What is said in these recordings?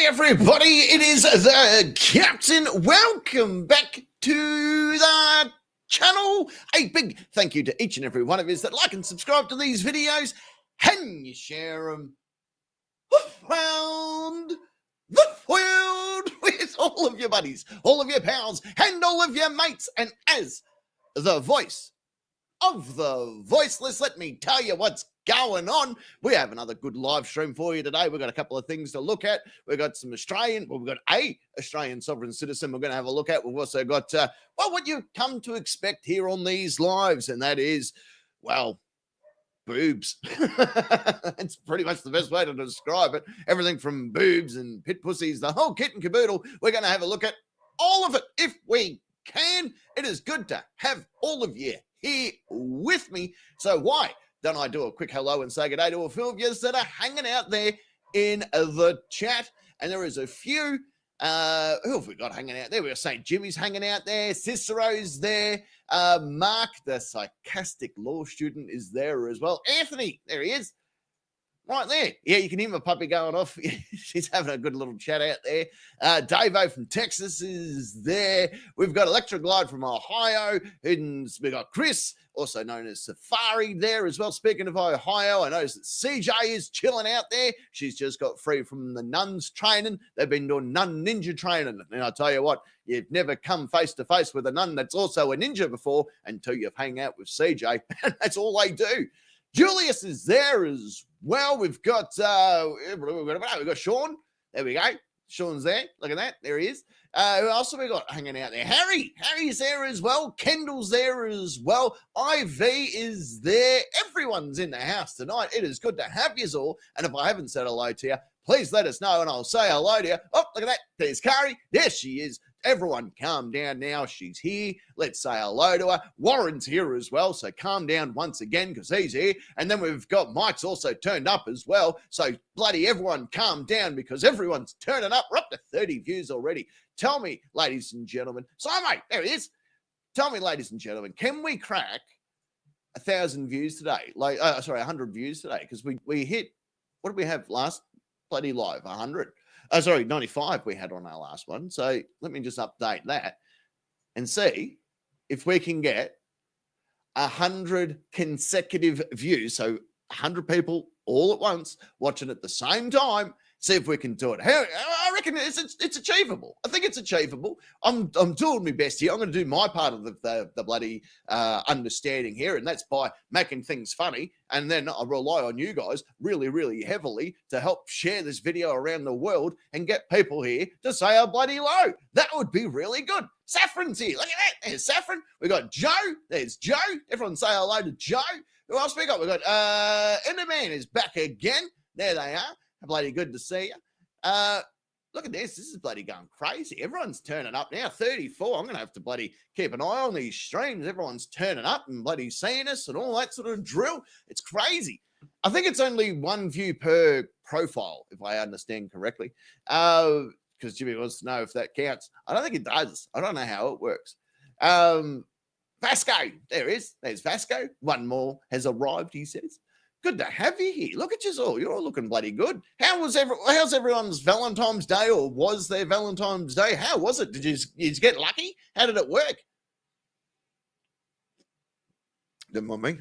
everybody, it is the Captain. Welcome back to the channel. A big thank you to each and every one of you that like and subscribe to these videos and you share them around the world with all of your buddies, all of your pals, and all of your mates. And as the voice of the voiceless, let me tell you what's going on. We have another good live stream for you today. We've got a couple of things to look at. We've got some we've got a Australian sovereign citizen we're going to have a look at. We've also got, what you come to expect here on these lives, and that is, well, boobs. It's pretty much the best way to describe it. Everything from boobs and pit pussies, the whole kit and caboodle. We're going to have a look at all of it if we can. It is good to have all of you here with me. So why don't I do a quick hello and say good day to a few of you that are hanging out there in the chat? And there is a few. Who have we got hanging out there? We got St. Jimmy's hanging out there. Cicero's there. Mark, the sarcastic law student, is there as well. Anthony, there he is. Right there. Yeah, you can hear my puppy going off. She's having a good little chat out there. Davo from Texas is there. We've got Electroglide from Ohio. And we've got Chris, also known as Safari, there as well. Speaking of Ohio, I noticed that CJ is chilling out there. She's just got free from the nuns training. They've been doing nun ninja training. And I'll tell you what, you've never come face to face with a nun that's also a ninja before until you've hung out with CJ. And that's all they do. Julius is there as well. We've got Sean. There we go. Sean's there. Look at that. There he is. Who else have we got hanging out there? Harry's there as well. Kendall's there as well. IV is there. Everyone's in the house tonight. It is good to have you all. And if I haven't said hello to you, please let us know and I'll say hello to you. Oh, look at that. There's Kari. There she is. Everyone calm down now. She's here. Let's say hello to her. Warren's here as well, so calm down once again because he's here. And then we've got Mike's also turned up as well. So bloody everyone calm down because everyone's turning up. We're up to 30 views already. Tell me, ladies and gentlemen. So, mate, there he is. Tell me, ladies and gentlemen, can we crack 1,000 views today? 100 views today? Because we hit, what did we have last bloody live? 100. 95 we had on our last one. So let me just update that and see if we can get 100 consecutive views. So 100 people all at once watching at the same time. See if we can do it. I reckon it's achievable. I think it's achievable. I'm doing my best here. I'm going to do my part of the bloody understanding here, and that's by making things funny. And then I rely on you guys really, really heavily to help share this video around the world and get people here to say a bloody hello. That would be really good. Saffron's here. Look at that. There's Saffron. We got Joe. There's Joe. Everyone say hello to Joe. Who else we got? We got Enderman is back again. There they are. Bloody good to see you. Look at this. This is bloody going crazy. Everyone's turning up now. 34. I'm going to have to bloody keep an eye on these streams. Everyone's turning up and bloody seeing us and all that sort of drill. It's crazy. I think it's only one view per profile, if I understand correctly. Because Jimmy wants to know if that counts. I don't think it does. I don't know how it works. Vasco. There is. There's Vasco. One more has arrived, he says. Good to have you here. Look at you all. You're all looking bloody good. How's everyone's Valentine's Day, or was their Valentine's Day? How was it? Did you get lucky? How did it work? Don't mind me.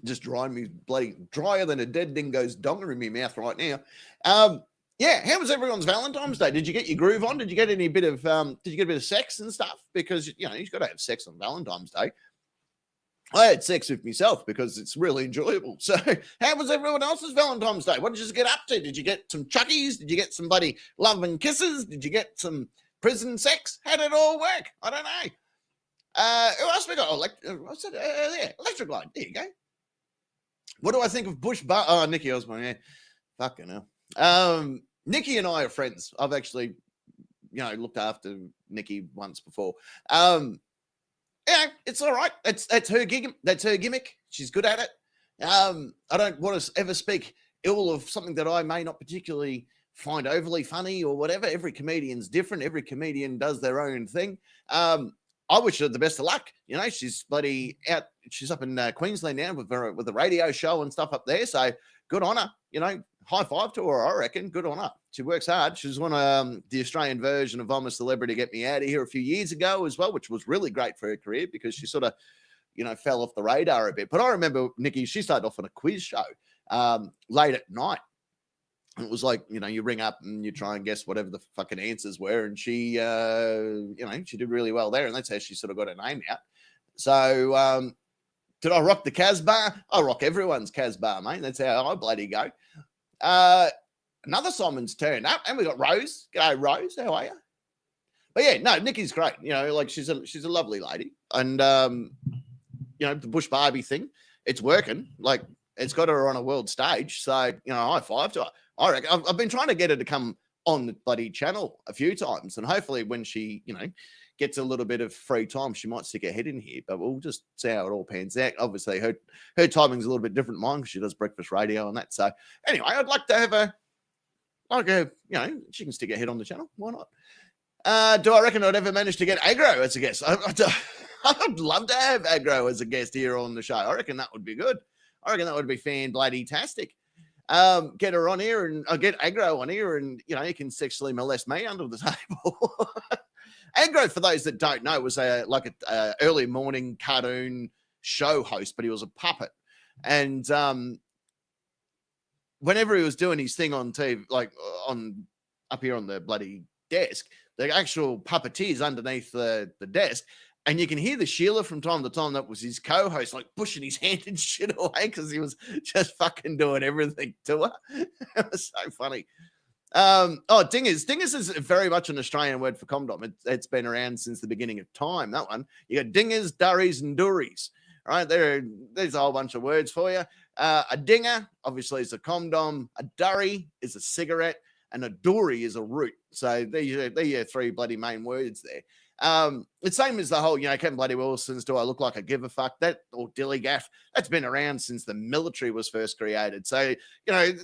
Just drying me bloody drier than a dead dingo's donger in my mouth right now. Yeah, how was everyone's Valentine's Day? Did you get your groove on? Did you get a bit of sex and stuff? Because you've got to have sex on Valentine's Day. I had sex with myself because it's really enjoyable. So how was everyone else's Valentine's Day? What did you get up to? Did you get some chuckies? Did you get somebody love and kisses? Did you get some prison sex? How did it all work? I don't know. Who else we got? What's it? Yeah, Electroglide. There you go. What do I think of Bush? Nikki Osborne. Yeah. Fucking hell. Nikki and I are friends. I've actually, looked after Nikki once before. Yeah, it's all right. That's her gig. That's her gimmick. She's good at it. I don't want to ever speak ill of something that I may not particularly find overly funny or whatever. Every comedian's different. Every comedian does their own thing. I wish her the best of luck. She's bloody out. She's up in Queensland now with the radio show and stuff up there. So good on her. High five to her, I reckon. Good on her. She works hard. She was one of the Australian version of I'm a Celebrity, Get Me Out of Here a few years ago as well, which was really great for her career because she sort of, fell off the radar a bit. But I remember Nikki, she started off on a quiz show late at night. And it was like, you ring up and you try and guess whatever the fucking answers were. And she, she did really well there. And that's how she sort of got her name out. So did I rock the Casbah? I rock everyone's Casbah, mate. That's how I bloody go. Another Simon's turned up, and we got Rose. G'day, Rose. How are you? But yeah, no, Nikki's great. She's a lovely lady, and the Bush Barbie thing, it's working. Like, it's got her on a world stage. So high five to her. I reckon I've been trying to get her to come on the bloody channel a few times, and hopefully when she gets a little bit of free time, she might stick her head in here. But we'll just see how it all pans out. Obviously, her timing's a little bit different than mine because she does breakfast radio and that. So anyway, I'd like to have her. She can stick her head on the channel. Why not? Do I reckon I'd ever manage to get Aggro as a guest? I'd love to have Aggro as a guest here on the show. I reckon that would be good. I reckon that would be fan-bloody-tastic. Get her on here and I'll get Aggro on here and, you can sexually molest me under the table. Aggro, for those that don't know, was a early morning cartoon show host, but he was a puppet. And whenever he was doing his thing on TV, up here on the bloody desk, the actual puppeteer's underneath the desk, and you can hear the Sheila from time to time. That was his co-host, like pushing his hand and shit away because he was just fucking doing everything to her. It was so funny. Dingers. Dingers is very much an Australian word for condom. It's been around since the beginning of time, that one. You got dingers, durries, and doories. Right, there's a whole bunch of words for you. A dinger, obviously, is a condom. A durry is a cigarette. And a doory is a root. So they're your three bloody main words there. It's same as the whole, Kevin Bloody Wilson's Do I Look Like I Give a Fuck? That, or Dilly Gaff, that's been around since the military was first created. So, I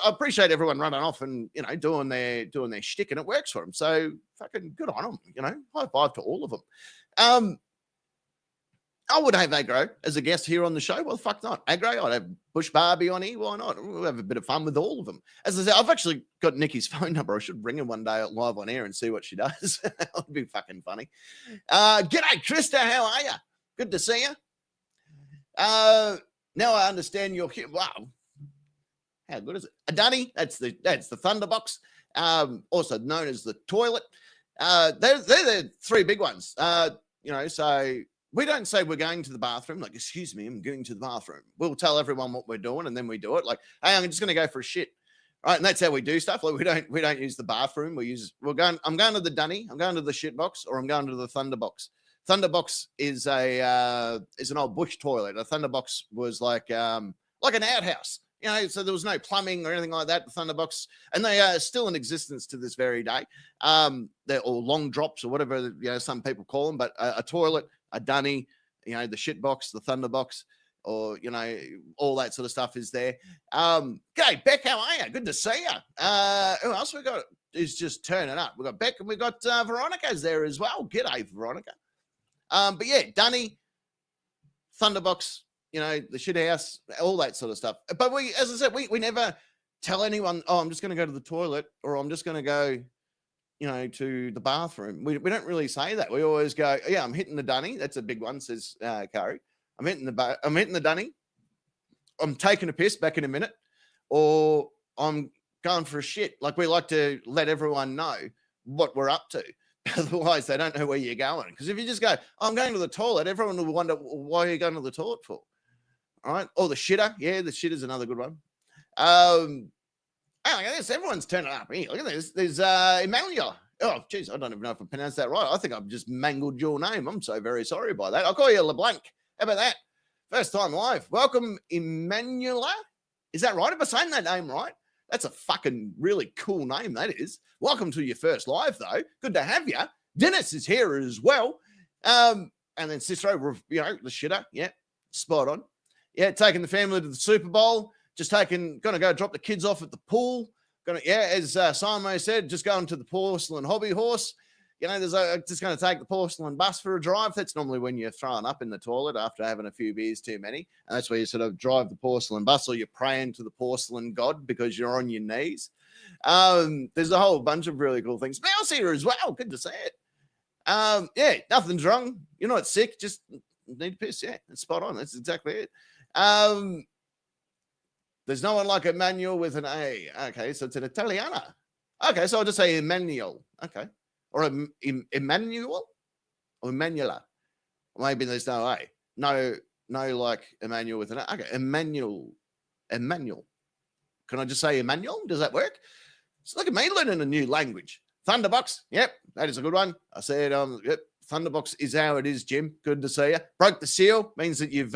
appreciate everyone running off and, doing their shtick, and it works for them. So fucking good on them, high five to all of them. I would have Aggro as a guest here on the show. Well, fuck not. Aggro, I'd have Bush Barbie on here. Why not? We'll have a bit of fun with all of them. As I said, I've actually got Nikki's phone number. I should ring her one day live on air and see what she does. That would be fucking funny. G'day, Krista. How are you? Good to see you. Now I understand you're here. Wow. How good is it? A dunny. That's the Thunderbox. Also known as the toilet. They're the three big ones. So we don't say we're going to the bathroom, like, excuse me, I'm going to the bathroom. We'll tell everyone what we're doing, and then we do it. Like, hey, I'm just going to go for a shit. Right, and that's how we do stuff. Like, we don't use the bathroom. I'm going to the dunny, I'm going to the shit box, or I'm going to the Thunderbox. Thunderbox is an old bush toilet. A Thunderbox was like an outhouse. So there was no plumbing or anything like that. The Thunderbox, and they are still in existence to this very day. They're all long drops or whatever some people call them, but a toilet, a dunny, the shit box, the Thunderbox, or all that sort of stuff is there. G'day, Beck, how are you? Good to see you. Who else we got is just turning up? We got Beck and we got Veronica's there as well. G'day, Veronica. But yeah, dunny, Thunderbox, the shit house, all that sort of stuff. But we, as I said, we never tell anyone, oh, I'm just going to go to the toilet, or I'm just going to go, to the bathroom. We don't really say that. We always go, yeah, I'm hitting the dunny. That's a big one, says Curry. I'm hitting the dunny. I'm taking a piss back in a minute, or I'm going for a shit. Like, we like to let everyone know what we're up to. Otherwise, they don't know where you're going. Because if you just go, oh, I'm going to the toilet, everyone will wonder, why are you going to the toilet for? All right. Or the shitter. Yeah, the shitter's another good one. Oh, look at this. Everyone's turning up. Here, look at this. There's Emmanuel. Oh, geez, I don't even know if I pronounced that right. I think I've just mangled your name. I'm so very sorry about that. I'll call you LeBlanc. How about that? First time live. Welcome, Emmanuel. Is that right? Am I saying that name right? That's a fucking really cool name, that is. Welcome to your first live, though. Good to have you. Dennis is here as well. And then Cicero, the shitter. Yeah, spot on. Yeah, taking the family to the Super Bowl. Going to go drop the kids off at the pool. As Simon said, just going to the porcelain hobby horse. Just going to take the porcelain bus for a drive. That's normally when you're throwing up in the toilet after having a few beers too many. And that's where you sort of drive the porcelain bus, or you're praying to the porcelain god because you're on your knees. There's a whole bunch of really cool things. Mouse here as well. Good to see it. Yeah, nothing's wrong. You're not sick. Just need to piss. Yeah, that's spot on. That's exactly it. There's no one like Emmanuel with an A. Okay, so it's an Italiana. Okay, so I'll just say Emmanuel. Okay. Or Emmanuel? Or Emmanuela. Maybe there's no A. No, like Emmanuel with an A. Okay, Emmanuel. Can I just say Emmanuel? Does that work? So look at me learning a new language. Thunderbox. Yep, that is a good one. I said, yep, Thunderbox is how it is, Jim. Good to see you. Broke the seal means that you've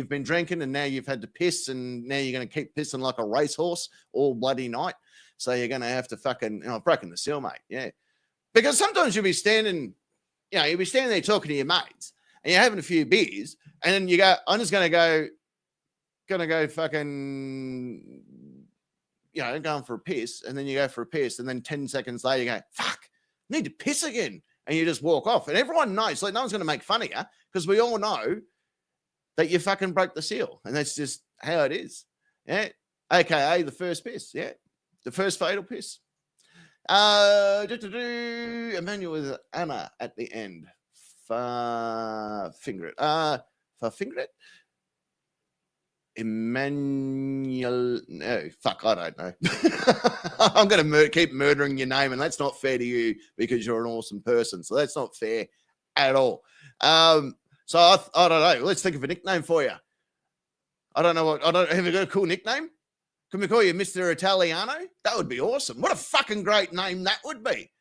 been drinking and now you've had to piss and now you're going to keep pissing like a racehorse all bloody night. So you're going to have to fucking, I've broken the seal, mate. Yeah. Because sometimes you'll be standing there talking to your mates and you're having a few beers and then you go, I'm just going to go fucking, going for a piss. And then you go for a piss and then 10 seconds later you go, fuck, I need to piss again. And you just walk off. And everyone knows, like no one's going to make fun of you because we all know that you fucking broke the seal. And that's just how it is. Yeah. AKA the first piss. Yeah. The first fatal piss. Emmanuel with Anna at the end. Finger it. Finger it. Emmanuel. No, fuck, I don't know. I'm going to keep murdering your name, and that's not fair to you because you're an awesome person. So that's not fair at all. So I don't know. Let's think of a nickname for you. I don't know have you got a cool nickname? Can we call you Mr. Italiano? That would be awesome. What a fucking great name that would be.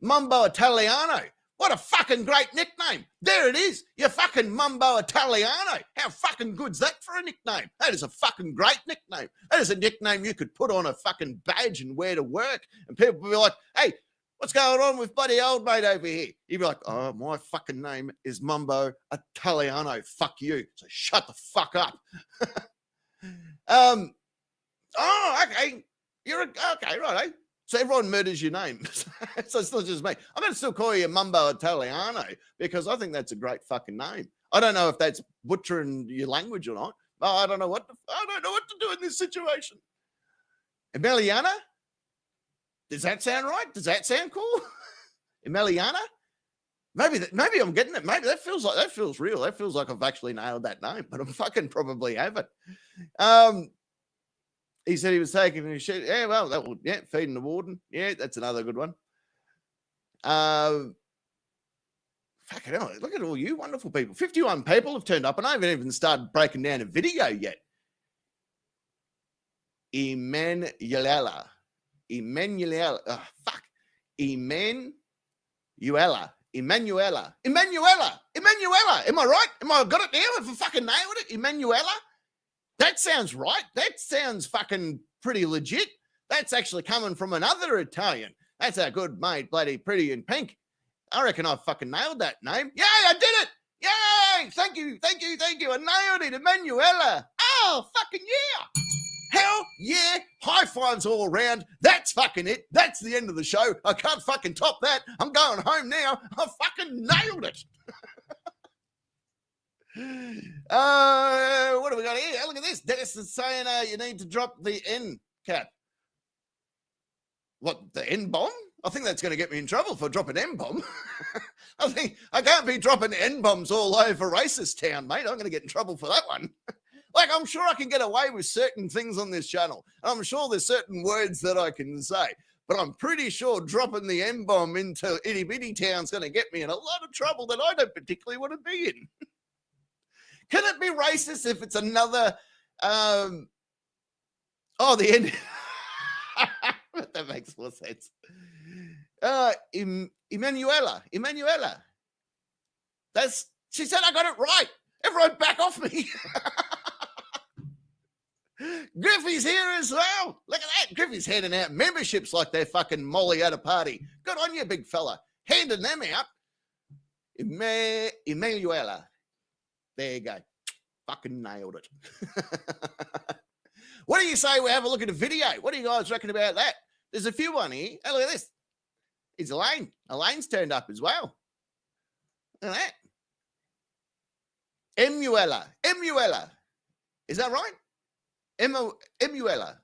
Mumbo Italiano. What a fucking great nickname. There it is. You're fucking Mumbo Italiano. How fucking good's that for a nickname? That is a fucking great nickname. That is a nickname you could put on a fucking badge and wear to work. And people would be like, hey, what's going on with bloody old mate over here? You'd be like, oh, my fucking name is Mumbo Italiano. Fuck you. So shut the fuck up. Oh, okay. Okay, right. So everyone murders your name. So it's not just me. I'm going to still call you Mumbo Italiano because I think that's a great fucking name. I don't know if that's butchering your language or not. I don't know what to do in this situation. Emiliana? Does that sound right? Does that sound cool? Emiliana? Maybe I'm getting it. Maybe that feels real. That feels like I've actually nailed that name, but I'm fucking probably haven't. He said he was taking a shit. Yeah, well, feeding the warden. Yeah, that's another good one. Fucking hell, look at all you wonderful people. 51 people have turned up, and I haven't even started breaking down a video yet. Emmanuela. Oh, fuck. Emmanuela. Am I right? Am I got it now? Have I fucking nailed it? Emmanuela? That sounds right. That sounds fucking pretty legit. That's actually coming from another Italian. That's our good mate, bloody Pretty in Pink. I reckon I fucking nailed that name. Yay, I did it. Yay. Thank you. I nailed it. Emmanuela. Oh, fucking yeah. Hell yeah. High fives all around. That's fucking it. That's the end of the show. I can't fucking top that. I'm going home now. I fucking nailed it. What have we got here? Look at this. Dennis is saying you need to drop the N cap. What, the N-bomb? I think that's going to get me in trouble for dropping N-bomb. I think I can't be dropping N-bombs all over racist town, mate. I'm going to get in trouble for that one. Like, I'm sure I can get away with certain things on this channel. I'm sure there's certain words that I can say. But I'm pretty sure dropping the N-bomb into itty-bitty town's going to get me in a lot of trouble that I don't particularly want to be in. Can it be racist if it's another, the end? That makes more sense. Emmanuela. She said I got it right. Everyone back off me. Griffey's here as well. Look at that. Griffey's handing out memberships like they're fucking Molly at a party. Good on you, big fella. Handing them out. Emmanuela. There you go. Fucking nailed it. What do you say we have a look at a video? What do you guys reckon about that? There's a few on here. Oh, look at this. It's Elaine. Elaine's turned up as well. Look at that. Emuela. Is that right? Emuela.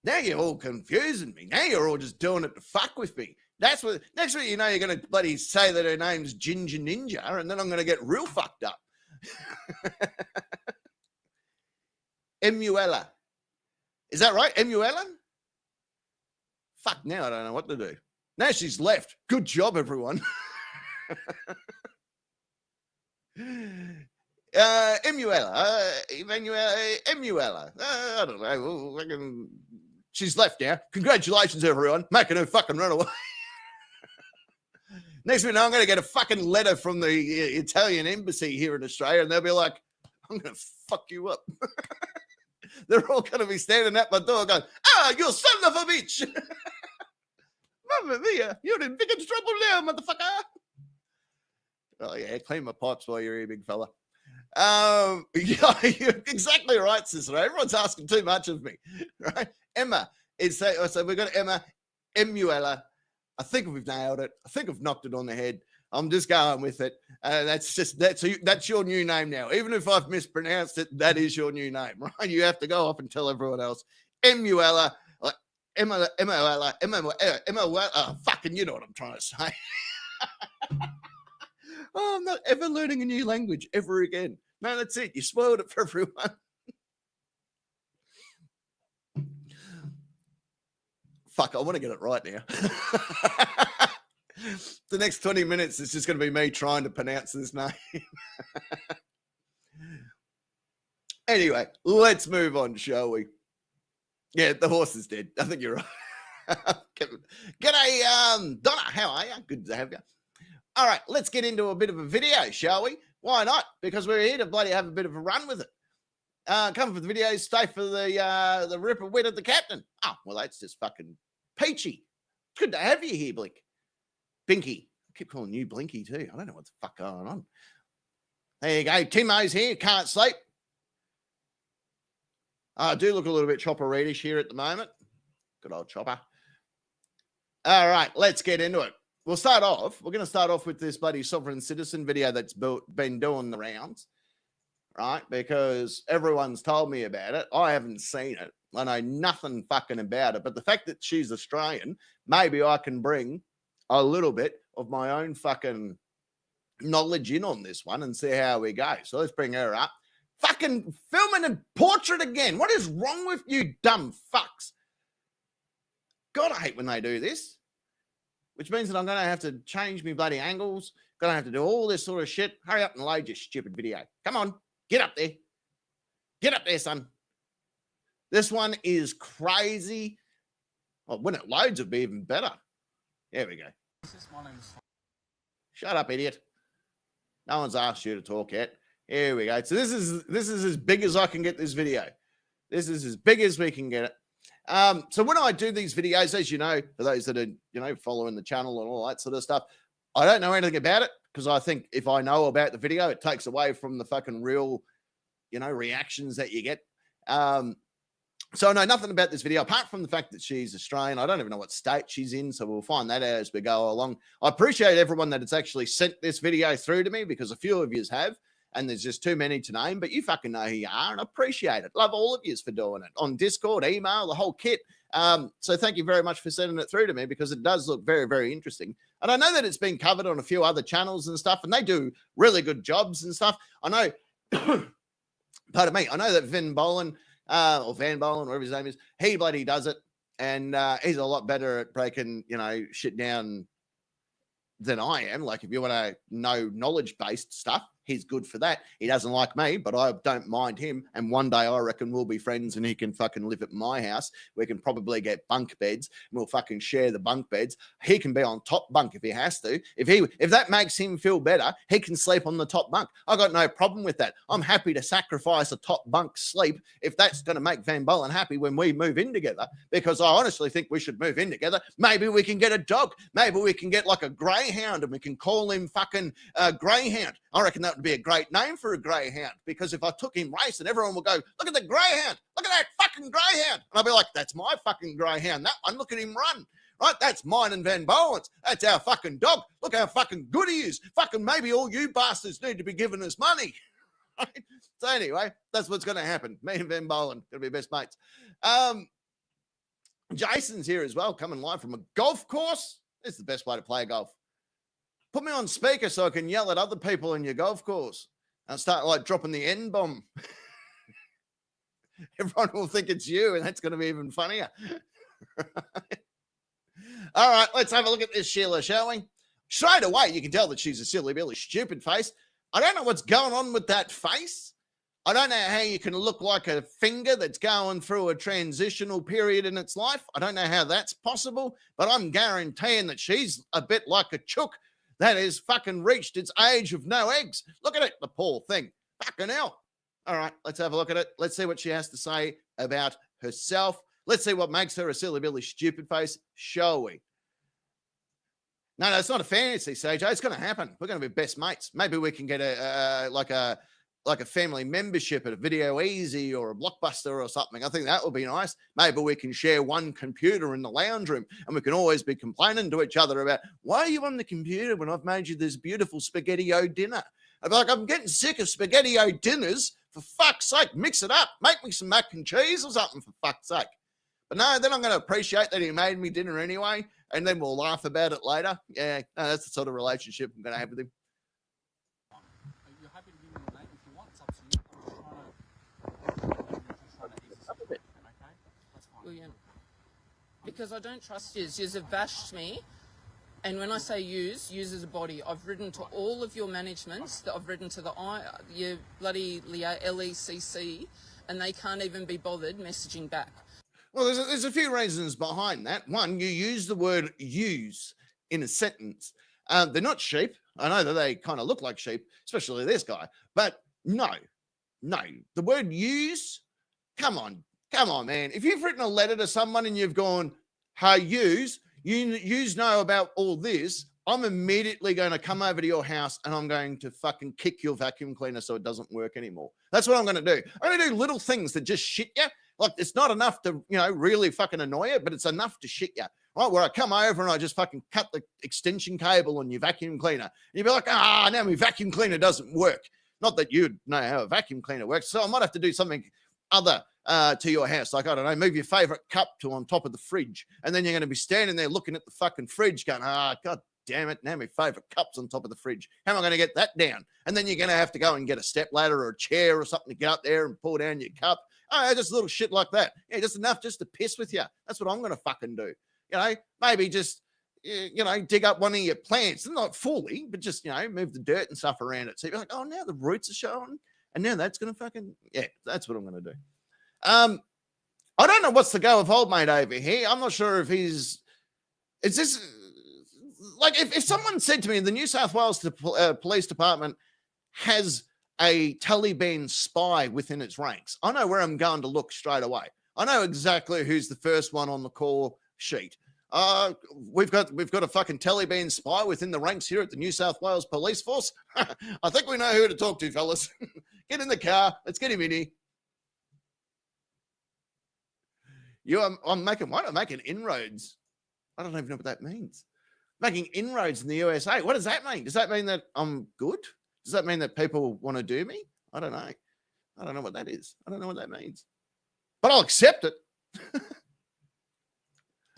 Now you're all confusing me. Now you're all just doing it to fuck with me. That's what, next week, you know, you're going to bloody say that her name's Ginger Ninja, and then I'm going to get real fucked up. Emuella. Is that right? Emuella? Fuck, now I don't know what to do. Now she's left. Good job, everyone. Emuella. I don't know. She's left now. Congratulations, everyone. Making her fucking run away. Next minute, I'm going to get a fucking letter from the Italian embassy here in Australia, and they'll be like, I'm going to fuck you up. They're all going to be standing at my door going, you son of a bitch. Mamma mia, you're in big trouble now, motherfucker. Oh, yeah, clean my pipes while you're here, big fella. Yeah, you're exactly right, sister. Everyone's asking too much of me, right? Emma, so we've got Emma, Emuella. I think we've nailed it. I think I've knocked it on the head. I'm just going with it. That's your new name now. Even if I've mispronounced it, that is your new name, right? You have to go off and tell everyone else. Emuella, Emuella. Fucking, you know what I'm trying to say. Oh, I'm not ever learning a new language ever again. No, that's it. You spoiled it for everyone. Fuck, I want to get it right now. The next 20 minutes is just going to be me trying to pronounce this name. Anyway, let's move on, shall we? Yeah, the horse is dead. I think you're right. G'day, Donna. How are you? Good to have you. All right, let's get into a bit of a video, shall we? Why not? Because we're here to bloody have a bit of a run with it. Come for the video, stay for the ripper wit of the captain. Oh, well, that's just fucking peachy. It's good to have you here, Blink. Binky. I keep calling you Blinky too. I don't know what the fuck going on. There you go. Timo's here. Can't sleep. I do look a little bit chopper-redish here at the moment. Good old chopper. All right, let's get into it. We're going to start off with this bloody sovereign citizen video that's been doing the rounds, right? Because everyone's told me about it. I haven't seen it. I know nothing fucking about it. But the fact that she's Australian, maybe I can bring a little bit of my own fucking knowledge in on this one and see how we go. So let's bring her up. Fucking filming a portrait again. What is wrong with you dumb fucks? God, I hate when they do this. Which means that I'm going to have to change my bloody angles. Going to have to do all this sort of shit. Hurry up and load your stupid video. Come on. Get up there. Get up there, son. This one is crazy. Well, when it loads, it'll be even better. There we go. Shut up, idiot. No one's asked you to talk yet. Here we go. So this is as big as I can get this video. This is as big as we can get it. So when I do these videos, as you know, for those that are, following the channel and all that sort of stuff, I don't know anything about it because I think if I know about the video, it takes away from the fucking real, reactions that you get. So I know nothing about this video apart from the fact that she's Australian. I don't even know what state she's in, so we'll find that out as we go along. I appreciate everyone that has actually sent this video through to me because a few of yous have. And there's just too many to name, but you fucking know who you are, and I appreciate it. Love all of yous for doing it on Discord, email, the whole kit. So thank you very much for sending it through to me because it does look very, very interesting. And I know that it's been covered on a few other channels and stuff, and they do really good jobs and stuff. I know, pardon me, I know that Van Bolen, whatever his name is, he bloody does it, and he's a lot better at breaking, shit down than I am. Like if you want to know knowledge-based stuff, he's good for that. He doesn't like me, but I don't mind him. And one day I reckon we'll be friends and he can fucking live at my house. We can probably get bunk beds and we'll fucking share the bunk beds. He can be on top bunk if he has to. If that makes him feel better, he can sleep on the top bunk. I got no problem with that. I'm happy to sacrifice a top bunk sleep if that's going to make Van Bolen happy when we move in together, because I honestly think we should move in together. Maybe we can get a dog. Maybe we can get like a greyhound and we can call him fucking Greyhound. I reckon that would be a great name for a greyhound, because if I took him racing, everyone would go, look at the greyhound, look at that fucking greyhound. And I'll be like, that's my fucking greyhound, that one, look at him run. Right, that's mine and Van Bolen's. That's our fucking dog. Look how fucking good he is. Fucking maybe all you bastards need to be giving us money. Right? So anyway, that's what's going to happen. Me and Van Bolen going to be best mates. Jason's here as well, coming live from a golf course. This is the best way to play golf. Put me on speaker so I can yell at other people in your golf course and start like dropping the N-bomb. Everyone will think it's you, and that's going to be even funnier. All right, let's have a look at this Sheila, shall we? Straight away, you can tell that she's a silly Billy stupid face. I don't know what's going on with that face. I don't know how you can look like a finger that's going through a transitional period in its life. I don't know how that's possible, but I'm guaranteeing that she's a bit like a chook that has fucking reached its age of no eggs. Look at it, the poor thing. Fucking hell. All right, let's have a look at it. Let's see what she has to say about herself. Let's see what makes her a silly Billy stupid face, shall we? No, it's not a fantasy, CJ. It's going to happen. We're going to be best mates. Maybe we can get a family membership at a Video Easy or a Blockbuster or something. I think that would be nice. Maybe we can share one computer in the lounge room, and we can always be complaining to each other about, why are you on the computer when I've made you this beautiful spaghetti-o dinner? I'd be like, I'm getting sick of spaghetti-o dinners. For fuck's sake, mix it up. Make me some mac and cheese or something, for fuck's sake. But no, then I'm going to appreciate that he made me dinner anyway, and then we'll laugh about it later. Yeah, no, that's the sort of relationship I'm going to have with him. You're happy to give me the name if you want. It's up to you. I'm just trying to ease this up a bit, okay? That's fine. William, because I don't trust yous. Yous have bashed me. And when I say use as a body, I've written to all of your managements, that I've written to your bloody LECC, and they can't even be bothered messaging back. Well, there's a few reasons behind that. One, you use the word use in a sentence. They're not sheep. I know that they kind of look like sheep, especially this guy. But no. The word use, come on, man. If you've written a letter to someone and you've gone, hey, you know about all this, I'm immediately going to come over to your house and I'm going to fucking kick your vacuum cleaner so it doesn't work anymore. That's what I'm going to do. I'm going to do little things that just shit you. Like, it's not enough to, really fucking annoy you, but it's enough to shit you. Right? Where I come over and I just fucking cut the extension cable on your vacuum cleaner. And you'd be like, now my vacuum cleaner doesn't work. Not that you'd know how a vacuum cleaner works. So I might have to do something other to your house. Like, I don't know, move your favorite cup to on top of the fridge. And then you're going to be standing there looking at the fucking fridge going, God damn it, now my favorite cup's on top of the fridge. How am I going to get that down? And then you're going to have to go and get a step ladder or a chair or something to get up there and pull down your cup. Oh, just little shit like that. Yeah, just enough just to piss with you. That's what I'm going to fucking do. Maybe just, dig up one of your plants. Not fully, but just, move the dirt and stuff around it. So you're like, oh, now the roots are showing. And now that's going to fucking, yeah, that's what I'm going to do. I don't know what's the go of old mate over here. I'm not sure if is this, like, if someone said to me, the New South Wales Police Department has a Taliban spy within its ranks, I know where I'm going to look straight away. I know exactly who's the first one on the call sheet. We've got a fucking Taliban spy within the ranks here at the New South Wales Police Force. I think we know who to talk to, fellas. Get in the car. Let's get him in here. I'm making inroads. I don't even know what that means. Making inroads in the USA. What does that mean? Does that mean that I'm good? Does that mean that people want to do me? I don't know. I don't know what that is. I don't know what that means. But I'll accept it.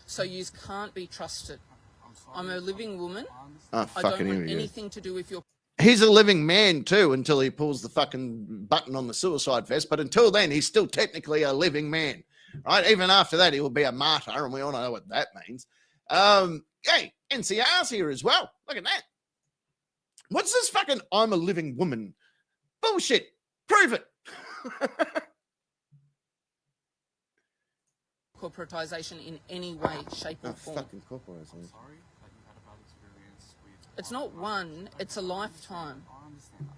So you can't be trusted. I'm a living woman. Oh, I don't want anything to do with your... He's a living man too until he pulls the fucking button on the suicide vest. But until then, he's still technically a living man. Right? Even after that, he will be a martyr, and we all know what that means. Hey, NCR's here as well. Look at that. What's this fucking I'm a living woman? Bullshit. Prove it. Corporatization in any way, shape, or form. Fucking corporatization. I'm sorry that you had a bad experience with... It's not one, it's a lifetime. I understand that.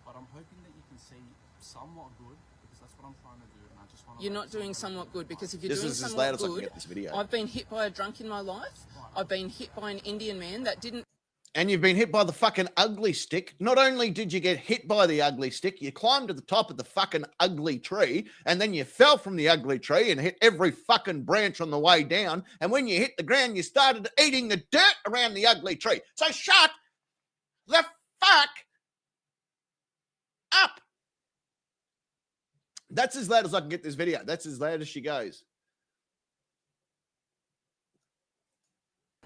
But I'm hoping that you can see somewhat good, because that's what I'm trying to do, and I just want to... You're not doing somewhat good, because if you're This doing is as somewhat loud as I can good, get this video. I've been hit by a drunk in my life. I've been hit by an Indian man that didn't... And you've been hit by the fucking ugly stick. Not only did you get hit by the ugly stick, you climbed to the top of the fucking ugly tree, and then you fell from the ugly tree and hit every fucking branch on the way down. And when you hit the ground, you started eating the dirt around the ugly tree. So shut the fuck up. That's as loud as I can get this video. That's as loud as she goes.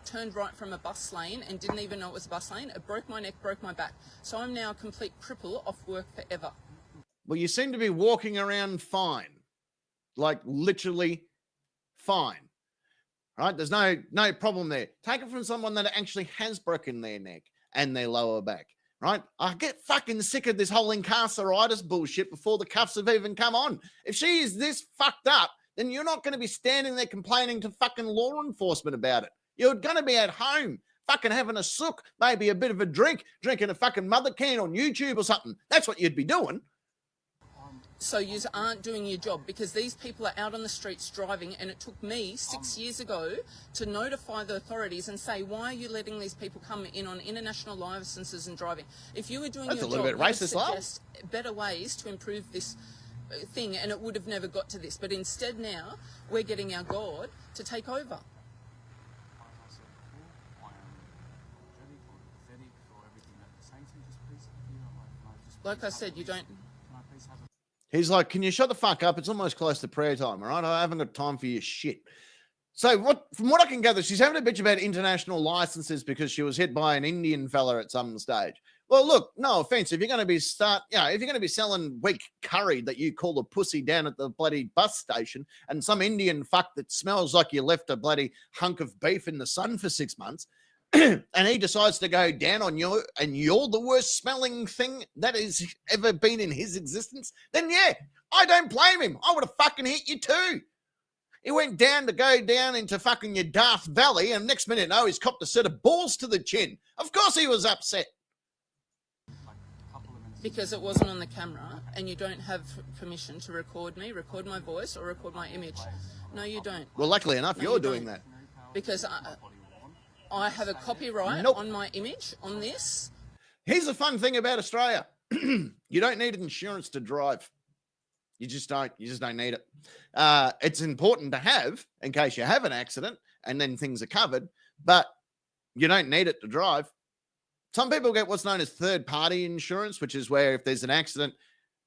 turned right from a bus lane and didn't even know it was a bus lane. It broke my neck, broke my back. So I'm now a complete cripple, off work forever. Well, you seem to be walking around fine, like literally fine. Right? There's no problem there. Take it from someone that actually has broken their neck and their lower back. Right? I get fucking sick of this whole incarceritis bullshit before the cuffs have even come on. If she is this fucked up, then you're not going to be standing there complaining to fucking law enforcement about it. You're going to be at home fucking having a sook, maybe a bit of a drink, drinking a fucking mother can on YouTube or something. That's what you'd be doing. So you aren't doing your job, because these people are out on the streets driving, and it took me 6 years ago to notify the authorities and say, why are you letting these people come in on international licenses and driving? If you were doing That's your a little job, bit racist, you would suggest better ways to improve this thing, and it would have never got to this. But instead now, we're getting our God to take over. Like I said, you don't... He's like, can you shut the fuck up? It's almost close to prayer time, all right? I haven't got time for your shit. So from what I can gather, she's having a bitch about international licenses because she was hit by an Indian fella at some stage. Well, look, no offense. If you're going to be if you're going to be selling weak curry that you call a pussy down at the bloody bus station, and some Indian fuck that smells like you left a bloody hunk of beef in the sun for 6 months, and he decides to go down on you, and you're the worst smelling thing that has ever been in his existence, then yeah, I don't blame him. I would have fucking hit you too. He went down to go down into fucking your Darth Valley, and next minute, no, he's copped a set of balls to the chin. Of course he was upset. Because it wasn't on the camera, and you don't have permission to record me, record my voice, or record my image. No, you don't. Well, luckily enough, you're doing that. Because I have a copyright on my image on this. Here's the fun thing about Australia. You don't need insurance to drive. You just don't need it. It's important to have in case you have an accident and then things are covered, but you don't need it to drive. Some people get what's known as third-party insurance, which is where if there's an accident,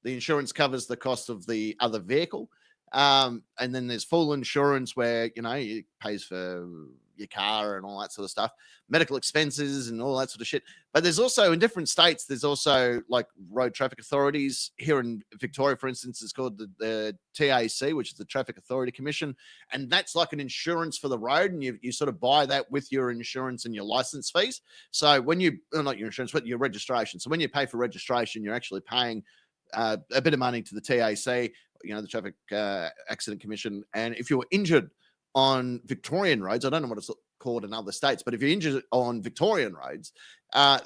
the insurance covers the cost of the other vehicle. And then there's full insurance where, it pays for your car and all that sort of stuff, medical expenses and all that sort of shit. But there's also, in different states, there's also like road traffic authorities. Here in Victoria, for instance, it's called the TAC, which is the Traffic Authority Commission. And that's like an insurance for the road. And you sort of buy that with your insurance and your license fees. So when not your insurance, but your registration. So when you pay for registration, you're actually paying a bit of money to the TAC, the Traffic Accident Commission. And if you're injured on Victorian roads, I don't know what it's called in other states, but if you're injured on Victorian roads,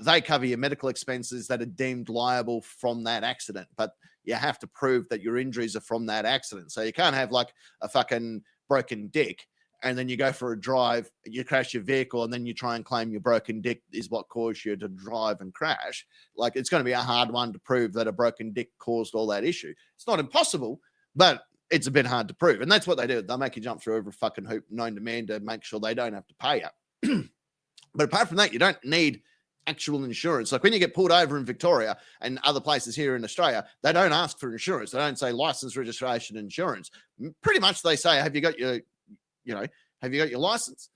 they cover your medical expenses that are deemed liable from that accident. But you have to prove that your injuries are from that accident. So you can't have like a fucking broken dick and then you go for a drive, you crash your vehicle, and then you try and claim your broken dick is what caused you to drive and crash. Like, it's going to be a hard one to prove that a broken dick caused all that issue. It's not impossible, but it's a bit hard to prove. And that's what they do. They'll make you jump through every fucking hoop known to man to make sure they don't have to pay you. But apart from that, you don't need actual insurance. Like when you get pulled over in Victoria and other places here in Australia, they don't ask for insurance. They don't say license, registration, insurance. Pretty much they say, have you got your license?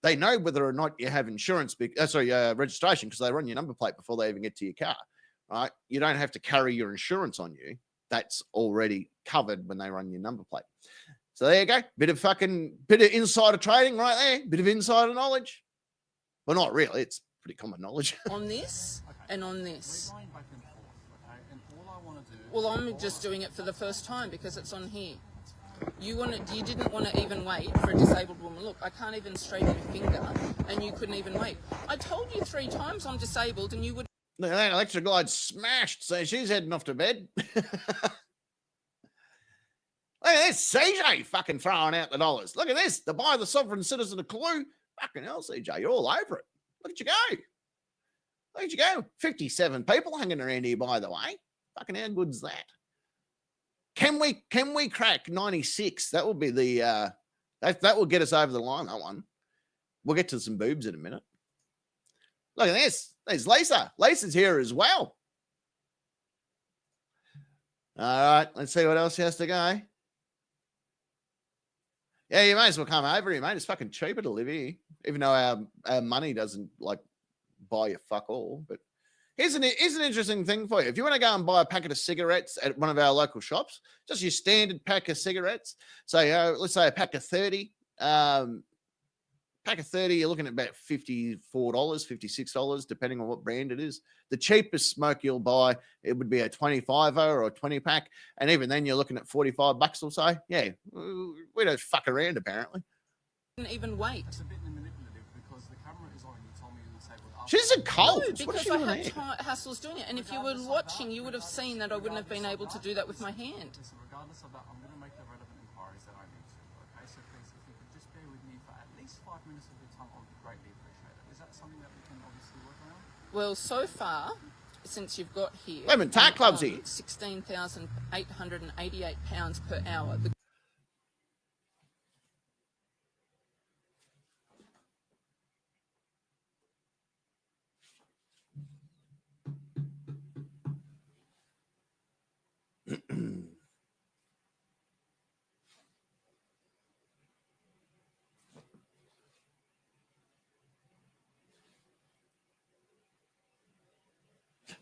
They know whether or not you have insurance, registration, because they run your number plate before they even get to your car, right? You don't have to carry your insurance on you. That's already covered when they run your number plate. So there you go. Bit of insider trading right there. Bit of insider knowledge. Well, not really. It's pretty common knowledge. On this and on this. We're going back and forth, okay? And all I want to do... Well, I'm just doing it for the first time because it's on here. You didn't want to even wait for a disabled woman. Look, I can't even straighten your finger, and you couldn't even wait. I told you 3 times I'm disabled, and you would... Look at that, electric glide smashed, so she's heading off to bed. Look at this, CJ fucking throwing out the dollars. Look at this, to buy the sovereign citizen a clue. Fucking hell, CJ, you're all over it. Look at you go. Look at you go. 57 people hanging around here, by the way. Fucking how good's that? Can we crack 96? That will be the that will get us over the line, that one. We'll get to some boobs in a minute. Look at this. There's Lisa. Lisa's here as well. All right, let's see what else has to go. Yeah, you may as well come over here, mate. It's fucking cheaper to live here, even though our money doesn't like buy you fuck all. But here's an interesting thing for you. If you want to go and buy a packet of cigarettes at one of our local shops, just your standard pack of cigarettes. So let's say a pack of 30. Pack of 30, you're looking at about $54, $56, depending on what brand it is. The cheapest smoke you'll buy, it would be a 25er or a 20 pack. And even then, you're looking at $45 or so. Yeah, we don't fuck around, apparently. Didn't even wait. It's a bit manipulative because the camera is on. You told me you disabled. She's a cult. No, because I had hassles doing it. And if you were watching, you would have seen that I wouldn't have been able to do that with my hand. Listen, regardless of that, I'm going to make the relevant inquiries that I need to. Okay, so please, if you could just bear with me for at least 5 minutes of your time, I would greatly appreciate it. Is that something that we can obviously work around? Well, so far, since you've got here, Tar Club's here. £16,888 per hour.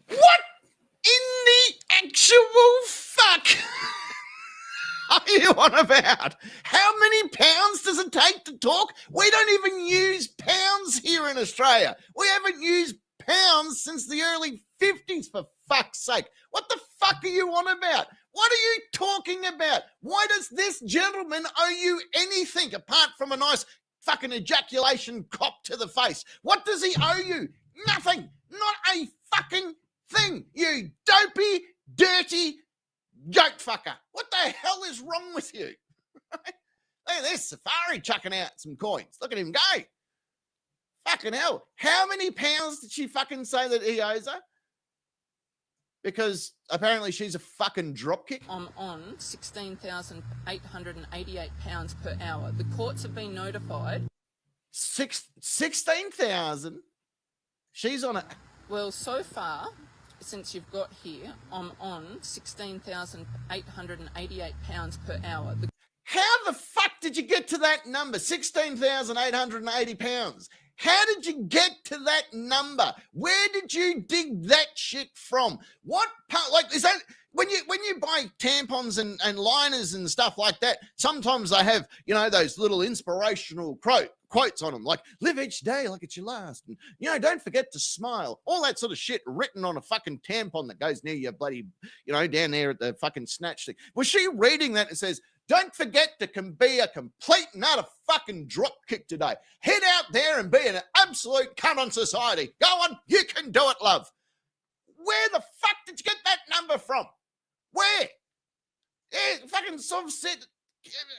What in the actual fuck are you on about? How many pounds does it take to talk? We don't even use pounds here in Australia. We haven't used pounds since the early 50s, for fuck's sake. What the fuck are you on about? What are you talking about? Why does this gentleman owe you anything apart from a nice fucking ejaculation cop to the face? What does he owe you? Nothing. Not a fucking thing. You dopey, dirty goat fucker. What the hell is wrong with you? Look at this Safari chucking out some coins. Look at him go. Fucking hell. How many pounds did she fucking say that he owes her? Because apparently she's a fucking dropkick. I'm on £16,888 per hour. The courts have been notified. 16,000? She's on it. Well, so far, since you've got here, I'm on £16,888 per hour. How the fuck did you get to that number? £16,880. How did you get to that number? Where did you dig that shit from? What part, like, is that when you buy tampons and liners and stuff like that, sometimes they have, you know, those little inspirational quotes on them, like live each day like it's your last, and, you know, don't forget to smile, all that sort of shit written on a fucking tampon that goes near your bloody, you know, down there at the fucking snatch thing. Was she reading that and says, don't forget to be a complete and utter fucking dropkick today. Head out there and be an absolute cunt on society. Go on, you can do it, love. Where the fuck did you get that number from? Where? Yeah, fucking SovCit.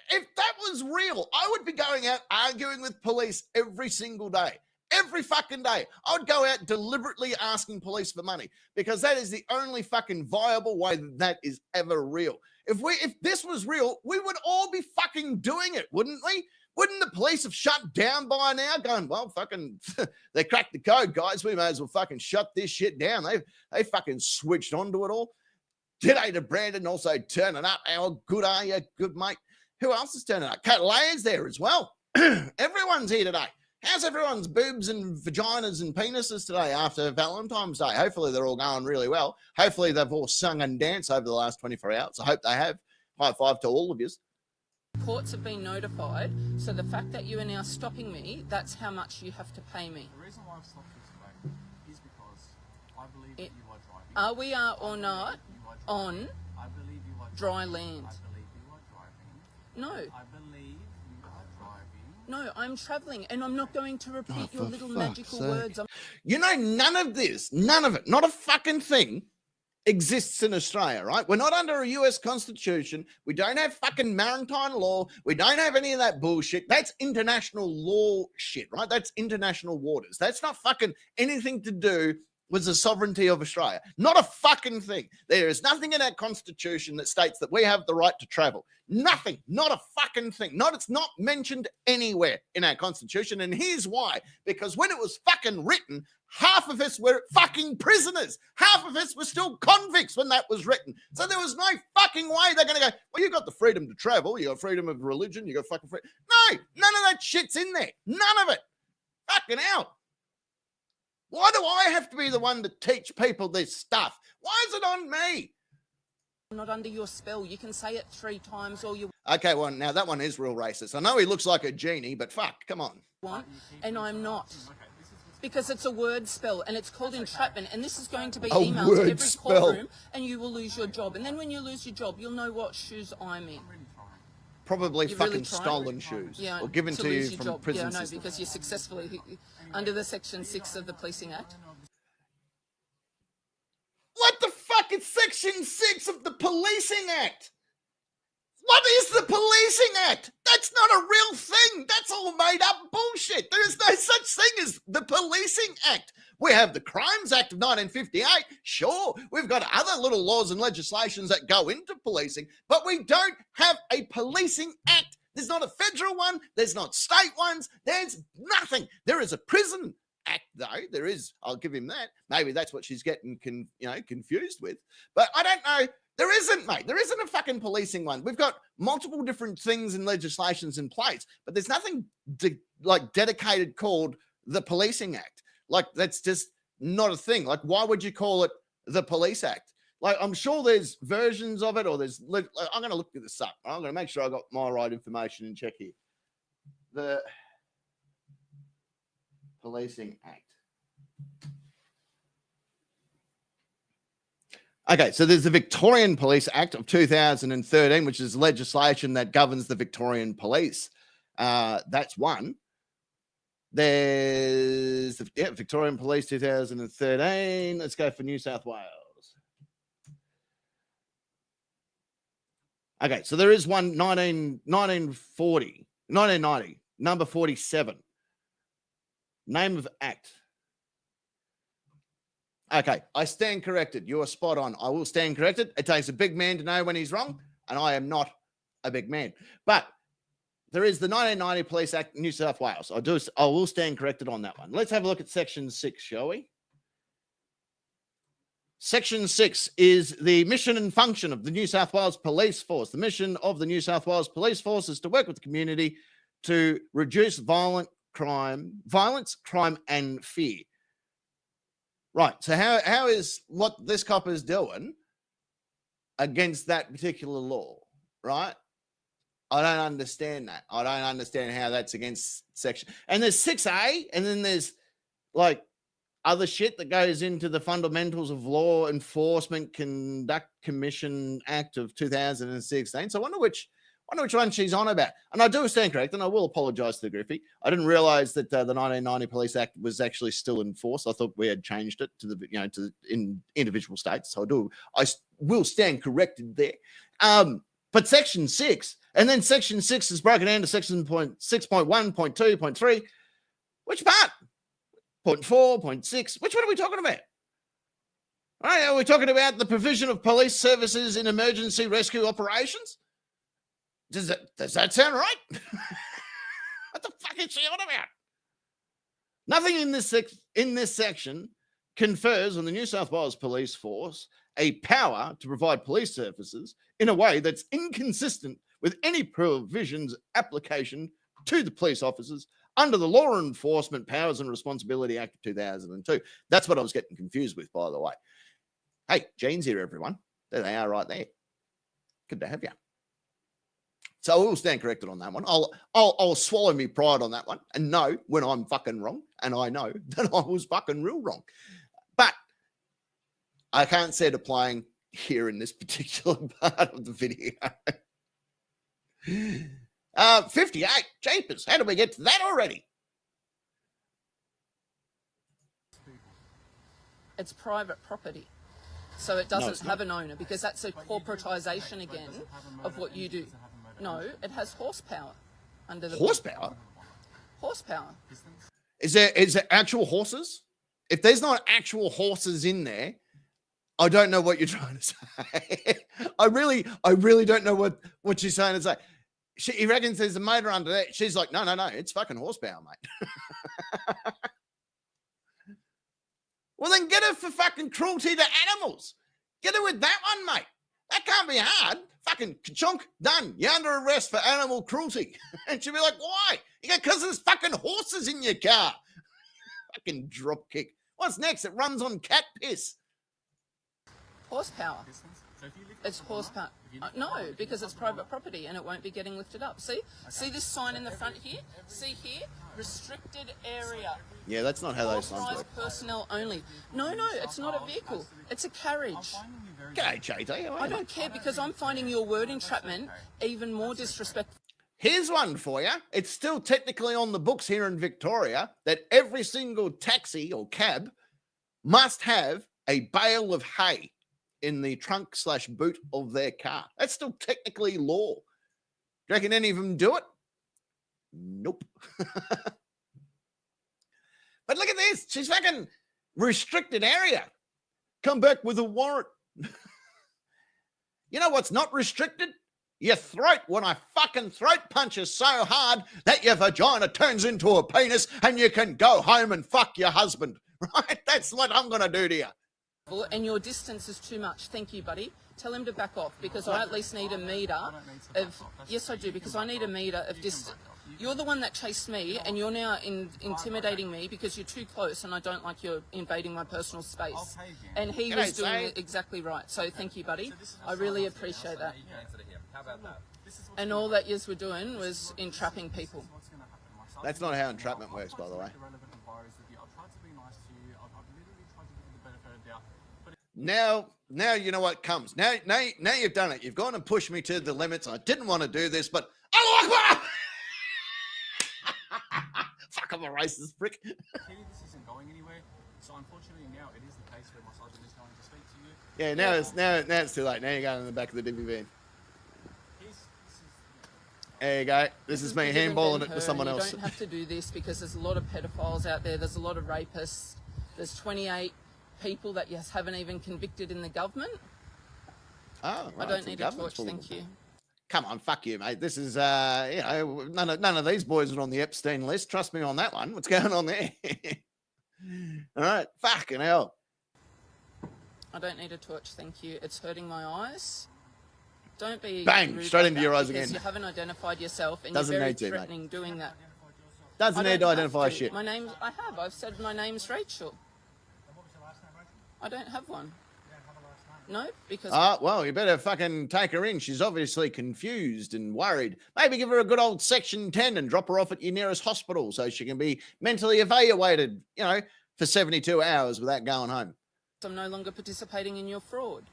If that was real, I would be going out arguing with police every single day. Every fucking day. I would go out deliberately asking police for money, because that is the only fucking viable way that is ever real. If this was real, we would all be fucking doing it, wouldn't we? Wouldn't the police have shut down by now, going, well, fucking, they cracked the code, guys. We may as well fucking shut this shit down. They fucking switched onto it all. G'day to Brandon, also turning up. How good are you? Good, mate. Who else is turning up? Cat Layer's there as well. Everyone's here today. How's everyone's boobs and vaginas and penises today after Valentine's Day? Hopefully they're all going really well. Hopefully they've all sung and danced over the last 24 hours. I hope they have. High five to all of you. Courts have been notified, so the fact that you are now stopping me, that's how much you have to pay me. The reason why I've stopped you today is because I believe that you are driving. Are we or not on I believe you are dry land? I believe you are driving. No. I believe you are driving. No, I'm travelling, and I'm not going to repeat your little magical words. You know, none of this, none of it, not a fucking thing exists in Australia, right? We're not under a US Constitution. We don't have fucking maritime law. We don't have any of that bullshit. That's international law shit, right? That's international waters. That's not fucking anything to do was the sovereignty of Australia. Not a fucking thing. There is nothing in our constitution that states that we have the right to travel. Nothing. Not a fucking thing. It's not mentioned anywhere in our constitution. And here's why. Because when it was fucking written, half of us were fucking prisoners. Half of us were still convicts when that was written. So there was no fucking way they're going to go, well, you got the freedom to travel. You got freedom of religion. You got fucking freedom. No, none of that shit's in there. None of it. Fucking hell. Why do I have to be the one to teach people this stuff? Why is it on me? I'm not under your spell. You can say it 3 times all you Okay, well, now that one is real racist. I know he looks like a genie, but fuck, come on. want, and I'm not. Because it's a word spell, and it's called entrapment, and this is going to be emailed to every courtroom, and you will lose your job. And then when you lose your job, you'll know what shoes I'm in. Probably You fucking really trying? stolen shoes. Yeah, or given to lose you your from job. prison Yeah, no, system. because you're successfully under the Section 6 of the Policing Act. What the fuck is Section 6 of the Policing Act? What is the Policing Act? That's not a real thing. That's all made up bullshit. There is no such thing as the Policing Act. We have the Crimes Act of 1958. Sure, we've got other little laws and legislations that go into policing, but we don't have a Policing Act. There's not a federal one. There's not state ones. There's nothing. There is a Prison Act, though. There is. I'll give him that. Maybe that's what she's getting confused with. But I don't know. There isn't, mate. There isn't a fucking policing one. We've got multiple different things and legislations in place, but there's nothing dedicated called the Policing Act. Like, that's just not a thing. Like, why would you call it the Police Act? Like, I'm sure there's versions of it, or there's. I'm going to look this up. I'm going to make sure I got my right information and check here. The Policing Act. Okay, so there's the Victorian Police Act of 2013, which is legislation that governs the Victorian police. That's one. There's the Victorian Police 2013. Let's go for New South Wales. Okay, so there is one 1990, number 47. Name of Act. Okay, I stand corrected. You are spot on. I will stand corrected. It takes a big man to know when he's wrong, and I am not a big man. But there is the 1990 Police Act, New South Wales. I will stand corrected on that one. Let's have a look at Section 6, shall we? Section 6 is the mission and function of the New South Wales Police Force. The mission of the New South Wales Police Force is to work with the community to reduce violence, crime, and fear. Right. So how is what this cop is doing against that particular law, right? I don't understand that. I don't understand how that's against section. And there's 6A, and then there's like other shit that goes into the Fundamentals of Law Enforcement Conduct Commission Act of 2016. So I wonder which one she's on about. And I do stand correct, and I will apologize to Griffey. I didn't realize that the 1990 Police Act was actually still in force. I thought we had changed it in individual states. So I will stand corrected there. But Section 6, and then Section 6 is broken down to Section 6.1, 0.2, 0.3. Which part? 0.4, 0.6. Which one are we talking about? All right, are we talking about the provision of police services in emergency rescue operations? Does that sound right? What the fuck is she on about? Nothing in this section confers on the New South Wales Police Force a power to provide police services in a way that's inconsistent with any provisions application to the police officers under the Law Enforcement Powers and Responsibility Act of 2002. That's what I was getting confused with, by the way. Hey, Jean's here, everyone. There they are right there. Good to have you. So I will stand corrected on that one. I'll swallow me pride on that one and know when I'm fucking wrong, and I know that I was fucking real wrong. But I can't see it applying here in this particular part of the video. 58, jeepers, how did we get to that already? It's private property. So it doesn't have an owner, because that's a corporatization again of what you do. No, it has horsepower under the horsepower. Horsepower. Is there actual horses if there's not actual horses in there, I don't know what you're trying to say. I really don't know what she's trying to say. He reckons there's a motor under there. She's like, no, it's fucking horsepower, mate. Well, then get her for fucking cruelty to animals. Get her with that one, mate. That can't be hard. Fucking chunk, done. You're under arrest for animal cruelty. And she'll be like, why? You go, because there's fucking horses in your car. Fucking drop kick. What's next? It runs on cat piss. Horsepower. So if you lift It's the one horsepower. up, if you lift No, the one up, because it's private property and it won't be getting lifted up. See? See this sign in the front here? See here? Restricted area. Yeah, that's not how those signs Authorised work. personnel only. No, it's not a vehicle. It's a carriage. finding you very G'day, JT. How are I you? don't care because I'm finding your word entrapment even more disrespectful. Here's one for you. It's still technically on the books here in Victoria that every single taxi or cab must have a bale of hay in the trunk/boot of their car. That's still technically law. Do you reckon any of them do it? Nope. But look at this. She's fucking restricted area. Come back with a warrant. You know what's not restricted? Your throat when I fucking throat punch you so hard that your vagina turns into a penis and you can go home and fuck your husband. Right? That's what I'm going to do to you. And your distance is too much. Thank you, buddy. Tell him to back off because I at least need a meter of... Yes, I do, because I need a meter of distance. You're the one that chased me and you're now intimidating me because you're too close and I don't like you're invading my personal space. And he was doing it exactly right. So thank you, buddy. I really appreciate that. How about that? And all that yous were doing was entrapping people. That's not how entrapment works, by the way. Now you know what comes. Now you've done it. You've gone and pushed me to the limits. I didn't want to do this, but Allahu Akbar! Fuck, I'm a racist prick. Clearly this isn't going anywhere, so unfortunately now it is the case where my sergeant is going to speak to you. Yeah, now it's too late. Now you're going in the back of the divvy van. There you go. This is me handballing it to someone else. You don't have to do this because there's a lot of pedophiles out there. There's a lot of rapists. There's 28 people that you haven't even convicted in the government. Oh, right. I don't need a torch, thank you. Come on, fuck you, mate. This is, none of these boys are on the Epstein list. Trust me on that one. What's going on there? All right, fucking hell. I don't need a torch, thank you. It's hurting my eyes. Don't be bang rude straight like into that your eyes because again. You haven't identified yourself, and Doesn't you're very need to, mate. threatening doing that. Doesn't need to identify shit. My name, I've said my name's Rachel. I don't have one. No, because Well, you better fucking take her in. She's obviously confused and worried. Maybe give her a good old Section 10 and drop her off at your nearest hospital so she can be mentally evaluated, for 72 hours without going home. I'm no longer participating in your fraud.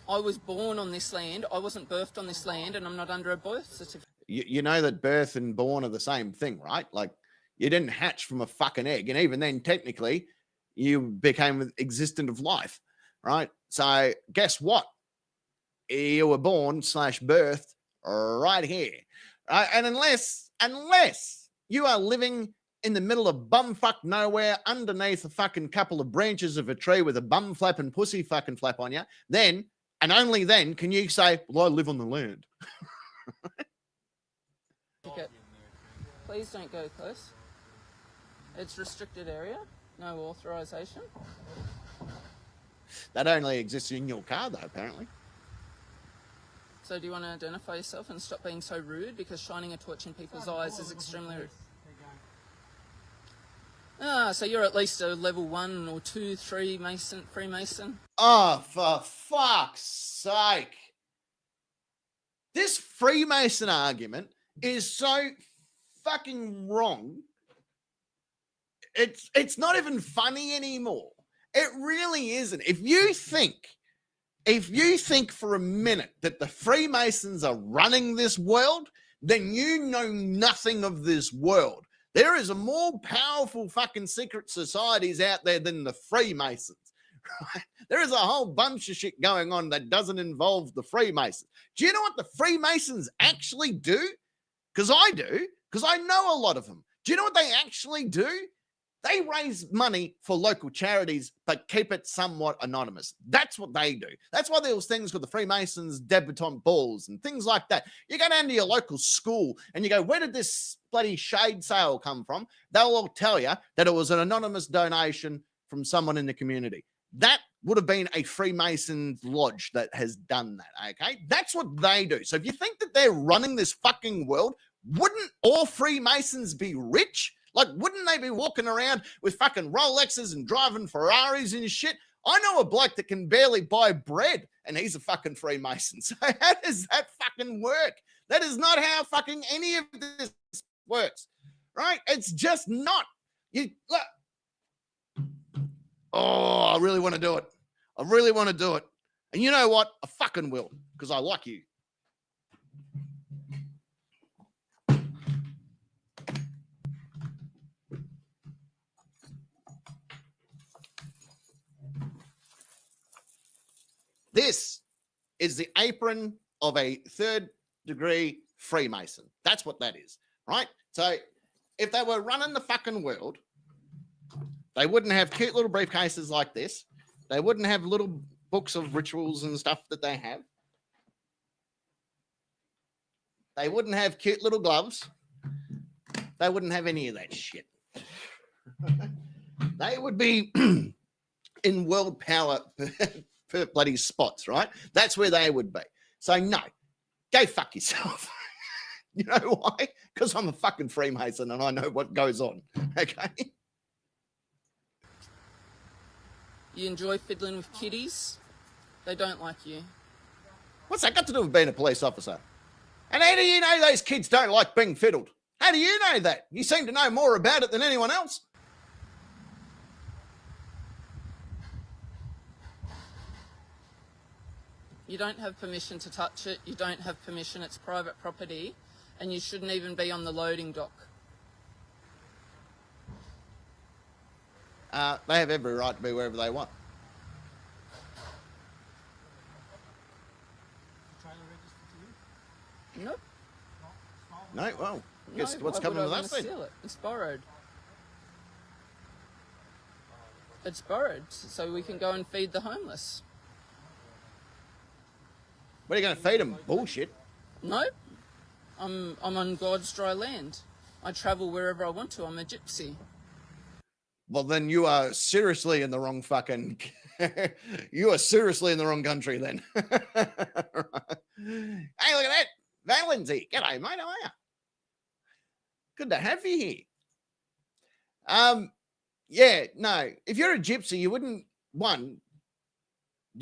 I was born on this land. I wasn't birthed on this land, and I'm not under a birth certificate. You know that birth and born are the same thing, right? Like, you didn't hatch from a fucking egg. And even then, technically, you became existent of life, right? So guess what? You were born / birthed right here. Right? And unless you are living in the middle of bumfuck nowhere underneath a fucking couple of branches of a tree with a bum flap and pussy fucking flap on you, then, and only then, can you say, well, I live on the land. Please don't go close. It's restricted area. No authorization. That only exists in your car, though, apparently. So do you want to identify yourself and stop being so rude? Because shining a torch in people's eyes is extremely rude. So you're at least a level 1 or 2, 3 Freemason. Oh, for fuck's sake. This Freemason argument is so fucking wrong. It's not even funny anymore. It really isn't. If you think for a minute that the Freemasons are running this world, then you know nothing of this world. There is a more powerful fucking secret societies out there than the Freemasons. Right? There is a whole bunch of shit going on that doesn't involve the Freemasons. Do you know what the Freemasons actually do? Because I do, because I know a lot of them. Do you know what they actually do? They raise money for local charities, but keep it somewhat anonymous. That's what they do. That's why there was things with the Freemasons debutante balls and things like that. You go down to your local school and you go, where did this bloody shade sale come from? They'll all tell you that it was an anonymous donation from someone in the community. That would have been a Freemason lodge that has done that, okay? That's what they do. So if you think that they're running this fucking world, wouldn't all Freemasons be rich? Like, wouldn't they be walking around with fucking Rolexes and driving Ferraris and shit? I know a bloke that can barely buy bread, and he's a fucking Freemason. So how does that fucking work? That is not how fucking any of this works, right? It's just not. You look. Oh, I really want to do it. I really want to do it. And you know what? I fucking will, because I like you. This is the apron of a third-degree Freemason. That's what that is, right? So if they were running the fucking world, they wouldn't have cute little briefcases like this. They wouldn't have little books of rituals and stuff that they have. They wouldn't have cute little gloves. They wouldn't have any of that shit. They would be in world power bloody spots, right? That's where they would be. So no, go fuck yourself. You know why? Because I'm a fucking Freemason and I know what goes on. Okay. You enjoy fiddling with kiddies? They don't like you. What's that got to do with being a police officer? And how do you know those kids don't like being fiddled? How do you know that? You seem to know more about it than anyone else. You don't have permission to touch it. You don't have permission. It's private property. And you shouldn't even be on the loading dock. They have every right to be wherever they want. Trailer registered to you? Nope. No, well, guess No, what's why coming would I with us wanna then? steal it? It's borrowed. It's borrowed, so we can go and feed the homeless. What are you going to feed them? Bullshit. Nope. I'm on God's dry land. I travel wherever I want to. I'm a gypsy. Well, then you are seriously in the wrong fucking... you are seriously in the wrong country then. Hey, look at that. Valency. G'day, mate. How are you? Good to have you here. Yeah, no. If you're a gypsy, you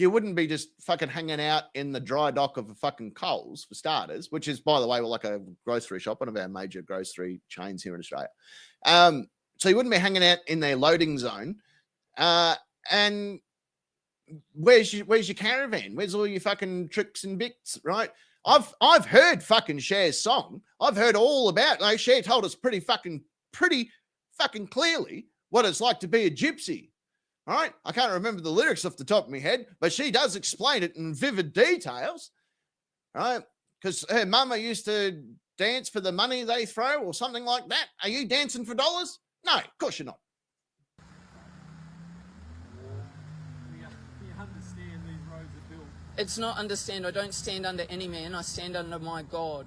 wouldn't be just fucking hanging out in the dry dock of a fucking Coles, for starters, which is, by the way, like a grocery shop, one of our major grocery chains here in Australia. So you wouldn't be hanging out in their loading zone. And where's your caravan? Where's all your fucking tricks and bits, right? I've heard fucking Cher's song. I've heard all about, like, Cher told us pretty fucking clearly what it's like to be a gypsy. All right, I can't remember the lyrics off the top of my head, but she does explain it in vivid details, right? Because her mama used to dance for the money they throw or something like that. Are you dancing for dollars? No, of course you're not. We understand these roads are built. It's not understand. I don't stand under any man. I stand under my God.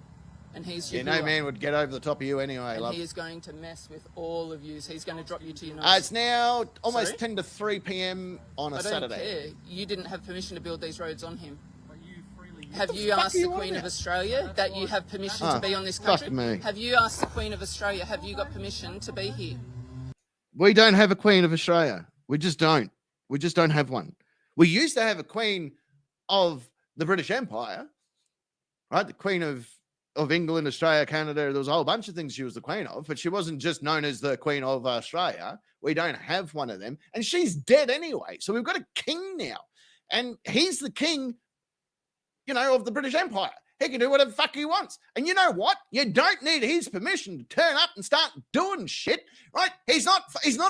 And he's your no man would get over the top of you anyway, and love. he is going to mess with all of you. So he's going to drop you to your nose. It's now almost Sorry? 10 to 3 p.m. on a I don't Saturday. care. You didn't have permission to build these roads on him. But you freely Have the you fuck asked are the you on Queen of about? Australia that you have permission to be on this fuck country? me. Have you asked the Queen of Australia, have you got permission to be here? We don't have a Queen of Australia. We just don't. We just don't have one. We used to have a Queen of the British Empire, right? The Queen of England, Australia, Canada. There was a whole bunch of things she was the Queen of, but she wasn't just known as the Queen of Australia. We don't have one of them. And she's dead anyway. So we've got a king now. And he's the king, of the British Empire. He can do whatever the fuck he wants. And you know what? You don't need his permission to turn up and start doing shit, right? He's not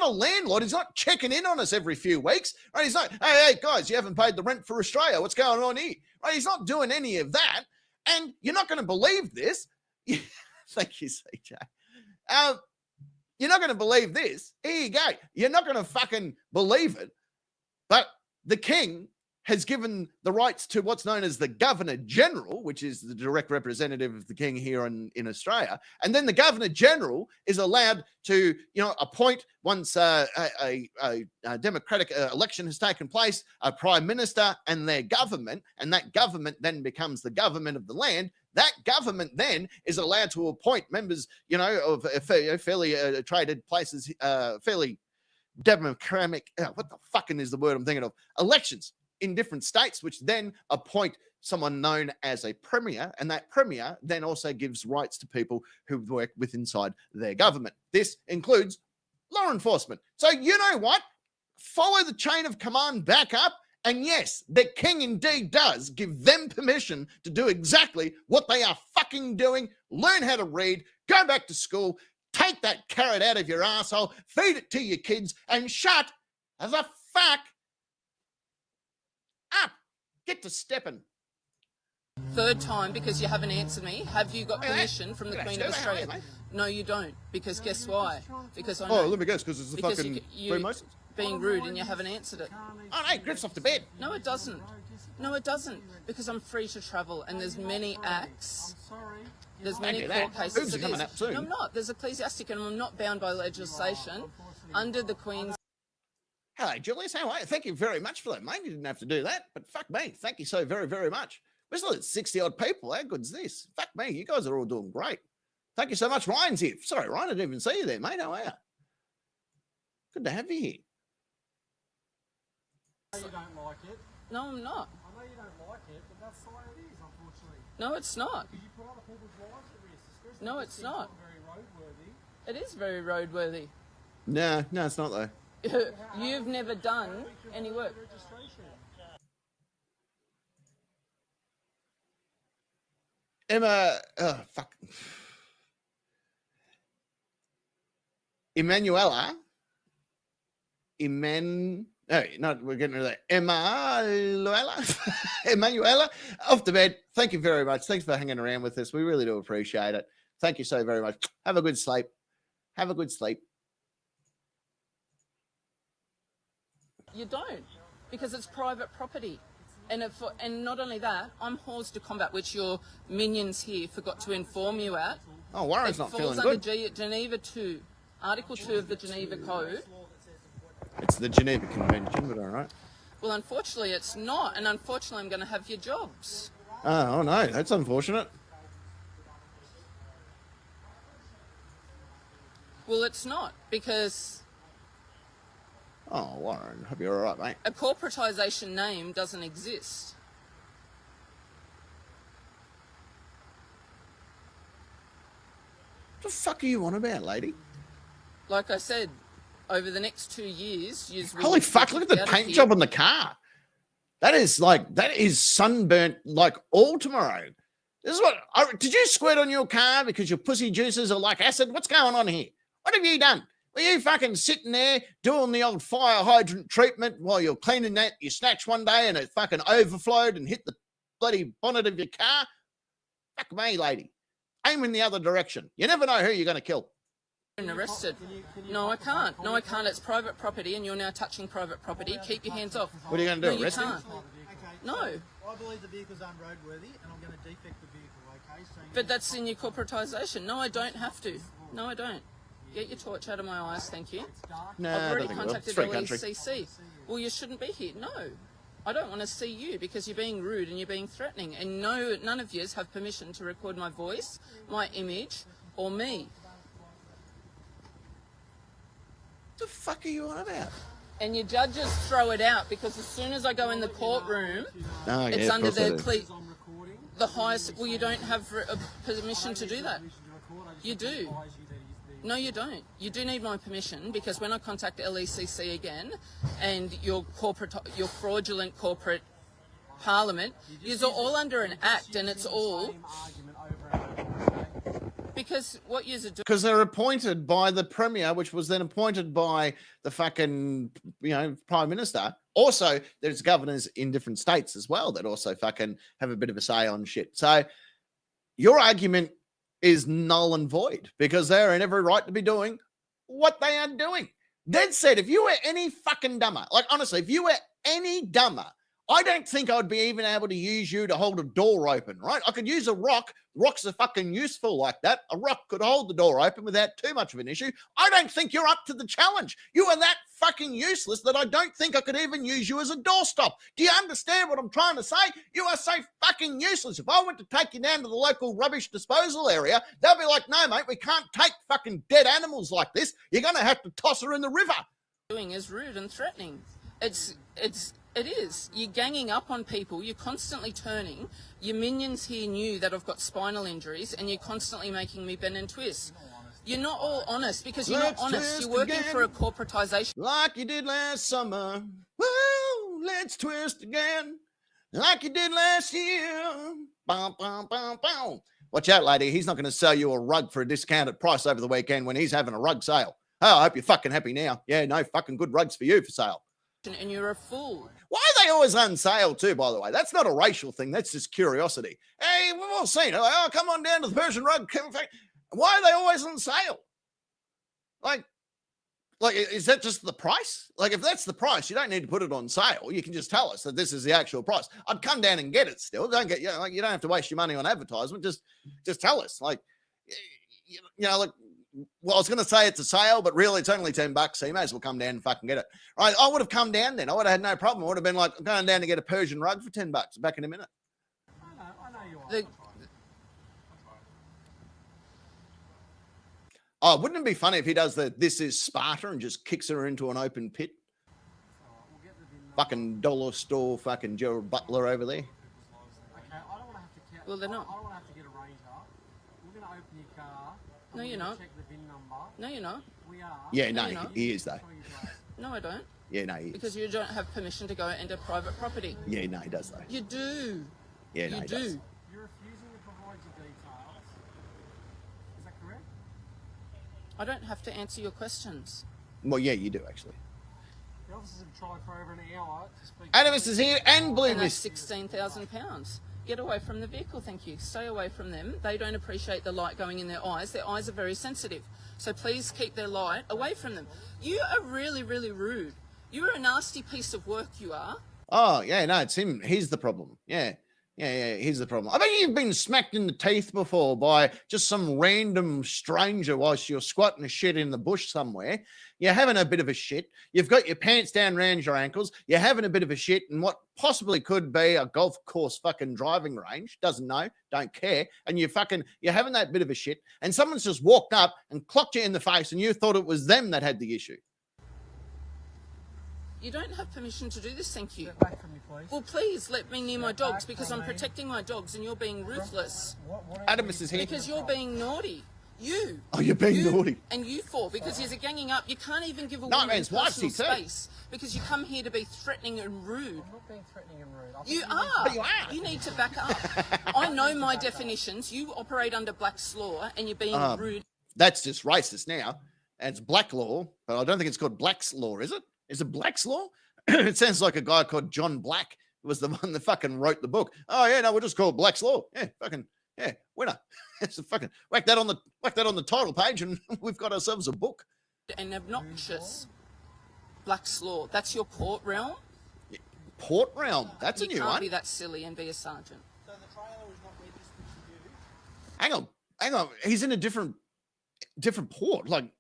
a landlord. He's not checking in on us every few weeks, right? He's not, hey, guys, you haven't paid the rent for Australia. What's going on here? Right? He's not doing any of that. And you're not going to believe this. Thank you, CJ. You're not going to believe this. Here you go. You're not going to fucking believe it. But the king has given the rights to what's known as the Governor General, which is the direct representative of the king here in Australia. And then the Governor General is allowed to, appoint, once a democratic election has taken place, a prime minister and their government, and that government then becomes the government of the land. That government then is allowed to appoint members, of fairly traded places, fairly democratic, what the fucking is the word I'm thinking of? Elections in different states, which then appoint someone known as a premier, and that premier then also gives rights to people who work with inside their government. This includes law enforcement. So you know what? Follow the chain of command back up, and yes, the king indeed does give them permission to do exactly what they are fucking doing. Learn how to read, go back to school, take that carrot out of your asshole, feed it to your kids, and shut the fuck up. Get to stepping. Third time, because you haven't answered me. Have you got permission from the Queen of Australia? No, you don't. Because guess why? Because I know. Oh, let me guess, because it's the fucking Freemasons? Being rude and you haven't answered it. Oh, no, Griff's off the bed. No, it doesn't. No, it doesn't. Because I'm free to travel and there's many acts. There's many court cases. Oops, coming up soon. No, I'm not. There's ecclesiastic and I'm not bound by legislation under the Queen's. Hello, Julius. How are you? Thank you very much for that, mate. You didn't have to do that, but fuck me. Thank you so very, very much. We're still at 60-odd people. How good's this? Fuck me. You guys are all doing great. Thank you so much. Ryan's here. Sorry, Ryan, I didn't even see you there, mate. How are you? Good to have you here. You don't like it. No, I'm not. I know you don't like it, but that's the way it is, unfortunately. No, it's not. Because you put other people's lives at risk, especially No, if it's things not. Very roadworthy. It is very roadworthy. No, it's not though. You've never done any work. Emma, fuck. Emanuela. We're getting rid of that. Emanuela, off the bed. Thank you very much. Thanks for hanging around with us. We really do appreciate it. Thank you so very much. Have a good sleep. Have a good sleep. You don't, because it's private property. And not only that, I'm Horse to Combat, which your minions here forgot to inform you at. Oh, Warren's not feeling good. It falls under Geneva 2, Article 2 of the Geneva Code. It's the Geneva Convention, but all right. Well, unfortunately, it's not, and unfortunately, I'm going to have your jobs. Oh, no, that's unfortunate. Well, it's not, because... Oh, Warren, hope you're all right, mate. A corporatisation name doesn't exist. What the fuck are you on about, lady? Like I said, over the next 2 years... Holy fuck, look at the paint job on the car. That is sunburnt like all tomorrow. This is what... did you squirt on your car because your pussy juices are like acid? What's going on here? What have you done? Were you fucking sitting there doing the old fire hydrant treatment while you're cleaning that? You snatched one day and it fucking overflowed and hit the bloody bonnet of your car? Fuck me, lady. Aim in the other direction. You never know who you're going to kill. Arrested. No, I can't. No, I can't. It's private property and you're now touching private property. Keep your hands off. What are you going to do, no, arrest him? Okay. No. I believe the vehicle's unroadworthy and I'm going to defect the vehicle, okay? But that's in your corporatisation. No, I don't have to. No, I don't. Get your torch out of my eyes, thank you. No, I've already I don't think contacted it will. It's free LECC. Well, you shouldn't be here. No. I don't want to see you because you're being rude and you're being threatening. And no, none of yous have permission to record my voice, my image, or me. What the fuck are you on about? And your judges throw it out because as soon as I go in the courtroom, Oh, yeah, it's of under course the highest... Well, you don't have permission to do that. You do. No, you don't. You do need my permission because when I contact LECC again and your fraudulent corporate parliament, you're all under an act and it's all... Because what you're doing... Because they're appointed by the Premier, which was then appointed by the fucking, Prime Minister. Also, there's governors in different states as well that also fucking have a bit of a say on shit. So your argument is null and void because they're in every right to be doing what they are doing. Dead set, if you were any fucking dumber, like honestly, if you were any dumber, I don't think I would be even able to use you to hold a door open, right? I could use a rock. Rocks are fucking useful like that. A rock could hold the door open without too much of an issue. I don't think you're up to the challenge. You are that fucking useless that I don't think I could even use you as a doorstop. Do you understand what I'm trying to say? You are so fucking useless. If I went to take you down to the local rubbish disposal area, they'll be like, no, mate, we can't take fucking dead animals like this. You're going to have to toss her in the river. Doing is rude and threatening. It is. You're ganging up on people. You're constantly turning. Your minions here knew that I've got spinal injuries, and you're constantly making me bend and twist. You're not all honest because you're not honest. You're working for a corporatization. Like you did last summer. Well, let's twist again. Like you did last year. Bum, bum, bum, bum. Watch out, lady. He's not going to sell you a rug for a discounted price over the weekend when he's having a rug sale. Oh, I hope you're fucking happy now. Yeah, no fucking good rugs for you for sale. And you're a fool. Why are they always on sale too, by the way? That's not a racial thing. That's just curiosity. Hey, we've all seen it. Like, oh, come on down to the Persian rug. Why are they always on sale? Like, is that just the price? Like, if that's the price, you don't need to put it on sale. You can just tell us that this is the actual price. I'd come down and get it still. Don't get, you know, like, you don't have to waste your money on advertisement. Just tell us. Like, you know, like, well, I was going to say it's a sale, but really it's only $10, so you may as well come down and fucking get it. All right, I would have come down then. I would have had no problem. I would have been like, I'm going down to get a Persian rug for $10. Back in a minute. I know you are. Oh, wouldn't it be funny if he does the "This is Sparta" and just kicks her into an open pit? We'll get the bin Fucking dollar store, fucking Gerald Butler over there. Okay, I don't want to have to Well, they're not. I don't want to have to get a razor. We're going to open your car. No, you're not. Check the bin number. No, you're not. We are. Yeah, No, no, you're not. he is though. No, I don't. Yeah, no, he is. Because you don't have permission to go into private property. Yeah, no, he does though. You do. Yeah, no, You he do. does. You're refusing to provide your details. Is that correct? I don't have to answer your questions. Well, yeah, you do actually. The officers have tried for over an hour to speak. Adamus is here and Blue And that's Mist. £16,000. Get away from the vehicle, thank you. Stay away from them. They don't appreciate the light going in their eyes. Their eyes are very sensitive. So please keep their light away from them. You are really, really rude. You're a nasty piece of work, you are. Oh, yeah, no, it's him. He's the problem. Yeah, he's the problem. I bet you've been smacked in the teeth before by just some random stranger whilst you're squatting a shit in the bush somewhere. You're having a bit of a shit. You've got your pants down around your ankles. You're having a bit of a shit in what possibly could be a golf course fucking driving range. Doesn't know, don't care. And you're having that bit of a shit. And someone's just walked up and clocked you in the face and you thought it was them that had the issue. You don't have permission to do this, thank you. Get back from me, please. Well, please let me near my Get dogs back because from I'm me. protecting my dogs and you're being ruthless. What Adamus is here. Because you're being naughty. You. Oh, you're being You naughty. And you four, because you're ganging up. You can't even give a No, woman man, it's personal wifey too. space because you come here to be threatening and rude. I'm not being threatening and rude. I think You need are. But you are. You need to back up. I know my definitions. You operate under Black's law and you're being rude. That's just racist now. And it's black law, but I don't think it's called Black's law, is it? Is it Black's law? It sounds like a guy called John Black was the one that fucking wrote the book. Oh yeah, no, we'll just call it Black's law. Yeah, fucking yeah, winner. It's a fucking whack that on the title page, and we've got ourselves a book. And obnoxious. Black's law. That's your court realm. Port realm. That's You a new can't one. be that silly and be a sergeant. So the trailer is not registered to you. Hang on. He's in a different port. Like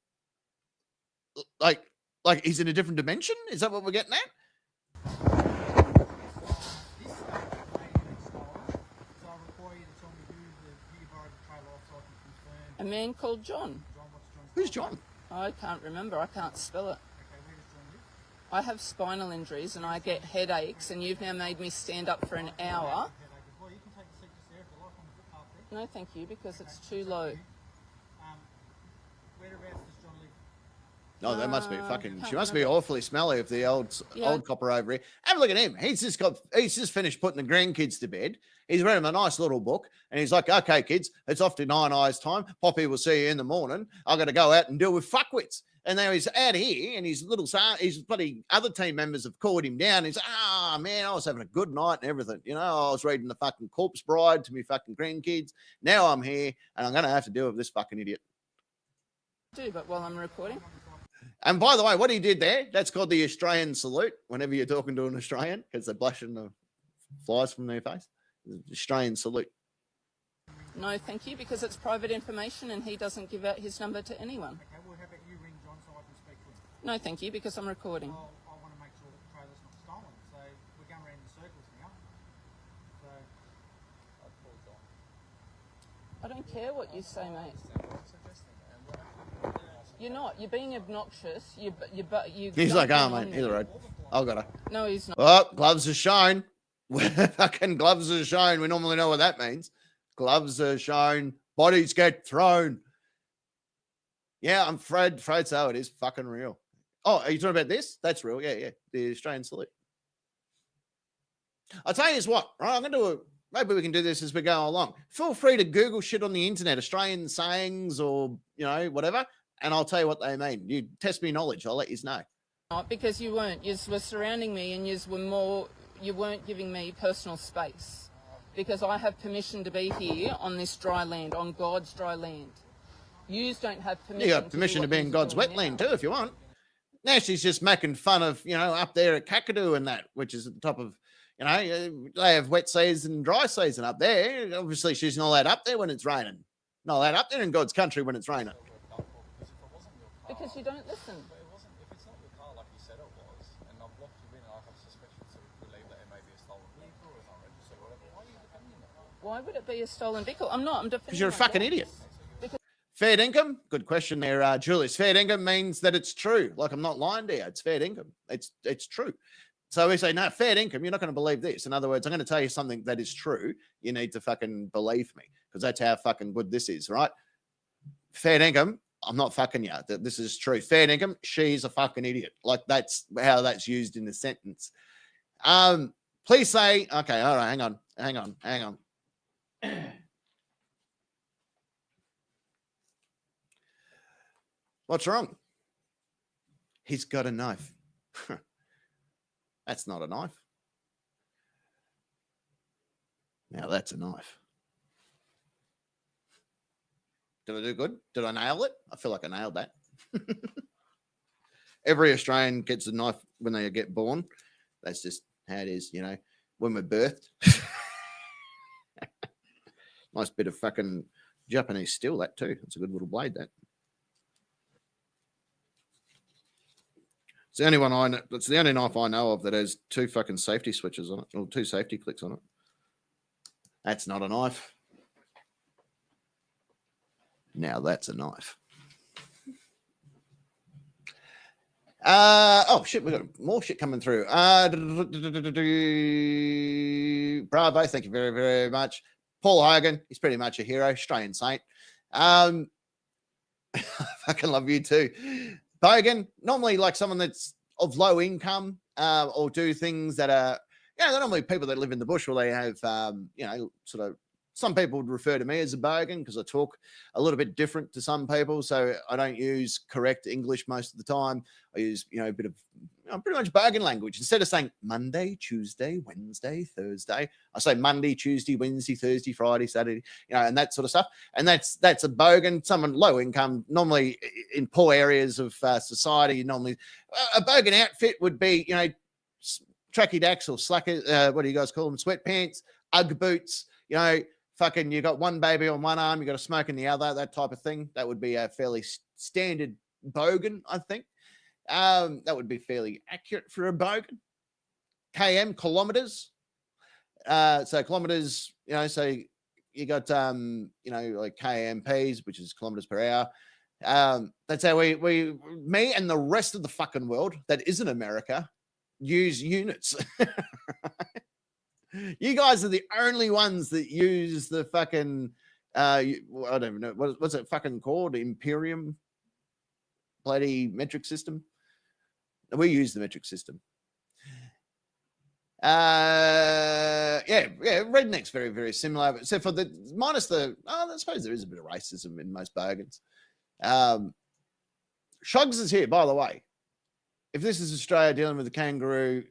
he's in a different dimension. Is that what we're getting at? This is Canadian installer, so I require you to tell me who you borrowed the trailer off so I can confirm. A man called John. John, what's John's Who's name? John? I can't remember. I can't spell it. Okay, where does John live? I have spinal injuries and I get headaches, and you've now made me stand up for an hour. Headache as well. You can take the seat just there if you like on the footpath there. No, thank you, because it's too low. Whereabouts does John live? No, that must be I fucking. can't She must be remember. awfully smelly if the old Yeah. copper over here. Have a look at him. He's just finished putting the grandkids to bed. He's reading a nice little book, and he's like, "Okay, kids, it's off to 9 eyes time. Poppy will see you in the morning. I got to go out and deal with fuckwits." And now he's out here, and his bloody other team members have called him down. He's, man, I was having a good night and everything. You know, I was reading the fucking Corpse Bride to me fucking grandkids. Now I'm here, and I'm gonna have to deal with this fucking idiot. do, but while I'm recording. And by the way, what he did there, that's called the Australian salute. Whenever you're talking to an Australian, because they're blushing the flies from their face. The Australian salute. No, thank you, because it's private information and he doesn't give out his number to anyone. Okay, well, how about you ring John so I can speak to him? No, thank you, because I'm recording. Well, I want to make sure that the trailer's not stolen. So we're going around in circles now. So I'll call John. I don't care what you say, mate. You're not. You're being obnoxious. You. He's like, oh, mate, either road. I'll got her. No, he's not. Oh, gloves are shown. Fucking gloves are shown. We normally know what that means. Gloves are shown. Bodies get thrown. Yeah, I'm afraid so. It is fucking real. Oh, are you talking about this? That's real. Yeah. The Australian salute. I'll tell you what, right? I'm going to do maybe we can do this as we go along. Feel free to Google shit on the internet, Australian sayings or, whatever, and I'll tell you what they mean. You test me knowledge. I'll let you know. Not because you weren't. You were surrounding me and you weren't giving me personal space because I have permission to be here on this dry land, on God's dry land. Yous don't have permission. You got permission to be in God's wetland too if you want. Now she's just making fun of, up there at Kakadu and that, which is at the top of, they have wet season and dry season up there. Obviously, she's not allowed up there when it's raining. Not allowed up there in God's country when it's raining. Because you don't listen. But it wasn't, if it's not your car like you said it was, and I've locked you in and I have suspicions to believe that it may be a stolen vehicle or it's unregistered or whatever, why are you defending it? Why would it be a stolen vehicle? I'm not. I'm defending. Because you're a fucking idiot. Because Fair income? Good question there, Julius. Fair income means that it's true. Like, I'm not lying to you. It's fair income. It's true. So we say, no, fair income, you're not going to believe this. In other words, I'm going to tell you something that is true. You need to fucking believe me because that's how fucking good this is, right? Fair income, I'm not fucking you. This is true. Fair income, she's a fucking idiot. Like, that's how that's used in the sentence. Please say, okay, all right, hang on. What's wrong? He's got a knife. That's not a knife. Now that's a knife. Did I do good? Did I nail it? I feel like I nailed that. Every Australian gets a knife when they get born. That's just how it is, when we're birthed. Nice bit of fucking Japanese steel, that too. It's a good little blade, that. It's the only one I know. It's the only knife I know of that has two fucking safety switches on it, or two safety clicks on it. That's not a knife. Now that's a knife. Oh shit, we got more shit coming through. Bravo, thank you very, very much. Paul Hogan, he's pretty much a hero, Australian saint. I fucking love you too. Bogan, normally like someone that's of low income or do things that are, they're normally people that live in the bush where they have, sort of, some people would refer to me as a bogan because I talk a little bit different to some people. So I don't use correct English most of the time. I use, a bit of pretty much bogan language. Instead of saying Monday, Tuesday, Wednesday, Thursday, I say Monday, Tuesday, Wednesday, Thursday, Friday, Saturday, and that sort of stuff. And that's a bogan, someone low income, normally in poor areas of society. Normally a bogan outfit would be, tracky dacks or slacker, what do you guys call them? Sweatpants, Ugg boots, fucking you got one baby on one arm, you got a smoke in the other, that type of thing. That would be a fairly standard bogan, I think. That would be fairly accurate for a bogan. KM, kilometers. So kilometers, so you got, like KMPs, which is kilometers per hour. That's how me and the rest of the fucking world that isn't America use units. You guys are the only ones that use the fucking, I don't even know, what's it fucking called? Imperium bloody metric system. We use the metric system. Redneck's very, very similar, except for I suppose there is a bit of racism in most bogans. Shugs is here, by the way. If this is Australia dealing with a kangaroo,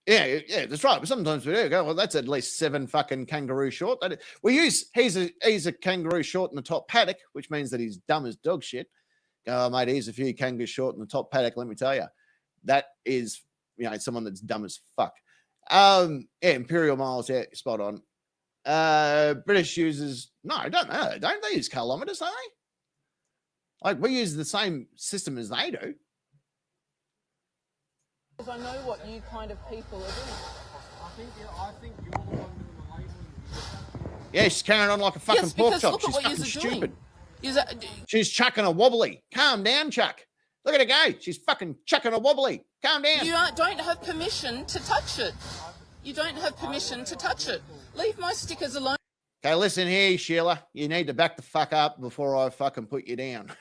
yeah, that's right. But sometimes we do go, well, that's at least 7 fucking kangaroo short. He's a kangaroo short in the top paddock, which means that he's dumb as dog shit. Oh, mate, here's a few kangas short in the top paddock, let me tell you. That is, someone that's dumb as fuck. Yeah, Imperial Miles, yeah, spot on. British users, no, don't they use kilometers, don't they? Like, we use the same system as they do. Because I know what you kind of people are doing. I think you're the one doing the labelling. Yeah, she's carrying on like a fucking pork chop. Look at She's what fucking you're stupid. Doing. She's chucking a wobbly. Calm down, Chuck. Look at her go. She's fucking chucking a wobbly. Calm down. You don't have permission to touch it. You don't have permission to touch it. Leave my stickers alone. Okay, listen here, Sheila. You need to back the fuck up before I fucking put you down.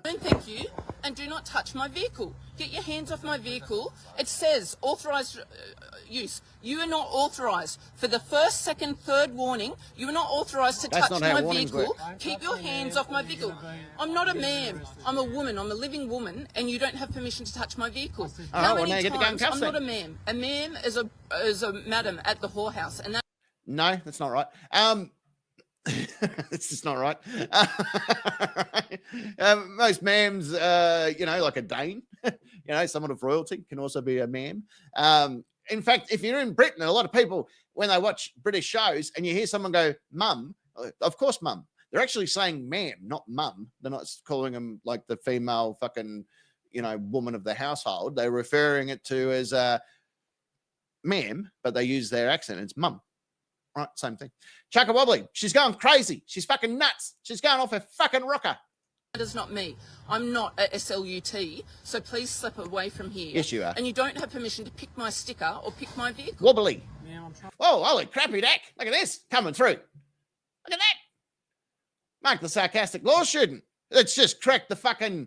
Thank you. And do not touch my vehicle. Get your hands off my vehicle. It says authorised use. You are not authorised. For the first, second, third warning, you are not authorised to touch my vehicle. Keep your hands off my vehicle. I'm not a ma'am. I'm a woman. I'm a living woman, and you don't have permission to touch my vehicle. How many times? I'm not a ma'am. A ma'am is a madam at the whorehouse, and that. No, that's not right. It's just not right. Most ma'ams, like a Dane, someone of royalty can also be a ma'am. In fact, if you're in Britain, a lot of people, when they watch British shows and you hear someone go, mum, of course, mum. They're actually saying ma'am, not mum. They're not calling them like the female fucking, woman of the household. They're referring it to as ma'am, but they use their accent. It's mum. Right, same thing. Chaka Wobbly, she's going crazy. She's fucking nuts. She's going off her fucking rocker. That is not me. I'm not a SLUT, so please slip away from here. Yes, you are. And you don't have permission to pick my sticker or pick my vehicle. Wobbly. Yeah, I'm trying. Whoa, holy crappy dack. Look at this coming through. Look at that. Mark the sarcastic law student. It's just cracked the 5.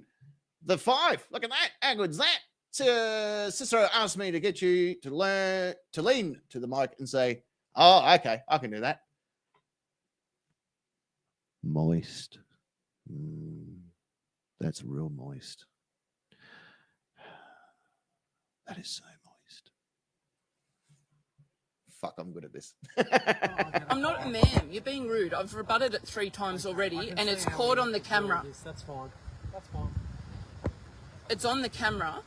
Look at that. How good's that? Cicero asked me to get you to lean to the mic and say, oh, okay, I can do that. Moist. That's real moist. That is so moist. Fuck, I'm good at this. I'm not a ma'am. You're being rude. I've rebutted it 3 times already, and it's caught on the camera. That's fine. That's fine. It's on the camera.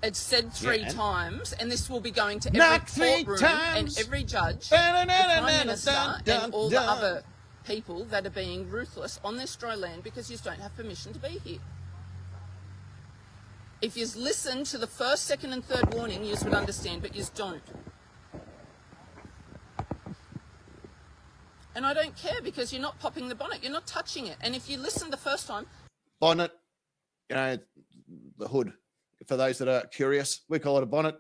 It's said 3 times, and this will be going to Not every 3 courtroom times. and every judge, the Prime Minister, and all the other people that are being ruthless on this dry land because you don't have permission to be here. If you listen to the first, second, and third warning, you would understand, but you don't. And I don't care because you're not popping the bonnet, you're not touching it. And if you listen the first time, bonnet, the hood. For those that are curious, we call it a bonnet.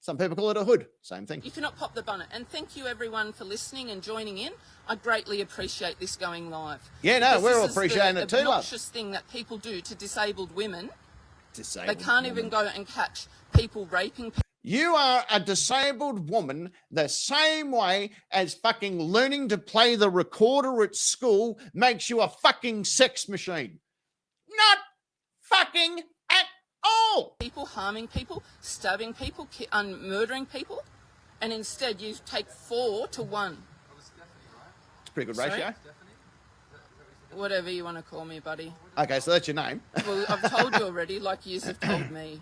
Some people call it a hood. Same thing. You cannot pop the bonnet. And thank you, everyone, for listening and joining in. I greatly appreciate this going live. Yeah, no, we're all appreciating it too, love. It's obnoxious thing that people do to disabled women. Disabled they can't woman. even go and catch people raping people. You are a disabled woman the same way as fucking learning to play the recorder at school makes you a fucking sex machine. Not fucking at all. People harming people, stabbing people, murdering people, and instead you take 4 to 1. It's a pretty good ratio. Whatever you want to call me, buddy. Okay, so that's your name. Well, I've told you already, like you have told me.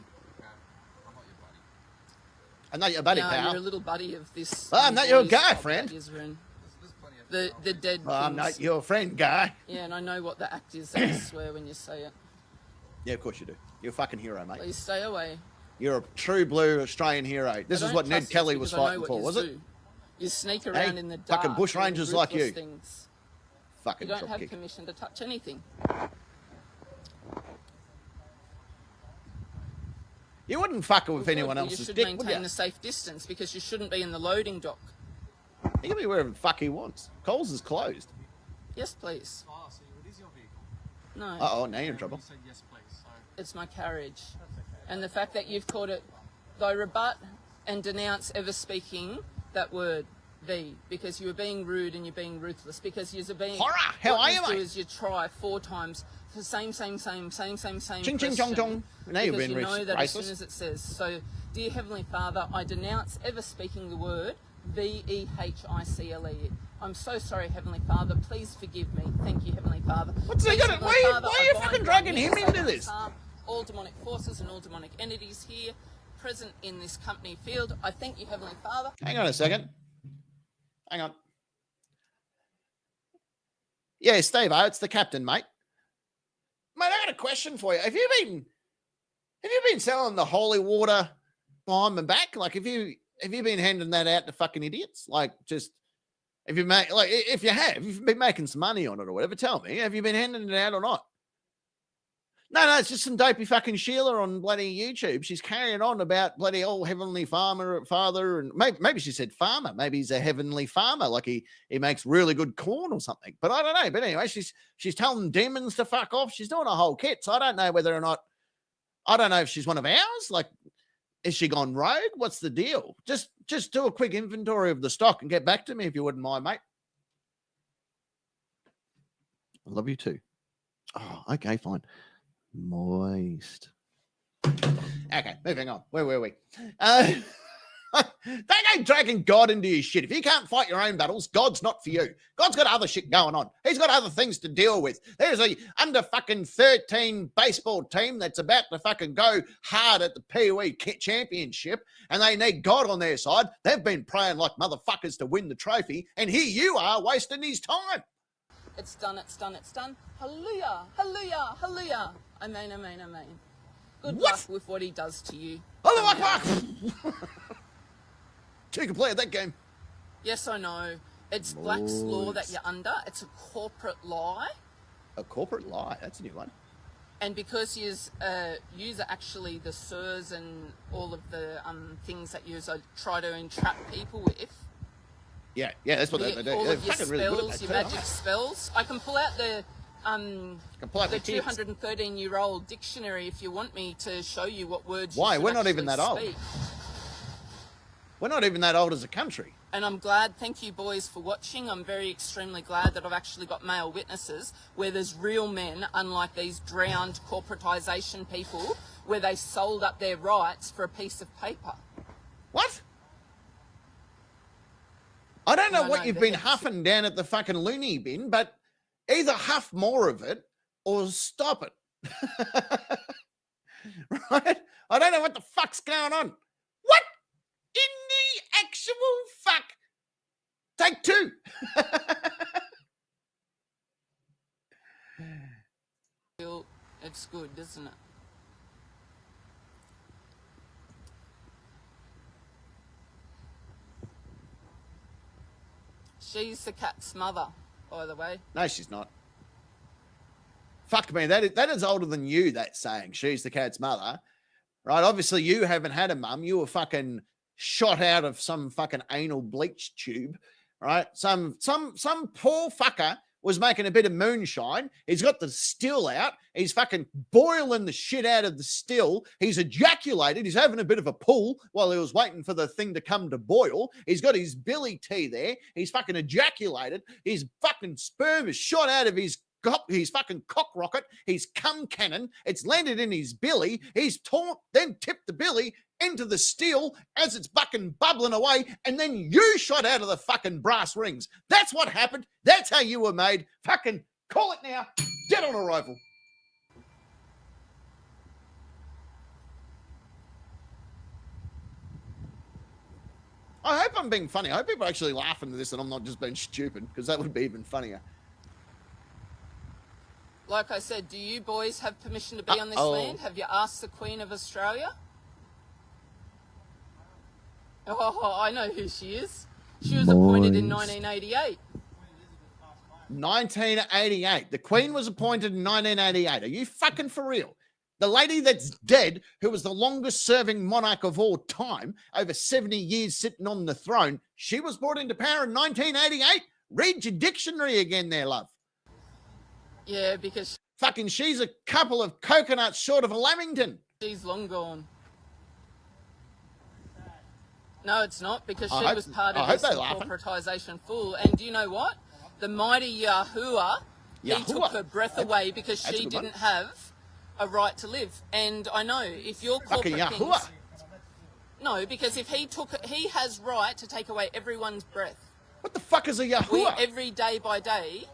I'm not your buddy, no, pal. You're a little buddy of this. Oh, I'm not your guy, friend. The dead. Oh, I'm not your friend, guy. Yeah, and I know what the act is that you swear when you say it. Yeah, of course you do. You're a fucking hero, mate. Please stay away. You're a true blue Australian hero. This is what Ned Kelly was fighting for, was it? You sneak around in the dark. Fucking bush rangers like you. Things. Fucking You don't have dropkick. permission to touch anything. You wouldn't fuck with anyone else's You should dick, would maintain you? a safe distance because you shouldn't be in the loading dock. He can be wherever the fuck he wants. Coles is closed. Yes, please. Oh, so it is your vehicle? No, Uh-oh, now you're in trouble. You said yes, please. So it's my carriage. And the fact that you've called it, I rebut and denounce ever speaking that word, thee, because you were being rude and you're being ruthless, because you're being... Horror! How are you, What you do mate? is you try 4 times, the same Ching, question, ching, chong, chong. Now you've because been you know that as soon racist. as it says, so, dear Heavenly Father, I denounce ever speaking the word Vehicle. I'm so sorry, Heavenly Father. Please forgive me. Thank you, Heavenly Father. What's he Please, got? Heavenly Why Father, are you I fucking bind dragging right him now, into Satan, this? all demonic forces and all demonic entities here present in this company field. I thank you, Heavenly Father. Hang on a second. Hang on. Yeah, Steve, it's the captain, mate. Mate, I got a question for you. Have you been selling the holy water behind my back? Like, have you been handing that out to fucking idiots? Like, just if you make like if you've been making some money on it or whatever, tell me. Have you been handing it out or not? No, it's just some dopey fucking Sheila on bloody YouTube. She's carrying on about bloody old heavenly father, and maybe she said farmer. Maybe he's a heavenly farmer, like he makes really good corn or something. But I don't know. But anyway, she's telling demons to fuck off. She's doing a whole kit. So I don't know whether or not, I don't know if she's one of ours. Like, is she gone rogue? What's the deal? Just do a quick inventory of the stock and get back to me if you wouldn't mind, mate. I love you too. Oh, okay, fine. Moist. Okay, moving on. Where were we? Don't go dragging God into your shit. If you can't fight your own battles, God's not for you. God's got other shit going on. He's got other things to deal with. There's a under fucking 13 baseball team that's about to fucking go hard at the Pee Wee Championship, and they need God on their side. They've been praying like motherfuckers to win the trophy, and here you are wasting his time. It's done, it's done, it's done. Hallelujah, hallelujah, hallelujah. Amen, amen, amen. Good luck with what he does to you. Allah Akbar! You can play at that game. Yes, I know. It's Black's law that you're under. It's a corporate lie. A corporate lie? That's a new one. And because you are actually the sirs and all of the things that you try to entrap people with. Yeah, that's what they do. All They're of your fucking spells, really good at that your too, magic aren't they? spells. I can pull out the the 213-year-old dictionary if you want me to show you what words. Why? You We're not even that old. speak. We're not even that old as a country. And I'm glad, thank you boys for watching. I'm very extremely glad that I've actually got male witnesses where there's real men, unlike these drowned corporatisation people, where they sold up their rights for a piece of paper. What? I don't know No, what no, you've the been heads- huffing down at the fucking loony bin, but either huff more of it or stop it. Right? I don't know what the fuck's going on. What in the actual fuck? Take two. It's good, isn't it? She's the cat's mother, by the way. No, she's not. Fuck me, that is older than you, that saying. She's the cat's mother. Right? Obviously, you haven't had a mum. You were fucking shot out of some fucking anal bleach tube. Right? Some poor fucker was making a bit of moonshine. He's got the still out. He's fucking boiling the shit out of the still. He's ejaculated. He's having a bit of a pull while he was waiting for the thing to come to boil. He's got his billy tea there. He's fucking ejaculated. His fucking sperm is shot out of his fucking cock rocket, his cum cannon. It's landed in his billy. He's then tipped the billy into the steel as it's fucking bubbling away, and then you shot out of the fucking brass rings. That's what happened. That's how you were made. Fucking call it now. Dead on arrival. I hope I'm being funny. I hope people are actually laughing at this and I'm not just being stupid, because that would be even funnier. Like I said, do you boys have permission to be on this land? Have you asked the Queen of Australia? Oh, I know who she is. She was appointed in 1988. 1988. The Queen was appointed in 1988. Are you fucking for real? The lady that's dead, who was the longest serving monarch of all time, over 70 years sitting on the throne, she was brought into power in 1988? Read your dictionary again there, love. Yeah, because Fucking she's a couple of coconuts short of a Lamington. she's long gone. No, it's not, because I she hope- was part I of hope this they're laughing. corporatisation fool. And do you know what? The mighty Yahuwah, he Yahuwah. took her breath away because that's a she good one. didn't have a right to live. And I know if your Fucking corporate Yahuwah. things... No, because if he took it, he has right to take away everyone's breath. What the fuck is a Yahuwah? Every day by day.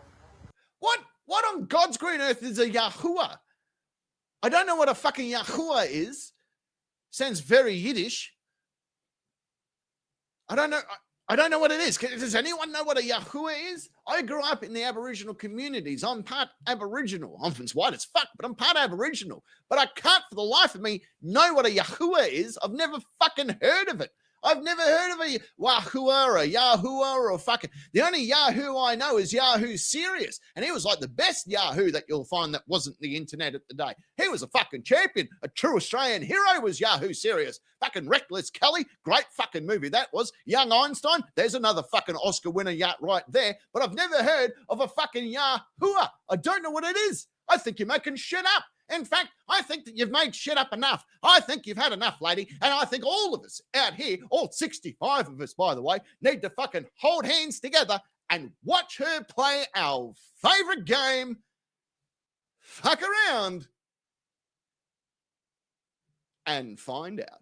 What on God's green earth is a Yahuwah? I don't know what a fucking Yahuwah is. Sounds very Yiddish. I don't know. I don't know what it is. Does anyone know what a Yahuwah is? I grew up in the Aboriginal communities. I'm part Aboriginal. I'm white as fuck, but I'm part Aboriginal. But I can't for the life of me know what a Yahuwah is. I've never fucking heard of it. I've never heard of a Wahua or a Yahuwah or a fucking... The only Yahoo I know is Yahoo Serious. And he was like the best Yahoo that you'll find that wasn't the internet at the day. He was a fucking champion. A true Australian hero was Yahoo Serious. Fucking Reckless Kelly. Great fucking movie that was. Young Einstein. There's another fucking Oscar winner right there. But I've never heard of a fucking Yahuwah. I don't know what it is. I think you're making shit up. In fact, I think that you've made shit up enough. I think you've had enough, lady. And I think all of us out here, all 65 of us, by the way, need to fucking hold hands together and watch her play our favorite game, fuck around, and find out.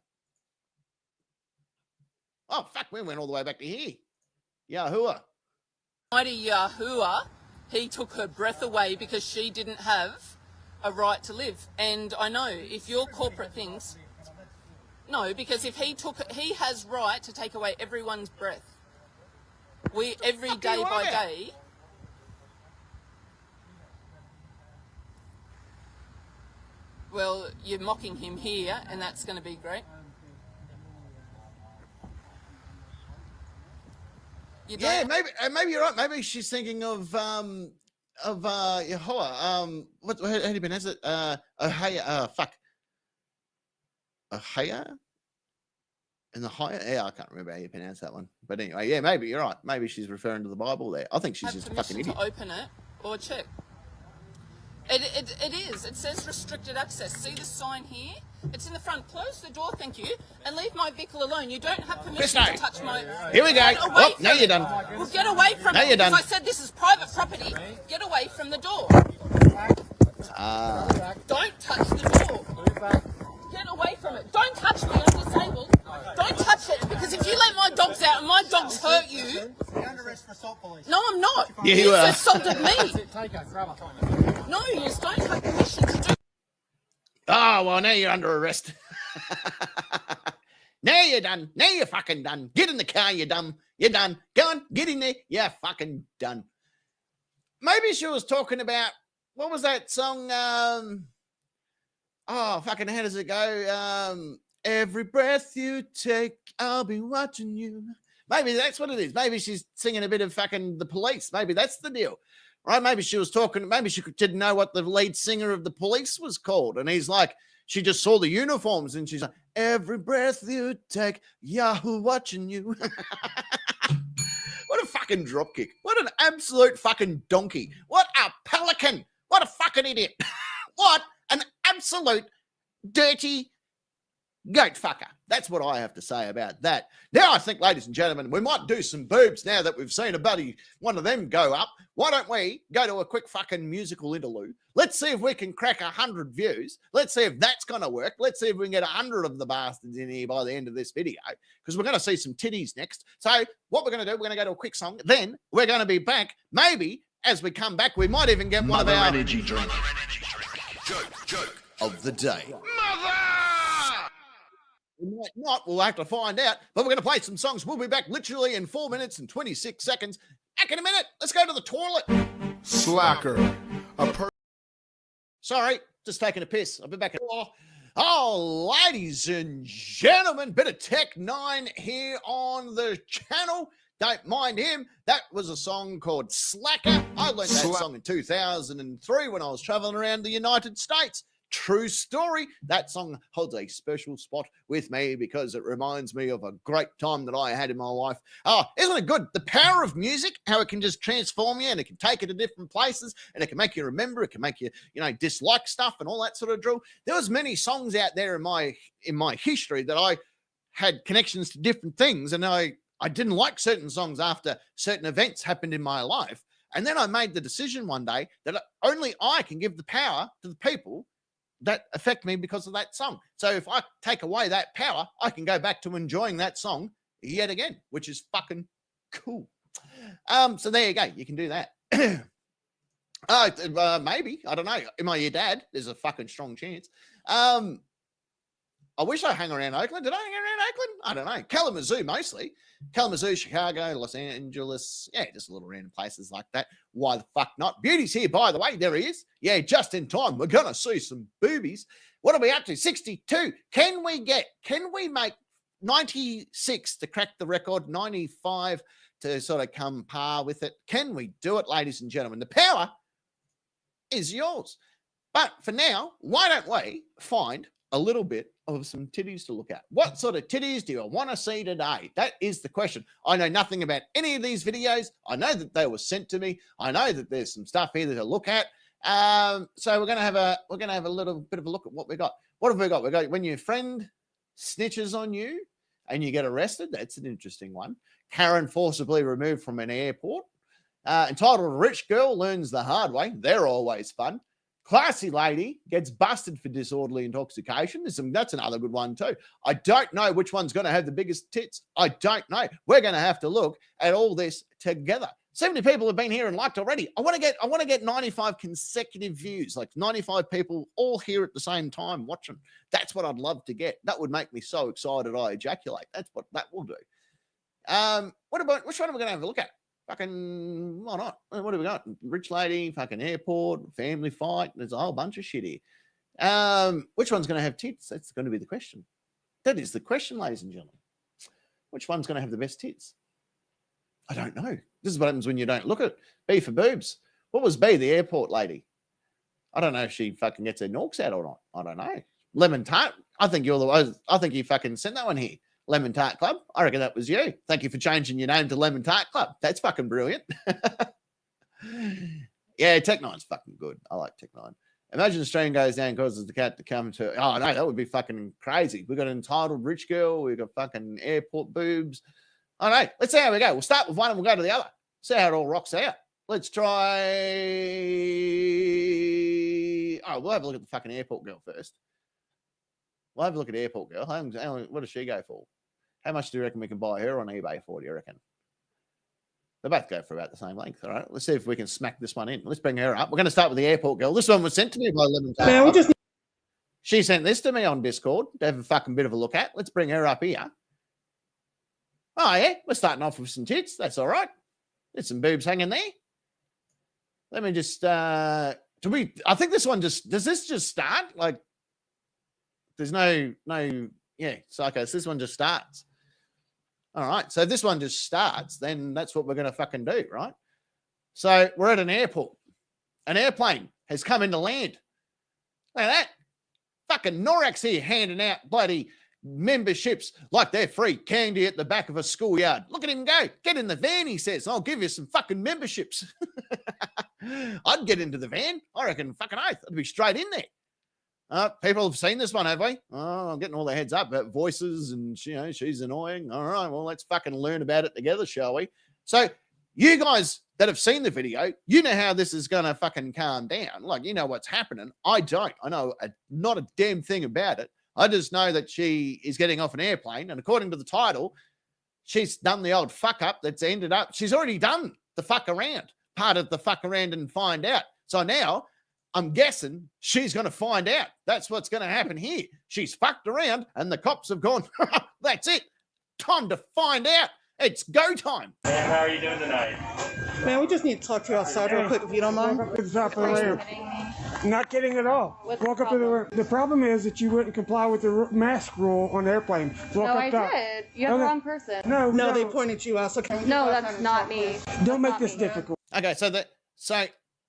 Oh, fuck, we went all the way back to here. Yahuwah. Mighty Yahuwah, he took her breath away because she didn't have a right to live. And I know if your corporate things... No, because if he took it, he has right to take away everyone's breath. Every day by day... Well, you're mocking him here, and that's going to be great. Yeah, maybe you're right. Maybe she's thinking of Yehoah. What how do you pronounce it? Ohaya. Fuck. Ohaya? And the higher? Yeah, I can't remember how you pronounce that one. But anyway, yeah, maybe you're right. Maybe she's referring to the Bible there. I think she's just a fucking idiot. To open it or check. It is. It says restricted access. See the sign here? It's in the front. Close the door, thank you, and leave my vehicle alone. You don't have permission to touch my... Here we go. Oh, now you're done. Well, get away from it. Now you're done. I said this is private property. Get away from the door. Don't touch the door. Get away from it. Don't touch me. I'm disabled. Don't touch it, because if you let my dogs out and my dogs hurt you... You're under arrest for assault, police. No, I'm not. Yeah, you are. Assaulted me. No, you just don't have permission to do... Oh, well, now you're under arrest. Now you're done. Now you're fucking done. Get in the car, you're done. You're done. Go on, get in there. You're fucking done. Maybe she was talking about, what was that song? Oh, fucking, how does it go? Every breath you take, I'll be watching you. Maybe that's what it is. Maybe she's singing a bit of fucking The Police. Maybe that's the deal. Right? Maybe she was talking, maybe she didn't know what the lead singer of The Police was called. And he's like, she just saw the uniforms and she's like, every breath you take, Yahoo watching you. What a fucking dropkick. What an absolute fucking donkey. What a pelican. What a fucking idiot. What an absolute dirty goat fucker. That's what I have to say about that. Now I think, ladies and gentlemen, we might do some boobs now that we've seen one of them go up. Why don't we go to a quick fucking musical interlude? Let's see if we can crack 100 views. Let's see if that's going to work. Let's see if we can get 100 of the bastards in here by the end of this video, because we're going to see some titties next. So what we're going to do, we're going to go to a quick song. Then we're going to be back. Maybe as we come back, we might even get one of our energy drink. Joke of the day. Mother! We might not. We'll have to find out. But we're going to play some songs. We'll be back literally in 4 minutes and 26 seconds. Back in a minute. Let's go to the toilet. Slacker. Sorry, just taking a piss. I'll be back. Oh, ladies and gentlemen, bit of Tech 9 here on the channel. Don't mind him. That was a song called Slacker. I learned that song in 2003 when I was traveling around the United States. True story. That song holds a special spot with me because it reminds me of a great time that I had in my life. Oh, isn't it good? The power of music, how it can just transform you and it can take you to different places and it can make you remember, it can make you, dislike stuff and all that sort of drill. There was many songs out there in my history that I had connections to different things, and I didn't like certain songs after certain events happened in my life. And then I made the decision one day that only I can give the power to the people that affect me because of that song. So if I take away that power, I can go back to enjoying that song yet again, which is fucking cool. So there you go. You can do that. Maybe. I don't know. Am I your dad? There's a fucking strong chance. I wish I hung around Oakland. Did I hang around Oakland? I don't know. Kalamazoo mostly. Kalamazoo, Chicago, Los Angeles. Yeah, just little random places like that. Why the fuck not? Beauty's here, by the way. There he is. Yeah, just in time. We're going to see some boobies. What are we up to? 62. Can we make 96 to crack the record? 95 to sort of come par with it? Can we do it, ladies and gentlemen? The power is yours. But for now, why don't we find a little bit of some titties to look at? What sort of titties do you want to see today? That is the question. I know nothing about any of these videos. I know that they were sent to me. I know that there's some stuff here to look at. So we're gonna have a little bit of a look at what we got. What have we got? We got when your friend snitches on you and you get arrested. That's an interesting one. Karen forcibly removed from an airport. Entitled Rich Girl Learns the Hard Way. They're always fun. Classy lady gets busted for disorderly intoxication. That's another good one too. I don't know which one's going to have the biggest tits. I don't know. We're going to have to look at all this together. 70 people have been here and liked already. I want to get 95 consecutive views, like 95 people all here at the same time watching. That's what I'd love to get. That would make me so excited I ejaculate. That's what that will do. Which one are we going to have a look at? Fucking, why not? What have we got? Rich lady, fucking airport, family fight. There's a whole bunch of shit here. Which one's going to have tits? That's going to be the question. That is the question, ladies and gentlemen. Which one's going to have the best tits? I don't know. This is what happens when you don't look at it. B for boobs. What was B, the airport lady? I don't know if she fucking gets her norks out or not. I don't know. Lemon tart. I think you fucking sent that one here. Lemon Tart Club. I reckon that was you. Thank you for changing your name to Lemon Tart Club. That's fucking brilliant. Yeah, Tech Nine's fucking good. I like Tech Nine. Imagine the stream goes down and causes the cat to come to. Oh, no, that would be fucking crazy. We've got an entitled rich girl. We've got fucking airport boobs. I don't know. Let's see how we go. We'll start with one and we'll go to the other. See how it all rocks out. Let's try. Oh, we'll have a look at the fucking airport girl first. We'll have a look at airport girl. What does she go for? How much do you reckon we can buy her on eBay for, do you reckon? They both go for about the same length, all right? Let's see if we can smack this one in. Let's bring her up. We're going to start with the airport girl. This one was sent to me by Lemon Tart. She sent this to me on Discord to have a fucking bit of a look at. Let's bring her up here. Oh, yeah? We're starting off with some tits. That's all right. There's some boobs hanging there. Let me just... I think this one just... Does this just start? Like, there's no... Yeah, so okay, so this one just starts. All right, so if this one just starts, then that's what we're going to fucking do, right? So we're at an airport. An airplane has come into land. Look at that. Fucking Norax here handing out bloody memberships like they're free candy at the back of a schoolyard. Look at him go. Get in the van, he says. I'll give you some fucking memberships. I'd get into the van. I reckon fucking oath. I'd be straight in there. People have seen this one, have we? Oh, I'm getting all the heads up about voices and, she's annoying. All right, well, let's fucking learn about it together, shall we? So you guys that have seen the video, you know how this is going to fucking calm down. Like, you know what's happening. I don't. I know not a damn thing about it. I just know that she is getting off an airplane, and according to the title, she's done the old fuck up that's ended up. She's already done the fuck around, part of the fuck around and find out. So now... I'm guessing she's going to find out. That's what's going to happen here. She's fucked around and the cops have gone, that's it. Time to find out. It's go time. Man, how are you doing tonight? Man, we just need to talk to you outside real quick if you don't mind. Not kidding at all. Walk up to the problem is that you wouldn't comply with the mask rule on the airplane. No, I did. You have the wrong person. No, they pointed you out. So no, that's not me. Don't make this difficult. Okay, so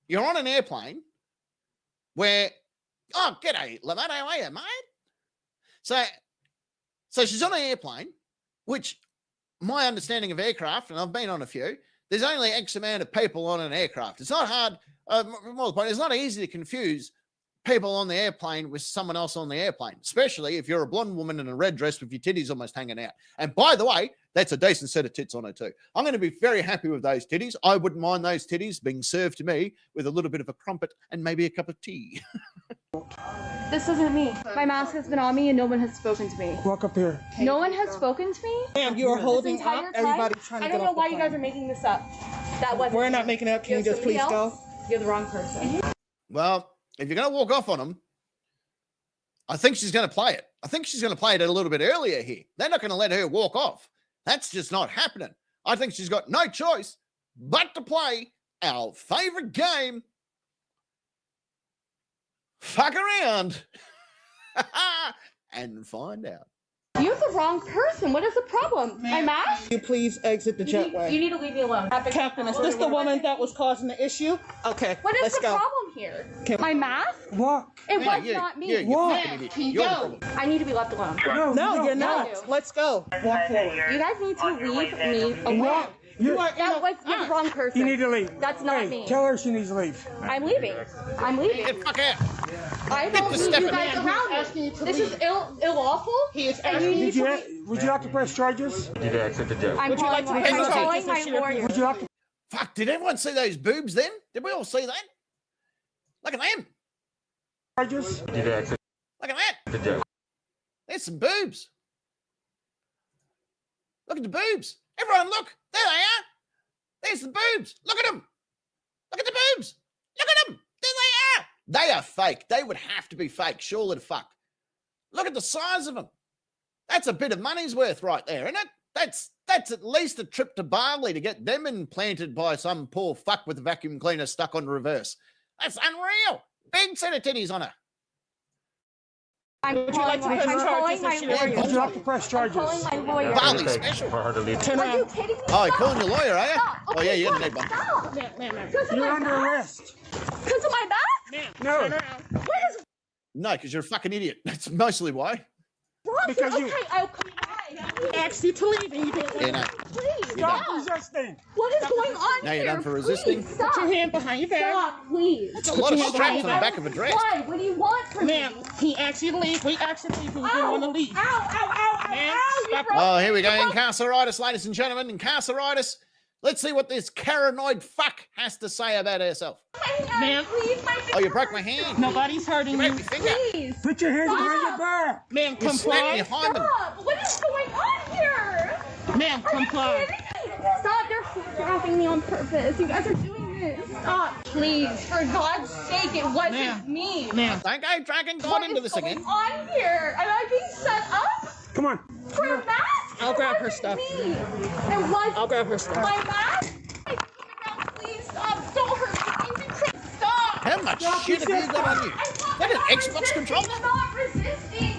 you're on an airplane where, oh, g'day, Lamont, how are you, mate? So she's on an airplane, which my understanding of aircraft, and I've been on a few, there's only X amount of people on an aircraft. It's not hard, more the point, it's not easy to confuse people on the airplane with someone else on the airplane, especially if you're a blonde woman in a red dress with your titties almost hanging out. And by the way, that's a decent set of tits on her too. I'm going to be very happy with those titties. I wouldn't mind those titties being served to me with a little bit of a crumpet and maybe a cup of tea. This isn't me. My mask has been on me and no one has spoken to me. Walk up here. No one has spoken to me? Ma'am, you are This holding entire up. time? Everybody's trying to I get don't know off why the you guys phone. are making this up. That wasn't We're me. not making it up. Can you just somebody please go? else? You're the wrong person. Well, if you're going to walk off on them, I think she's going to play it. I think she's going to play it a little bit earlier here. They're not going to let her walk off. That's just not happening. I think she's got no choice but to play our favorite game. Fuck around and find out. You're the wrong person. What is the problem? My mask? You please exit the jetway. You need to leave me alone. Captain, is this the woman that was causing the issue? Okay, What is let's the go. problem here? Can- My mask? Walk. It Yeah, was you- not me. you- you What? fucking idiot. Can you You're the go? problem. I need to be left alone. No, you're No. not. Let's go. Walk forward. You guys need to leave me alone. Walk. You are That was you're the wrong person. You need to leave. That's not Hey, me. tell her she needs to leave. I'm leaving. I'm leaving. Get fuck out. I don't the need step you in. guys Man, around he's asking you me. to This leave. is unlawful. He is And asking you you need Did to you, would you like to press charges? I'm Would you like calling, to I'm press calling charges my if she lawyer. Would you like to? Fuck, did everyone see those boobs then? Did we all see that? Look at them. Charges? Look at that. There's some boobs. Look at the boobs. Everyone look. There they are. There's the boobs. Look at them. Look at the boobs. Look at them. There they are. They are fake. They would have to be fake. Surely the fuck. Look at the size of them. That's a bit of money's worth right there, isn't it? That's at least a trip to Bali to get them implanted by some poor fuck with a vacuum cleaner stuck on reverse. That's unreal. Big set of titties on her. I'm Would you like to press calling charges my if she lawyer. doesn't Would you like to press I'm charges? calling my lawyer. Bali special. Turn Are you around. kidding me? Oh, you're Stop. calling your lawyer, are you? Stop. Oh, yeah, you're Okay, gonna need one. Stop. Ma'am. Because of You're my under mask? arrest. Because of my mask? No. Turn around. What is No, because you're a fucking idiot. That's mostly why. wrong? Because Okay, you- I'll comply. He asked you to leave and you didn't. Yeah, no. Please, Stop stop. resisting. What is going on Now you're here? done for resisting? Please, stop. Put your hand behind your back. Stop, please. It's a lot of straps on the back of a dress. Why? What do you want from me? Ma'am, he asked you to leave. We asked you to leave and you didn't want to leave. Ow, ow, ow, ow, Man, ow, you stop. broke Oh, here we go. me. Incarceritis, ladies and gentlemen. Incarceritis. Let's see what this Karenoid fuck has to say about herself. My hand, Ma'am. please, my Oh, you broke my hand. Nobody's hurting You broke you. my finger. Please. Put your hands behind your Stop. back. Ma'am, You snapped comply. behind them. Stop. What is going on here? Ma'am, Are you comply. kidding me? Stop. They're having me on purpose. You guys are doing this. Stop. Please. For God's sake, it wasn't Ma'am. me. Ma'am, Don't go dragging God What into is this going again. on here? Am I being set up Come on. for a mask? I'll It grab her wasn't stuff. Me. It was I'll grab her stuff. my mask. Please stop. Don't hurt me. Stop. How much shit have you got on you? That an Xbox controller? I'm not resisting.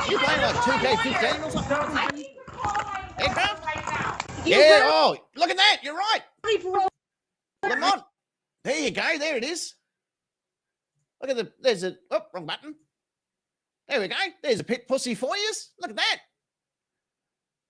You playing like 2K15 or something? I need to call my Aircraft? right now. Yeah, oh, look at that. You're right. Really broke. Lamont. There you go. There it is. Look at there's a, oh, wrong button. There we go. There's a pit pussy for you. Look at that.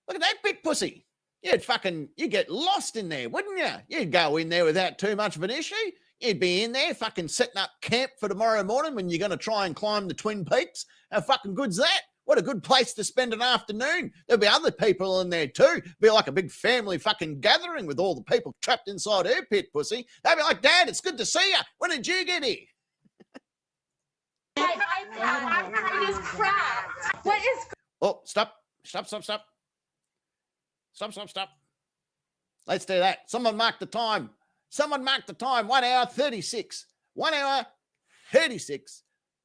Look at that pit pussy. You'd get lost in there, wouldn't you? You'd go in there without too much of an issue. You'd be in there fucking setting up camp for tomorrow morning when you're going to try and climb the Twin Peaks. How fucking good's that? What a good place to spend an afternoon. There'll be other people in there too. Be like a big family fucking gathering with all the people trapped inside her pit pussy. They'd be like, Dad, it's good to see you. When did you get here? My iPad is cracked. What is Oh, stop. Let's do that. Someone mark the time. 1 hour 36. 1 hour 36.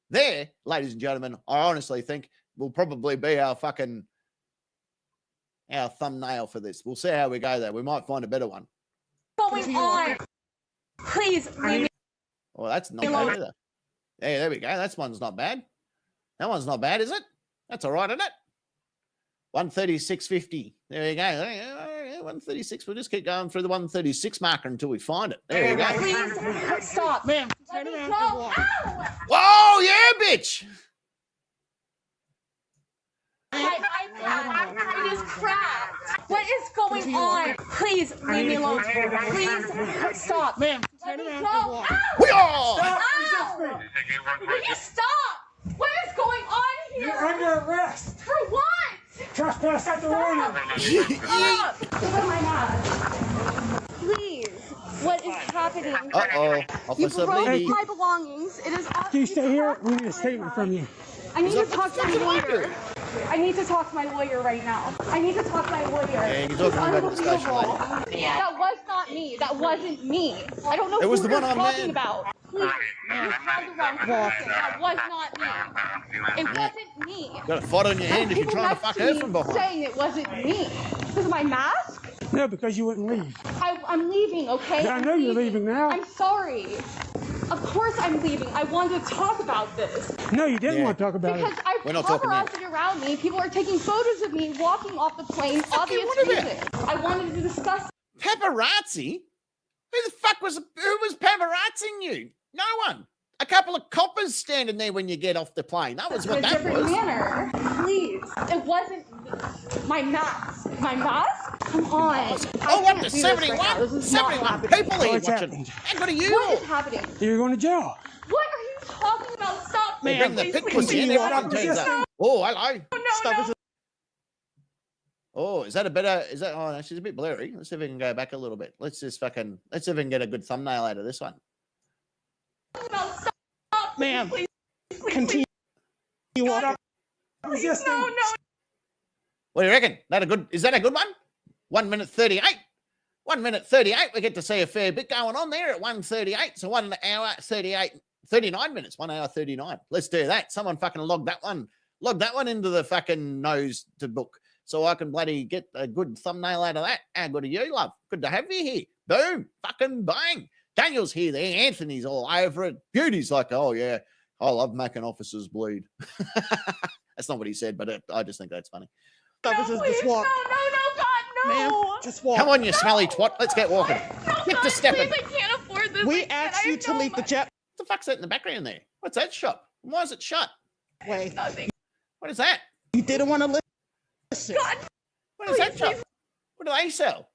There, ladies and gentlemen, I honestly think will probably be our thumbnail for this. We'll see how we go there. We might find a better one. going on? Please leave me. Well, that's not bad either. Yeah, there we go. That one's not bad. That one's not bad, is it? That's all right, isn't it? 136.50. There you go. 136. We'll just keep going through the 136 marker until we find it. There you go. Please stop. ma'am, Let turn me around go. and walk. Ow! Whoa, yeah, bitch. My iPad is cracked. What is going on? Please leave me alone. Please stop. Ma'am, Let turn me around go. and walk. Ow! Wee-yaw! Stop Ow! resisting. Will you stop? What is going on You're here? under arrest. For what? Trespass at the warning. Stop. Stop. Give me my mask. Please What is happening? Uh-oh. You Officer broke Bleedy. my belongings. It is. Can you stay here? We need a statement from you. I need to talk to my What's the lawyer. matter? I need to talk to my lawyer right now. I need to talk to my lawyer. Yeah, you're talking about the station Unbelievable. lady. That was not me. That wasn't me. I don't know It was who the you're one on talking man. about. Please, you have the wrong person. That was not me. It wasn't me. Got a fight on your hand if you're People trying to next fuck to her me from behind. saying it wasn't me. Because of my mask? No, because you wouldn't leave. I'm leaving, okay? I know you're leaving now. I'm sorry. Of course I'm leaving. I wanted to talk about this. No, you didn't Yeah. want to talk about Because it. I've We're not talking now. paparazzi around me. People are taking photos of me walking off the plane. Obvious what about? reason. I wanted to discuss. Paparazzi? Who the fuck was paparazziing you? No one. A couple of coppers standing there when you get off the plane. That was in what a that different was. manner. Please. It wasn't my mask. My mask? Come on. I Oh, what, can't the do this right now. 71? This is not 71 happening. people here What's watching. happened? How good are you? What is happening? You're going to jail. What are you talking about? Stop. They bring the pit pussy in, please. everyone turns up. Oh, hello. No. Oh, is that a better, oh, no, she's a bit blurry. Let's see if we can go back a little bit. Let's see if we can get a good thumbnail out of this one. Stop. Ma'am, Please. continue walking. Resisting. No. What do you reckon? Is that a good one? 1 minute 38. 1 minute 38. We get to see a fair bit going on there at 1:38. So 1 hour 39 minutes. 1 hour 39. Let's do that. Someone fucking log that one. Log that one into the fucking nose to book, so I can bloody get a good thumbnail out of that. How good are you, love? Good to have you here. Boom. Fucking bang. Daniel's here there. Anthony's all over it. Beauty's like, oh, yeah, I love making officers bleed. That's not what he said, but I just think that's funny. Officers, Please, just walk. No, God, no. Ma'am, just walk. Come on, you smelly twat. Let's get walking. No, Get God, to stepping. please, I can't afford this. We asked you to leave the jet. What the fuck's that in the background there? What's that shot? Why is it shut? Way. What is that? You didn't want to listen. God, What is that shot? What do they sell?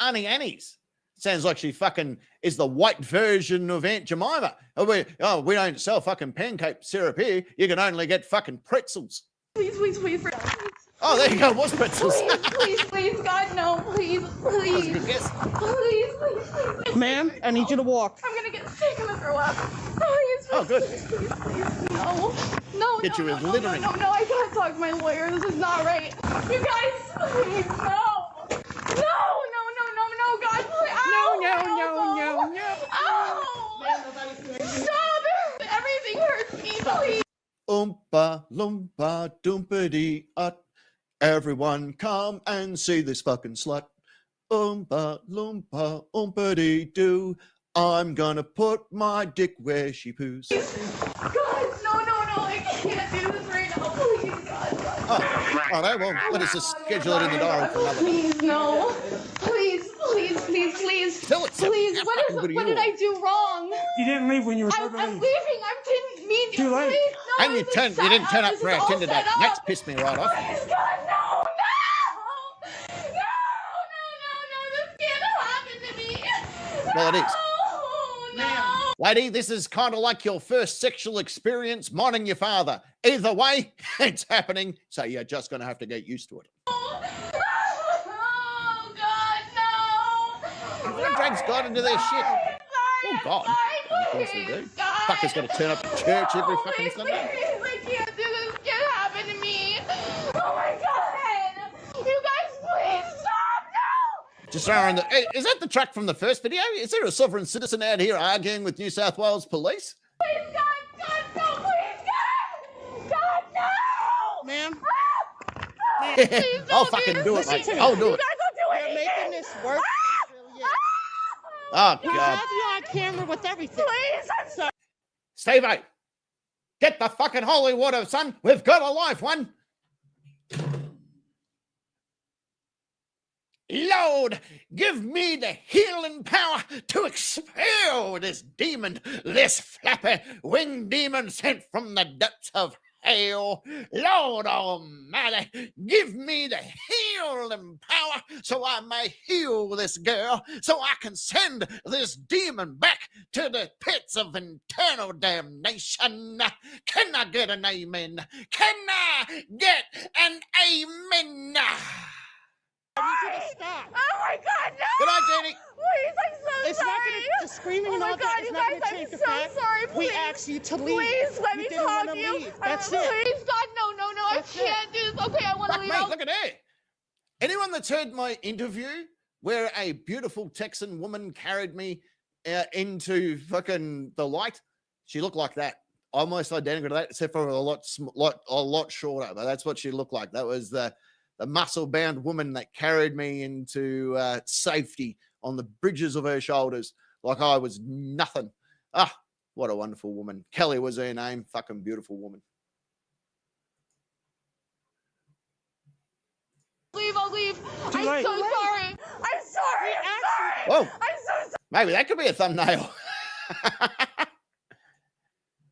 Auntie Annie's. Sounds like she fucking is the white version of Aunt Jemima. We don't sell fucking pancake syrup here. You can only get fucking pretzels. please. Oh, there you go. Was pretzels. Please, God, no, please. That was a good guess. Please. Ma'am, I need you to walk. I'm gonna get sick. I'm gonna throw up. Please. Oh, good. Please. No. Get you with No, littering. I gotta talk to my lawyer. This is not right. You guys, please, no. God, please. Ow, No. Ow. Stop it. Everything hurts me, please. Oompa loompa doompity ut. Everyone come and see this fucking slut. Oompa loompa oompity doo. I'm gonna put my dick where she poos. God, no, I can't do this right now. Please, God. Oh, no, well, let us just schedule it in the diary for another. Please, no. Please. Tell it, Sam. Please, How what fucking good are did you? I do wrong? You didn't leave when you were I'm supposed to leaving. leave. I didn't mean to. Too late. Please, no, And you this is didn't set turn up This for is our all Tinder set date. up. That's pissed me right off. Please, God, no. This can't happen to me. Well, it is. No. Lady, this is kind of like your first sexual experience mining your father. Either way, it's happening, so you're just going to have to get used to it. Oh, God, no. Everyone drags God into their shit. Oh, God. Of course they do. Fucker's got to turn up to church every fucking Sunday. I can't do this. It can't happen to me. Oh, my God. You guys, please stop. No. Just throwing is that the track from the first video? Is there a sovereign citizen out here arguing with New South Wales police? Please, God, no, please, God, no! Ma'am, Please I'll don't fucking do do it, this. mate. I'll do You it. guys don't do you're anything. making this worse than it really is. Oh, We God. have you on camera with everything. Please, I'm sorry. Steve-O, get the fucking holy water, son. We've got a live one. Lord, give me the healing power to expel this demon, this flappy winged demon sent from the depths of hell. Lord Almighty, give me the healing power so I may heal this girl, so I can send this demon back to the pits of eternal damnation. Can I get an amen? Can I get an amen? I need you to stop. Oh my God, no! Good night, Jenny. Please, I'm so It's sorry. not gonna, the screaming Oh and my all God, that is you not guys, gonna I'm change the so fact. sorry. We Please. asked you to leave. Please let You me didn't talk wanna to you. leave. That's it. Please, God, no, I That's it. can't do this. Okay, I want to Fuck leave. me, look at her. Anyone that's heard my interview where a beautiful Texan woman carried me into fucking the light, she looked like that. Almost identical to that, except for a lot shorter. But that's what she looked like. That was the muscle-bound woman that carried me into safety on the bridges of her shoulders like I was nothing. Ah, what a wonderful woman. Kelly was her name. Fucking beautiful woman. I'll leave. Too I'm late. so sorry. I'm sorry. I'm sorry. Whoa. I'm so sorry. Maybe that could be a thumbnail.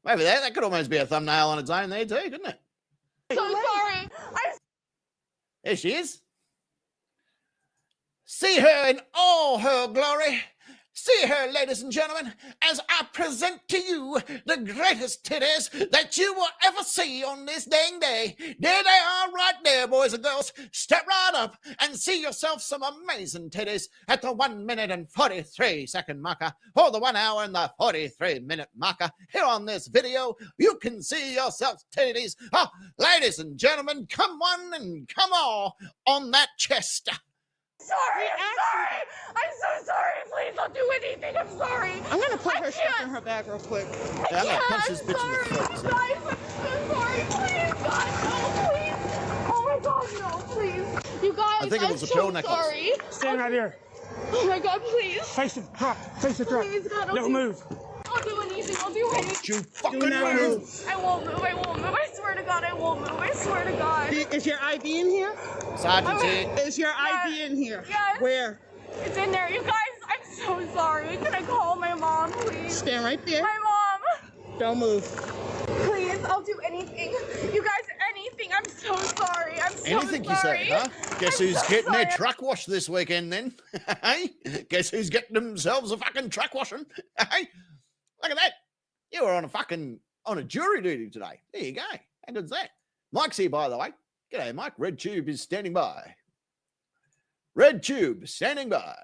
Maybe that could almost be a thumbnail on its own there too, couldn't it? So sorry. There she is. See her in all her glory. See her, ladies and gentlemen, as I present to you the greatest titties that you will ever see on this dang day. There they are right there, boys and girls. Step right up and see yourself some amazing titties at the 1 minute and 43 second marker, or the 1 hour and the 43 minute marker. Here on this video, you can see yourself titties. Oh, ladies and gentlemen, come one and come all on that chest. Sorry. I'm so sorry. Please don't do anything. I'm sorry. I'm gonna put I her stuff can't. in her bag real quick. Yeah, I'm gonna punch I'm this bitch in the sorry. throat. Guys, I'm so sorry. Please, God, no, please. Oh my God, no, please. You guys, I think it was a pearl necklace. sorry. Stand right here. Oh my God, please. Face the truck. Face the truck. Please, God, Don't move. I'll do anything. I'll do anything. You fucking Do not move. move. I won't move. I swear to God, I won't move. I swear to God. Is your ID in here? Sergeant's here. Is your ID in here? Yes. Where? It's in there. You guys, I'm so sorry. Can I call my mom, please? Stand right there. My mom. Don't move. Please, I'll do anything. You guys, anything. I'm so sorry. I'm so Anything you sorry. say, huh? Guess I'm who's so getting their sorry. truck washed this weekend then? Hey? Guess who's getting themselves a fucking truck washing? Hey? Look at that. You were on a jury duty today. There you go. How good's that? Mike's here, by the way. G'day, Mike. Red Tube is standing by. Red Tube standing by.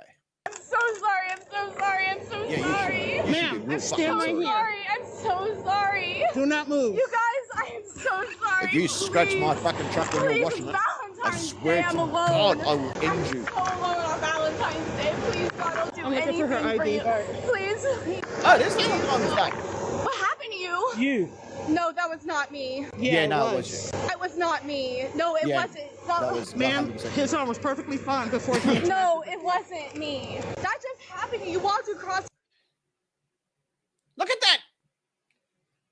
I'm so sorry. I'm so sorry. I'm so Yeah, sorry. you should Ma'am, be real stand fucking right sorry. here. I'm so sorry. Do not move. You guys, I am so sorry. If you scratch my Please. fucking truck when you're Please, washing it, I Valentine's swear Day, to I'm alone. God, I will end I'm you. so alone on Valentine's Day. Please, God, I'll do I'm looking anything for her ID. you. Please. Oh, this is Valentine's Day. What happened to you? You. No, that was not me. Yeah, it no, it was. was you. It was not me. No, it Yeah, wasn't. That was Ma'am, 100%. his arm was perfectly fine before he entered. No, it wasn't me. That just happened. You walked across. Look at that.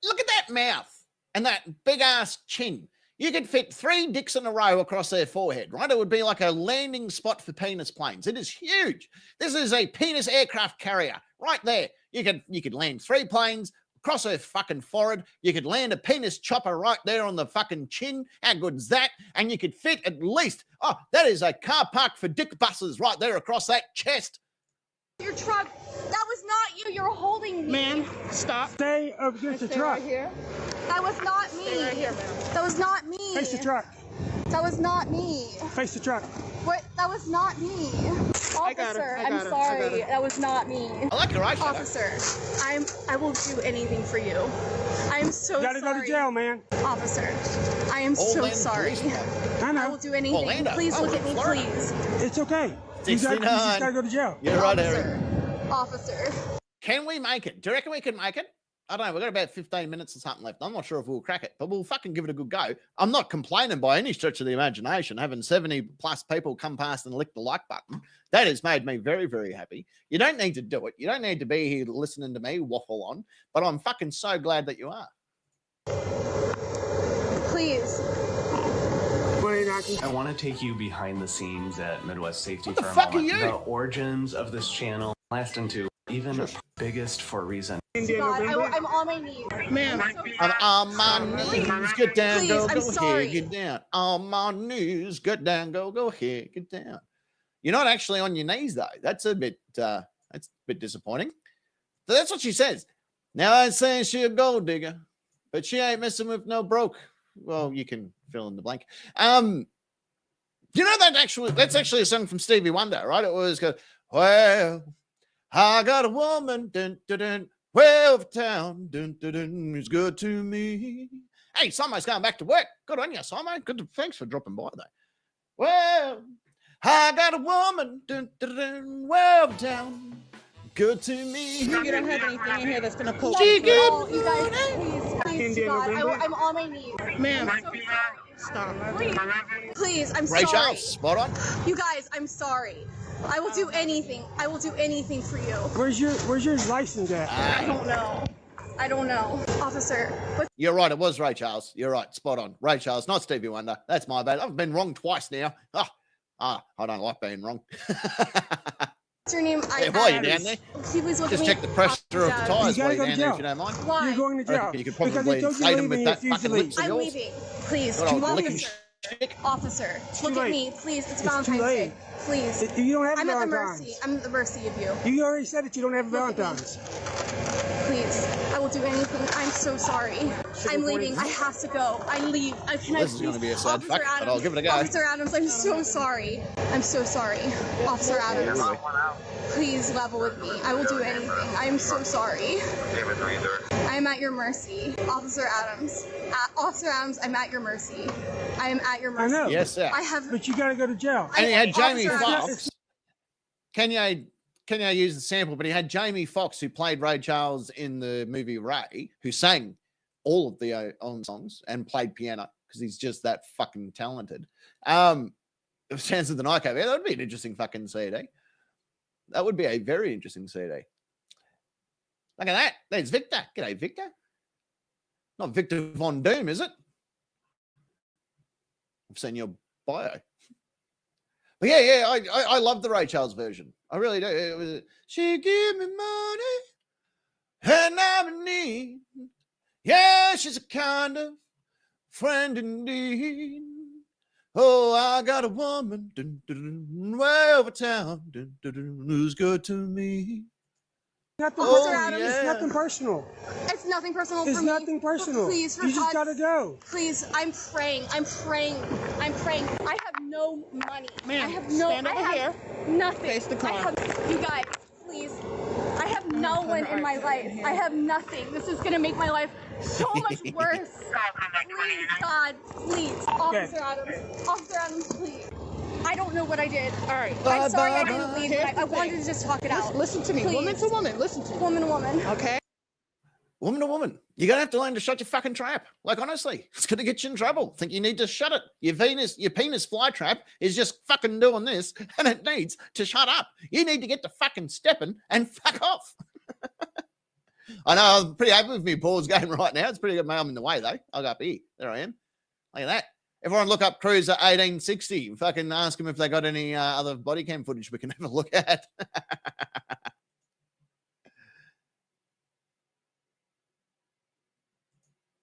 Look at that mouth and that big ass chin. You could fit 3 dicks in a row across their forehead, right? It would be like a landing spot for penis planes. It is huge. This is a penis aircraft carrier right there. You could land 3 planes across her fucking forehead. You could land a penis chopper right there on the fucking chin. How good's that? And you could fit at least, that is a car park for dick buses right there across that chest. Your truck. That was not you. You were holding me. Ma'am, stop. Stay up against the Stay truck. right here. That was not me. Stay right here, ma'am. That was not me. Face the truck. That was not me. Face the truck. What? That was not me. Officer, I got her. I I'm got her. sorry. That was not me. I like your eyeshadow. Officer, I will do anything for you. I am so You gotta sorry. go to jail, man. Officer, I am so Orlando sorry. Police Department. I I know. will do anything. Orlando. Please Oh, look at me, Florida. please. It's okay. You just 69. gotta go to jail. You're right, Harry. Officer. Can we make it? Do you reckon we can make it? I don't know. We've got about 15 minutes or something left. I'm not sure if we'll crack it, but we'll fucking give it a good go. I'm not complaining by any stretch of the imagination. Having 70 plus people come past and lick the like button, that has made me very, very happy. You don't need to do it. You don't need to be here listening to me waffle on, but I'm fucking so glad that you are. Please. I want to take you behind the scenes at Midwest Safety What the for a fuck are moment. you? The origins of this channel, last into even biggest for reason. God, I'm on my knees. Ma'am. I'm on my knees. Get down, Please, go I'm here, sorry. get down. On my knees. Get down, go here, get down. You're not actually on your knees though. That's a bit disappointing. So that's what she says. Now I say she a gold digger, but she ain't messing with no broke. Well, you can fill in the blank. You know that's actually a song from Stevie Wonder, right? It was go, well, I got a woman, dun, dun, dun, well, of town, dun, dun, dun, who's good to me. Hey, Simo's going back to work. Good on you, Simo. Thanks for dropping by, though. Well, I got a woman, dun, dun, dun, well, of town, good to me. You don't have anything in here that's gonna pull. She good. Oh, you guys, please, God, I'm on my knees. Ma'am, I'm so sorry. stop. Please, I'm Ray sorry. Charles, spot on. You guys, I'm sorry. I will do anything. I will do anything for you. Where's your license at? I don't know. I don't know. Officer, what's You're right. It was Ray Charles. You're right. Spot on. Ray Charles, not Stevie Wonder. That's my bad. I've been wrong twice now. I don't like being wrong. your name? Yeah, while you're down there, Please look just at me. check the pressure of the Dad. tires You while gotta you're go down to there, if jail. you don't mind. Why? You're going to I jail. reckon you could Because probably they told you inflate to him leave with and you that refused to fucking leave. lips of I'm yours. leaving. Please. Good old licking Officer. shit. Officer, look too at late. me. Please, it's It's too Valentine's late. Day. Please. You don't have I'm at the Valentine's. mercy. I'm at the mercy of you. You already said that you don't have Look at me. Valentine's. Please. I will do anything. I'm so sorry. I'm leaving. I have to go. I leave. This is going to be a sad fuck, but I'll give it a go. Officer Adams, I'm so sorry. I'm so sorry. Officer Adams, please level with me. I will do anything. I am so sorry. I am at your mercy. Officer Adams. Officer Adams, I'm at your mercy. I am at your I mercy. know. Yes, sir. But you gotta go to jail. And he had Jamie Officer Foxx. Kenya used the sample, but he had Jamie Foxx, who played Ray Charles in the movie Ray, who sang all of the own songs and played piano because he's just that fucking talented. Sounds of the Night Cave. Yeah, that would be an interesting fucking CD. That would be a very interesting CD. Look at that. There's Victor. G'day, Victor. Not Victor Von Doom, is it? I've seen your bio. But yeah, I love the Ray Charles version. I really do. It was, she give me money and I'm in need. Yeah, she's a kind of friend indeed. Oh, I got a woman dun, dun, dun, way over town who's good to me. Nothing, Officer Adams, It's nothing personal. It's nothing personal It's for me. nothing personal. Please, for you just God's gotta go. Please, I'm praying. I'm praying. I'm praying. I have no money. Ma'am, I have no. stand over I have here. nothing. Face the car. I have, you guys, please. I have no one in my life. I have nothing. This is gonna make my life so much worse. Please, God, please, Officer Adams. Officer Adams, please. I don't know what I did. All right. I'm sorry I didn't leave. Here's I the wanted thing. to just talk it out. Listen to me. Please. Woman to woman. Listen to me. Woman to woman. Okay? Woman to woman. You're going to have to learn to shut your fucking trap. Like, honestly, it's going to get you in trouble. Think you need to shut it. Your penis fly trap is just fucking doing this, and it needs to shut up. You need to get to fucking stepping and fuck off. I know, I'm pretty happy with me balls going right now. It's pretty good. I'm in the way, though. I'll go up here. There I am. Look at that. Everyone look up Cruiser 1860. Fucking ask them if they got any other body cam footage we can have a look at.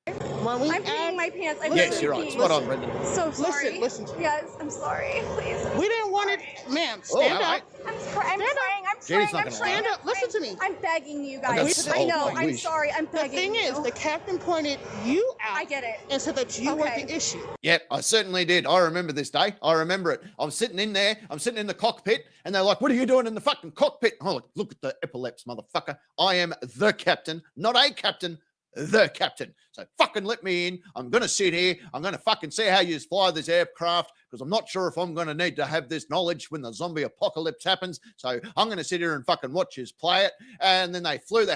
When we I'm peeing my pants. I'm Yes, really you're right. peeing. Spot on, Brendan. So sorry. Listen to me. Yes, I'm sorry. Please. We didn't want it, ma'am. Oh, Stand all up. right. I'm Stand praying. up. I'm Jane's praying. not I'm gonna praying. stand up. Listen to me. I'm begging you I guys. got I know. so I'm wish. sorry. I'm The begging thing you. is, the captain pointed you out I get it. and said that you were Okay. the issue. Yep, I certainly did. I remember this day. I remember it. I'm sitting in there. I'm sitting in the cockpit, and they're like, "What are you doing in the fucking cockpit?" Oh, look at the epaulets, motherfucker. I am the captain, not a captain. The captain. So fucking let me in. I'm going to sit here. I'm going to fucking see how you fly this aircraft because I'm not sure if I'm going to need to have this knowledge when the zombie apocalypse happens. So I'm going to sit here and fucking watch you play it. And then they flew they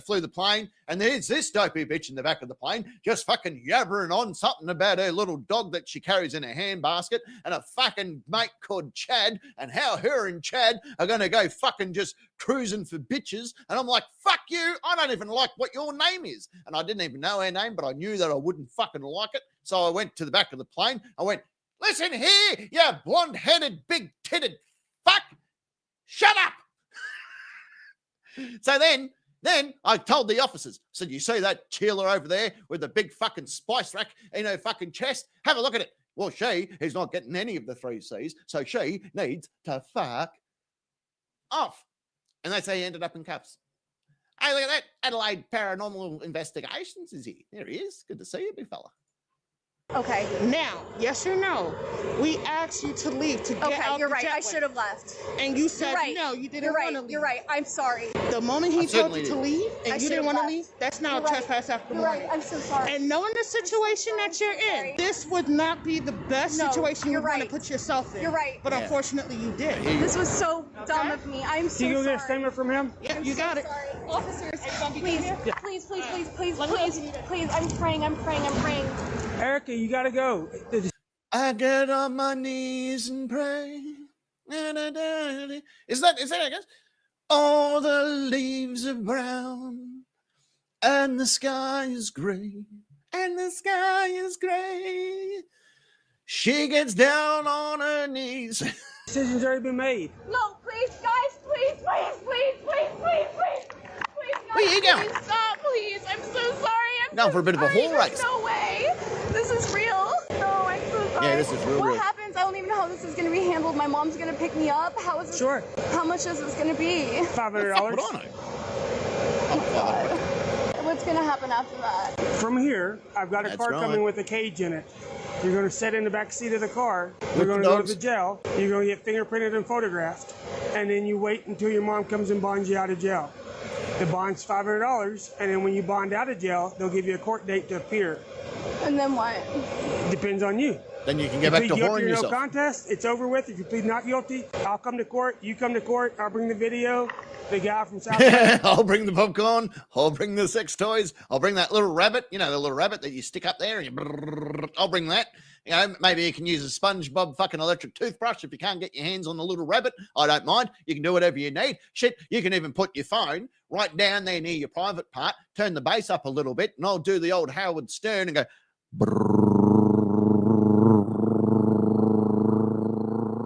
flew the plane. And there's this dopey bitch in the back of the plane just fucking yabbering on something about her little dog that she carries in her handbasket and a fucking mate called Chad and how her and Chad are going to go fucking just cruising for bitches. And I'm like, fuck you. I don't even like what your name is. And I didn't even know her name, but I knew that I wouldn't fucking like it. So I went to the back of the plane. I went, listen here, you blonde-headed, big-titted fuck. Shut up. So then I told the officers, I said, you see that chiller over there with the big fucking spice rack in her fucking chest? Have a look at it. Well, she is not getting any of the 3 C's, so she needs to fuck off. And they say he ended up in cuffs. Hey, look at that. Adelaide Paranormal Investigations is here. There he is. Good to see you, big fella. Okay. Now, yes or no? We asked you to leave to get Okay, out you're the right. I jetway. should have left. And you said You're right. no, you didn't You're want right. to leave. You're right. I'm sorry. The moment he told certainly you to did. leave and I you should've didn't want to left. leave, that's now You're a right. trespass after You're warning. right. I'm so sorry. And knowing the situation that you're sorry. in, this would not be the best No, situation you you're would want right. to put yourself in. You're right. But Yeah. unfortunately, you did. This was so dumb of me. I'm so Can you go sorry. get a statement from him? Yeah, I'm you so got it. sorry. Officers, please, Yeah. please, please, please, please, please, please. I'm praying. I'm praying. I'm praying. Erica, you got to go. I get on my knees and pray. Is that I guess? All the leaves are brown and the sky is gray. And the sky is gray. She gets down on her knees. Decision's already been made. No, please, guys, please, please, please, please, please, please, please, guys, Where you going? please stop, please. I'm so sorry. I'm Going so for a bit of a sorry. haul There's race. No way. This is real. No, I'm so sorry. Yeah, this is real. What happens? I don't even know how this is going to be handled. My mom's going to pick me up. How is it? Sure. How much is this going to be? $500. What I know? What's going to happen after that? From here, I've got a That's car right. coming with a cage in it. You're going to sit in the back seat of the car. You're With going the to go to dogs. the jail. You're going to get fingerprinted and photographed. And then you wait until your mom comes and bonds you out of jail. The bond's $500. And then when you bond out of jail, they'll give you a court date to appear. And then what? Depends on you. Then you can get back Plead to guilty whoring or no yourself. contest. It's over with. If you plead not guilty, I'll come to court. You come to court. I'll bring the video. The guy from South Carolina. I'll bring the popcorn. I'll bring the sex toys. I'll bring that little rabbit. You know, the little rabbit that you stick up there. And you I'll bring that. You know, maybe you can use a SpongeBob fucking electric toothbrush if you can't get your hands on the little rabbit. I don't mind. You can do whatever you need. Shit, you can even put your phone right down there near your private part, turn the bass up a little bit, and I'll do the old Howard Stern and go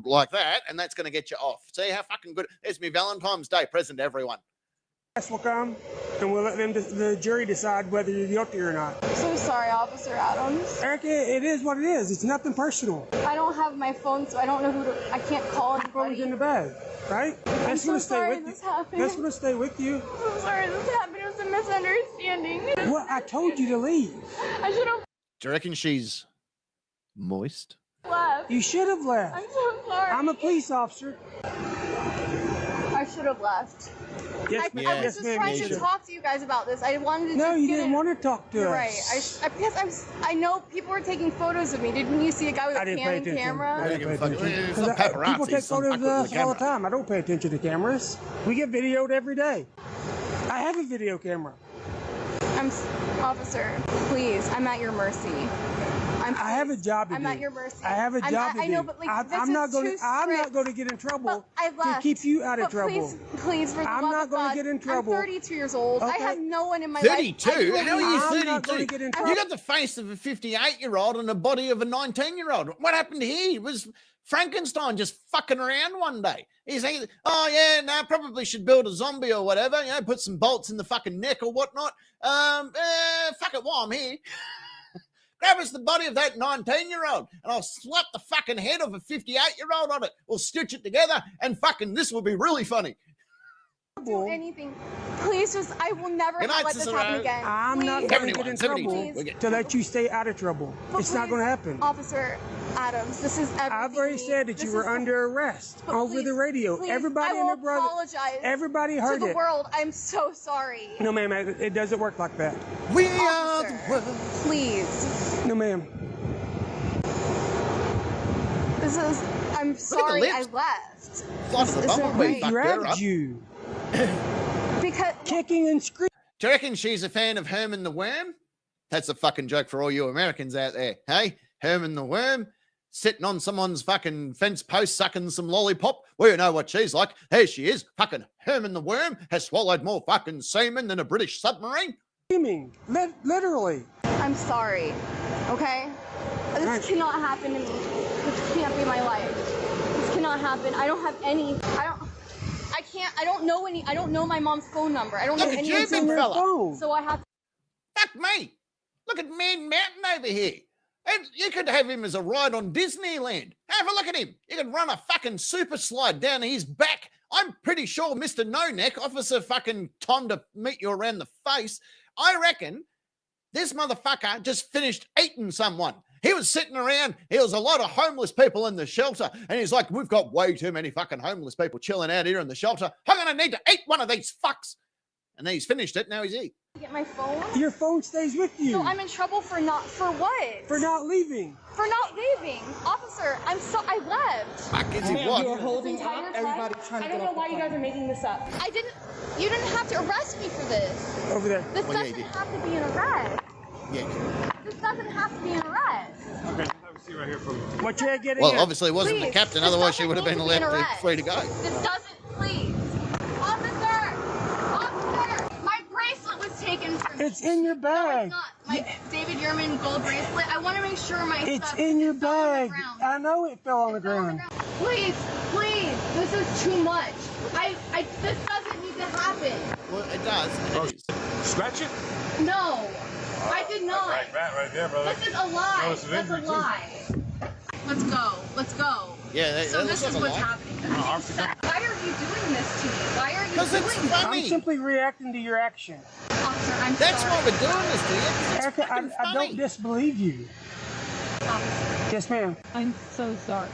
like that, and that's going to get you off. See how fucking good. It's me Valentine's Day present to everyone. Will come, and we'll let them, the jury, decide whether you're guilty or not. I'm so sorry, Officer Adams. Erica, it is what it is. It's nothing personal. I don't have my phone, so I don't know who to. I can't call Your phone's anybody. in the bag, right? That's so gonna stay sorry with this you. happened. That's gonna stay with you. I'm so sorry this happened. It was a misunderstanding. Well, I told you to leave. I should have Do you reckon she's moist? left. You should have left. I'm so sorry. I'm a police officer. I should have left. Yes, I Yeah. was just ma'am, trying you to should. talk to you guys about this. I wanted to No, just you get didn't it. want to talk to You're us. right. I know people were taking photos of me. Didn't you see a guy with I a didn't pay Canon attention. camera? I didn't pay Fuck- attention. it's 'Cause not people paparazzi, take it's some photos fucker of with a us all the camera. time. I don't pay attention to cameras. We get videoed every day. I have a video camera. Officer, please, I'm at your mercy. I have a job to I'm do. at your mercy. I have a job to do. I know, but like this I'm is not going. too I'm not strict. going to get in trouble But I to left. keep you out of But trouble. Please, for the I'm love not of gonna God, get in trouble. I'm 32 years old. I Okay. have no one in my life. 32? How are you I'm not gonna 32? get in You trouble. got the face of a 58-year-old and the body of a 19-year-old. What happened here? Was Frankenstein just fucking around one day? He's saying, oh, yeah, no, probably should build a zombie or whatever, you know, put some bolts in the fucking neck or whatnot. Fuck it, while I'm here. Grab us the body of that 19-year-old and I'll slap the fucking head of a 58-year-old on it. We'll stitch it together and fucking this will be really funny. Do anything. Please, I will never Good night, let this Cicero. happen again. I'm not Please. going to get in 71, trouble 72. to let you stay out of trouble. But It's not please, going to happen. Officer Adams, this is everything. I've already said that you were under arrest But over the please, radio. please, Everybody I and will their brother. apologize Everybody to heard the it. world. I'm so sorry. No, ma'am. It doesn't work like that. We are the Officer, world. please. No, ma'am. I'm sorry I lips. left. Fly to the This isn't bumblebee, right. Who fucked her up. grabbed you? Because Kicking and screaming. Do you reckon she's a fan of Herman the Worm? That's a fucking joke for all you Americans out there. Hey, Herman the Worm sitting on someone's fucking fence post sucking some lollipop. Well, you know what she's like. There she is. Fucking Herman the Worm has swallowed more fucking semen than a British submarine. Literally. I'm sorry. Okay? This Right. cannot happen to me. This can't be my life. This cannot happen. I don't have any. I don't know my mom's phone number. I don't know Look at any you, of big them. fella. Phone. So I have to. Fuck me. Look at Man Mountain over here. And you could have him as a ride on Disneyland. Have a look at him. You could run a fucking super slide down his back. I'm pretty sure Mr. No Neck, Officer fucking Tom to meet you around the face. I reckon this motherfucker just finished eating someone. He was sitting around. There was a lot of homeless people in the shelter. And he's like, we've got way too many fucking homeless people chilling out here in the shelter. I'm going to need to eat one of these fucks. And then he's finished it. Now he's eating. Get my phone. Your phone stays with you. So I'm in trouble for what? For not leaving. For not leaving. Officer, I left. Fuck is he what? You were holding This up. entire Everybody time, trying to I get don't know off why the you guys phone. are making this up. You didn't have to arrest me for this. Over there. This Well, yeah, you doesn't did. have to be an arrest. Yeah. This doesn't have to be an arrest. What you had getting Well, at? obviously it wasn't the Please, captain. this Otherwise she doesn't would have been need to be an left arrest. free to go. This doesn't, please. Officer! Officer! My bracelet was taken from me. It's in your No, bag. it's not. My David Yerman gold bracelet. I want to make sure my It's stuff in your fell on the bag. ground. I know it fell on the It fell on ground. Please, this is too much. This doesn't need to happen. Well, it does. And it is. Scratch it? No, I did not. Right there, brother. This is a lie. Notice of That's a injury, too. lie. Let's go. Let's go. Yeah, So that this looks is like a what's lie. happening. Why are you doing this to me? Why are you Because doing it's this? I'm funny. simply reacting to your action. Officer, I'm That's sorry. why we're doing this to you. 'Cause It's Erica, fucking I funny. don't disbelieve you. Officer. Yes, ma'am. I'm so sorry.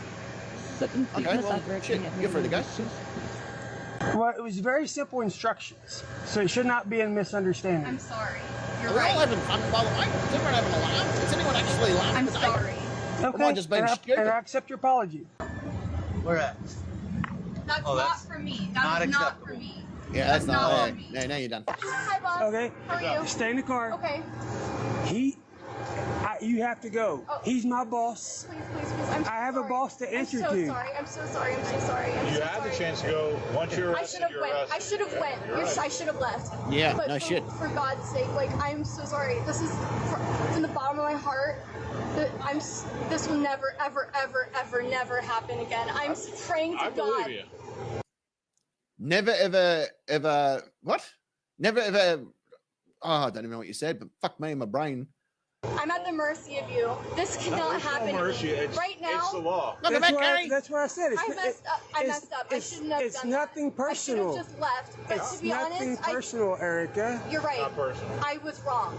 Certain Okay, people well, are directing shit, at me you're free to go. malicious. Well, it was very simple instructions, so it should not be a misunderstanding. I'm sorry. You're Are we all right. having fun, by the way? Is everyone having a laugh? Is anyone actually laughing I'm today? sorry. Am I just being and stupid? and I accept your apology. Where at? That's Oh, not that's for me. not That is not acceptable. for me. Yeah, that's not not right. on me. No, now you're done. Hi, boss. Okay. How are you? Stay in the car. Okay. You have to go. Oh. He's my boss. Please. I'm so I have a sorry. boss to answer I'm so to. sorry. I'm so sorry. I'm so sorry. I'm You so had the sorry. chance to go. Once you're I arrested, should have you're went. arrested. I should have went. I should have left. Yeah, but no for, shit. For God's sake, like I'm so sorry. This is from the bottom of my heart. That this will never, ever, never happen again. I'm praying to I God. believe you. Never, ever, what? Never, ever, oh, I don't even know what you said, but fuck me in my brain. I'm at the mercy of you. This cannot There's no happen. mercy. It's, right now, it's the law. Look at that, Gary. That's what I said. It's, I messed up. I messed up. I shouldn't have It's done nothing that. personal. I should have just left. But It's to be nothing honest, personal, Erica. you're right. Not personal. I was wrong.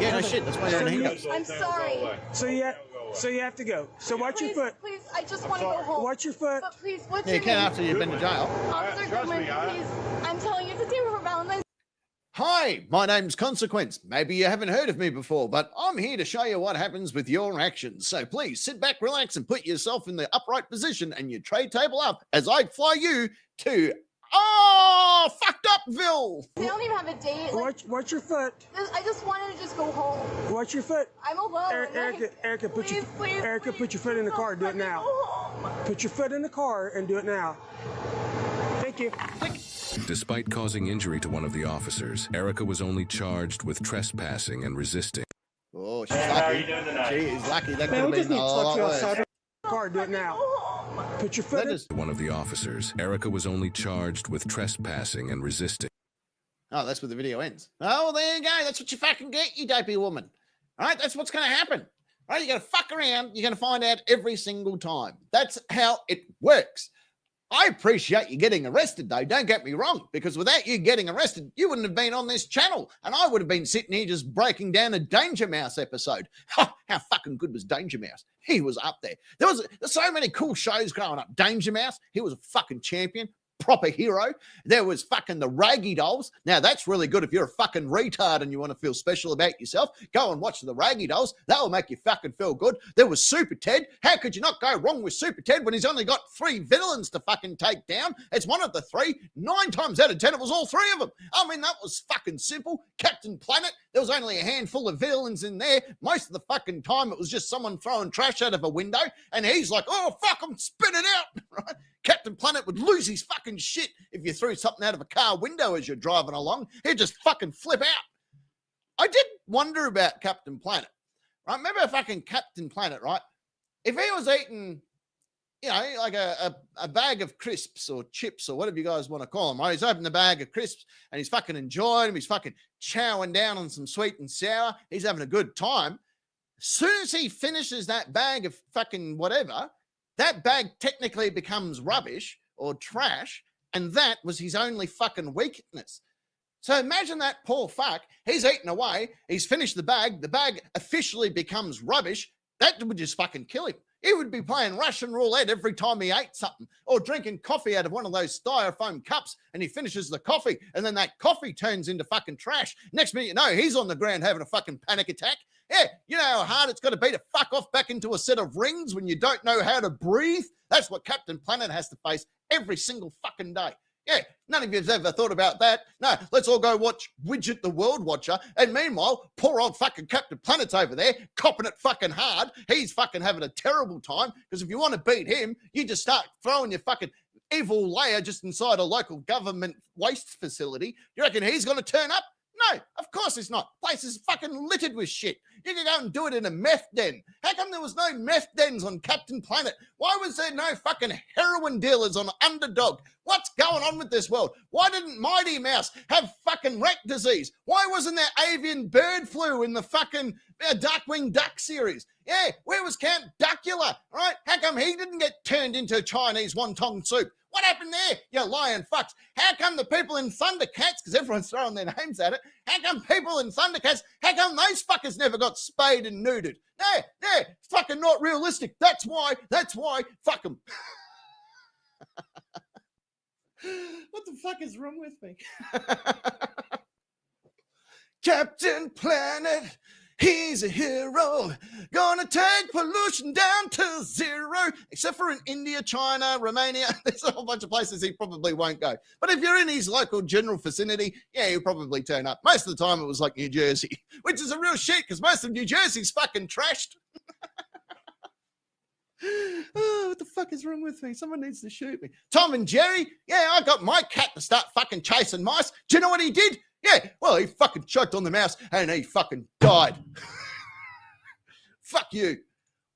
Yeah, no shit, that's why you're in So handcuffs. I'm sorry. So you have to go. So watch your Please, foot. please, I just want to go home. Watch your foot. But please, what's Yeah, you your can name? after you've been to jail. Officer Trust me, Goodman, please. I'm telling you, it's a day for Valentine's. Hi, my name's Consequence. Maybe you haven't heard of me before, but I'm here to show you what happens with your actions. So please sit back, relax, and put yourself in the upright position and your tray table up as I fly you to fucked upville. They don't even have a date. Like, Watch your foot. I just wanted to just go home. Watch your foot. I'm alone. Erica, put your foot in the car. Do it now. Go home. Put your foot in the car and do it now. Thank you. Despite causing injury to one of the officers, Erica was only charged with trespassing and resisting. Oh, she's How are lucky. you doing tonight? She is lucky. That could Man, have we just been need a to talk lot to you worse. outside the car. Do it now. Go home. Put your foot That in. is- One of the officers, Erica was only charged with trespassing and resisting. Oh, that's where the video ends. Oh, there you go. That's what you fucking get, you dopey woman. All right, that's what's going to happen. All right, you're going to fuck around. You're going to find out every single time. That's how it works. I appreciate you getting arrested, though. Don't get me wrong, because without you getting arrested, you wouldn't have been on this channel, and I would have been sitting here just breaking down a Danger Mouse episode. How fucking good was Danger Mouse? He was up there. There's so many cool shows growing up. Danger Mouse, he was a fucking champion. Proper hero. There was fucking the Raggy Dolls. Now that's really good if you're a fucking retard and you want to feel special about yourself. Go and watch the Raggy Dolls. That will make you fucking feel good. There was Super Ted. How could you not go wrong with Super Ted when he's only got 3 villains to fucking take down? It's one of the 3. 9 times out of 10, it was all 3 of them. I mean, that was fucking simple. Captain Planet, there was only a handful of villains in there. Most of the fucking time, it was just someone throwing trash out of a window, and he's like, oh, fuck, I'm spit it out, right? Captain Planet would lose his fucking shit if you threw something out of a car window as you're driving along. He'd just fucking flip out. I did wonder about Captain Planet. Right? Remember fucking Captain Planet, right? If he was eating, you know, like a bag of crisps or chips or whatever you guys want to call them, right? He's opening a bag of crisps and he's fucking enjoying them. He's fucking chowing down on some sweet and sour. He's having a good time. As soon as he finishes that bag of fucking whatever, that bag technically becomes rubbish or trash, and that was his only fucking weakness. So imagine that poor fuck. He's eaten away. He's finished the bag. The bag officially becomes rubbish. That would just fucking kill him. He would be playing Russian roulette every time he ate something, or drinking coffee out of one of those styrofoam cups, and he finishes the coffee, and then that coffee turns into fucking trash. Next minute you know, he's on the ground having a fucking panic attack. Yeah, you know how hard it's got to be to fuck off back into a set of rings when you don't know how to breathe? That's what Captain Planet has to face every single fucking day. Yeah, none of you've ever thought about that. No, let's all go watch Widget the World Watcher. And meanwhile, poor old fucking Captain Planet's over there, copping it fucking hard. He's fucking having a terrible time, because if you want to beat him, you just start throwing your fucking evil layer just inside a local government waste facility. You reckon he's going to turn up? No, of course he's not. Place is fucking littered with shit. You can go and do it in a meth den. How come there was no meth dens on Captain Planet? Why was there no fucking heroin dealers on Underdog? What's going on with this world? Why didn't Mighty Mouse have fucking rat disease? Why wasn't there avian bird flu in the fucking Darkwing Duck series? Yeah, where was Count Duckula, right? How come he didn't get turned into Chinese wonton soup? What happened there, you lying fucks? How come the people in Thundercats, because everyone's throwing their names at it, how come people in Thundercats, how come those fuckers never got spayed and neutered? No, it's fucking not realistic. That's why, fuck them. What the fuck is wrong with me? Captain Planet, he's a hero, gonna take pollution down to zero, except for in India, China, Romania. There's a whole bunch of places he probably won't go. But if you're in his local general vicinity, yeah, he'll probably turn up. Most of the time it was like New Jersey, which is a real shit, because most of New Jersey's fucking trashed. Oh, what the fuck is wrong with me? Someone needs to shoot me. Tom and Jerry, yeah, I got my cat to start fucking chasing mice. Do you know what he did? Yeah, well, he fucking choked on the mouse and he fucking died. Fuck you.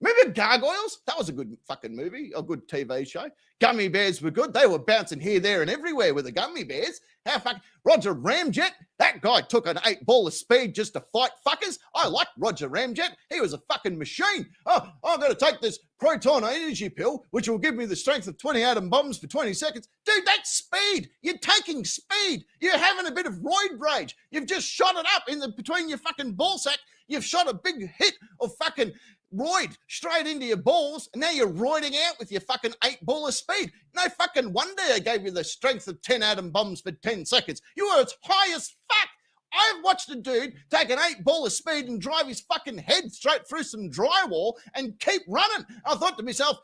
Remember Gargoyles? That was a good fucking movie, a good TV show. Gummy bears were good. They were bouncing here, there, and everywhere with the gummy bears. How fucking Roger Ramjet, that guy took an 8 ball of speed just to fight fuckers. I like Roger Ramjet. He was a fucking machine. Oh, I'm going to take this proton energy pill, which will give me the strength of 20 atom bombs for 20 seconds. Dude, that's speed. You're taking speed. You're having a bit of roid rage. You've just shot it up in between your fucking ball sack. You've shot a big hit of fucking roid straight into your balls, and now you're roiding out with your fucking 8 ball of speed. No fucking wonder I gave you the strength of 10 atom bombs for 10 seconds. You were as high as fuck. I've watched a dude take an 8 ball of speed and drive his fucking head straight through some drywall and keep running. I thought to myself,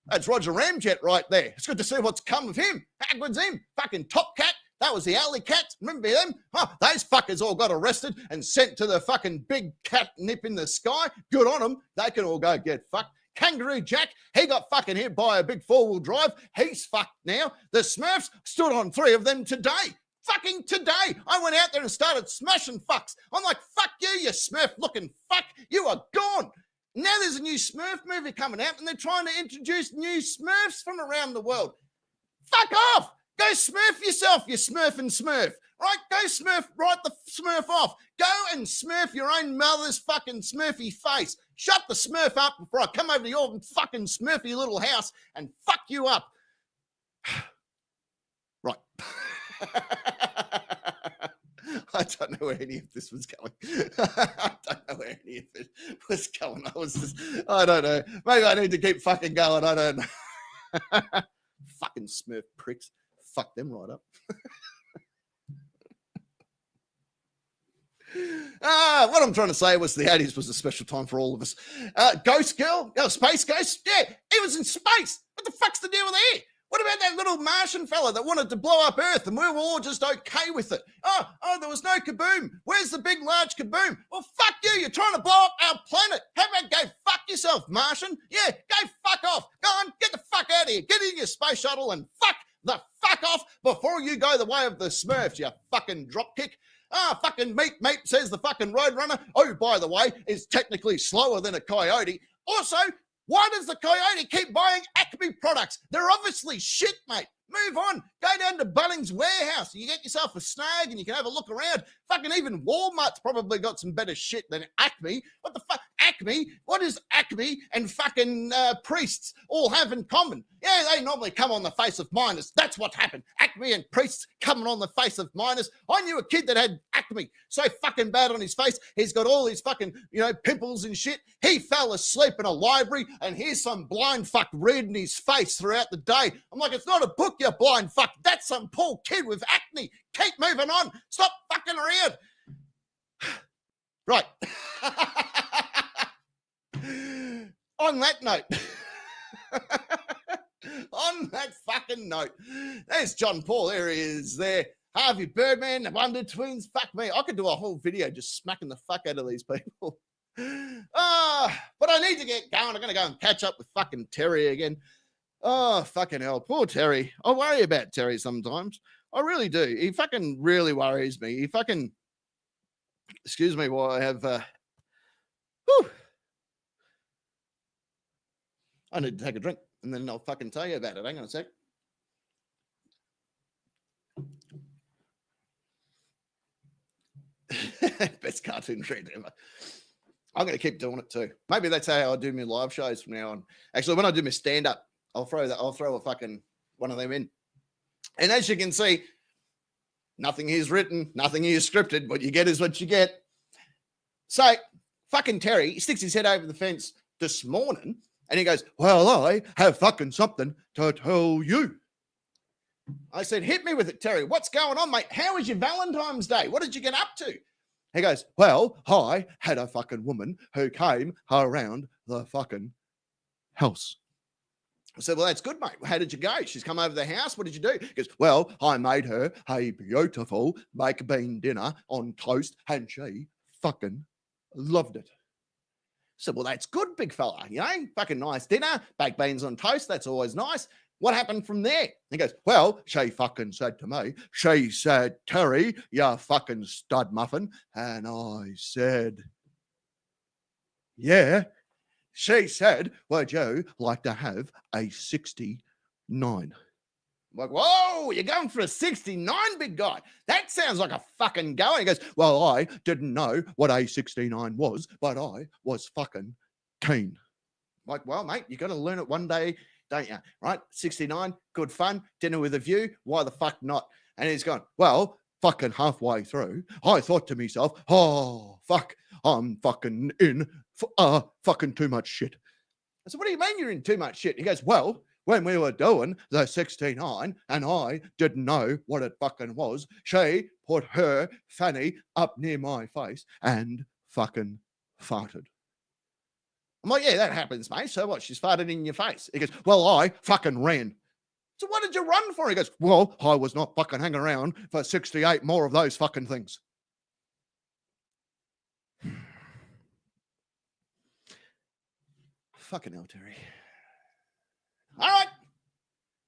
that's Roger Ramjet right there. It's good to see what's come of him. Backwards him. Fucking Top Cat. That was the alley cats. Remember them? Oh, those fuckers all got arrested and sent to the fucking big catnip in the sky. Good on them. They can all go get fucked. Kangaroo Jack, he got fucking hit by a big 4-wheel drive. He's fucked now. The Smurfs stood on 3 of them today. Fucking today. I went out there and started smashing fucks. I'm like, fuck you Smurf-looking fuck. You are gone. Now there's a new Smurf movie coming out, and they're trying to introduce new Smurfs from around the world. Fuck off. Go Smurf yourself, you Smurf and Smurf. Right? Go Smurf, write the Smurf off. Go and Smurf your own mother's fucking Smurfy face. Shut the Smurf up before I come over to your fucking Smurfy little house and fuck you up. Right. I don't know where any of this was going. I don't know where any of this was going. I don't know. Maybe I need to keep fucking going. I don't know. Fucking Smurf pricks. Fuck them right up. What I'm trying to say was the 80s was a special time for all of us. Ghost Girl, Space Ghost, yeah, he was in space. What the fuck's the deal with that? What about that little Martian fella that wanted to blow up Earth and we were all just okay with it? Oh, there was no kaboom. Where's the big, large kaboom? Well, fuck you. You're trying to blow up our planet. How about go fuck yourself, Martian? Yeah, go fuck off. Go on, get the fuck out of here. Get in your space shuttle and fuck the fuck off before you go the way of the Smurfs, you fucking dropkick. Fucking Meat says the fucking Roadrunner, oh, by the way, is technically slower than a coyote. Also, why does the coyote keep buying Acme products? They're obviously shit, mate. Move on. Go down to Bunnings Warehouse. You get yourself a snag and you can have a look around. Fucking even Walmart's probably got some better shit than Acme. What the fuck? Acme? What does Acme and fucking priests all have in common? Yeah, they normally come on the face of miners. That's what happened. Acme and priests coming on the face of miners. I knew a kid that had acne so fucking bad on his face. He's got all these fucking, pimples and shit. He fell asleep in a library and here's some blind fuck reading his face throughout the day. I'm like, it's not a book, you blind fuck. That's some poor kid with acne. Keep moving on. Stop fucking around. Right. On that note, on that fucking note, there's John Paul. There he is there. Harvey Birdman, the Wonder Twins. Fuck me. I could do a whole video just smacking the fuck out of these people. But I need to get going. I'm going to go and catch up with fucking Terry again. Oh, fucking hell. Poor Terry. I worry about Terry sometimes. I really do. He fucking really worries me. He fucking... Excuse me while I have... I need to take a drink and then I'll fucking tell you about it. Hang on a sec. Best cartoon treat ever. I'm going to keep doing it too. Maybe that's how I do my live shows from now on. Actually, when I do my stand-up, I'll throw a fucking one of them in. And as you can see, nothing here is written, nothing here is scripted. What you get is what you get. So, fucking Terry, he sticks his head over the fence this morning and he goes, well, I have fucking something to tell you. I said, hit me with it, Terry. What's going on, mate? How was your Valentine's Day? What did you get up to? He goes, well, I had a fucking woman who came around the fucking house. I said, well, that's good, mate. How did you go? She's come over the house. What did you do? He goes, well, I made her a beautiful baked bean dinner on toast and she fucking loved it. I said, well, that's good, big fella. Fucking nice dinner, baked beans on toast. That's always nice. What happened from there? He goes, well, she fucking said to me, she said, Terry, you fucking stud muffin. And I said, yeah. She said, would you like to have a 69? I'm like, whoa, you're going for a 69, big guy. That sounds like a fucking go. And he goes, well, I didn't know what a 69 was, but I was fucking keen. I'm like, well, mate, you got to learn it one day, don't you? Right? 69, good fun, dinner with a view. Why the fuck not? And he's gone, well, fucking halfway through, I thought to myself, oh, fuck, I'm fucking in fucking too much shit. I said, what do you mean you're in too much shit? He goes, well, when we were doing the 69 and I didn't know what it fucking was, she put her fanny up near my face and fucking farted. I'm like, yeah, that happens, mate. So what? She's farted in your face. He goes, well, I fucking ran. So what did you run for? He goes, well, I was not fucking hanging around for 68 more of those fucking things. Fucking hell, Terry. All right.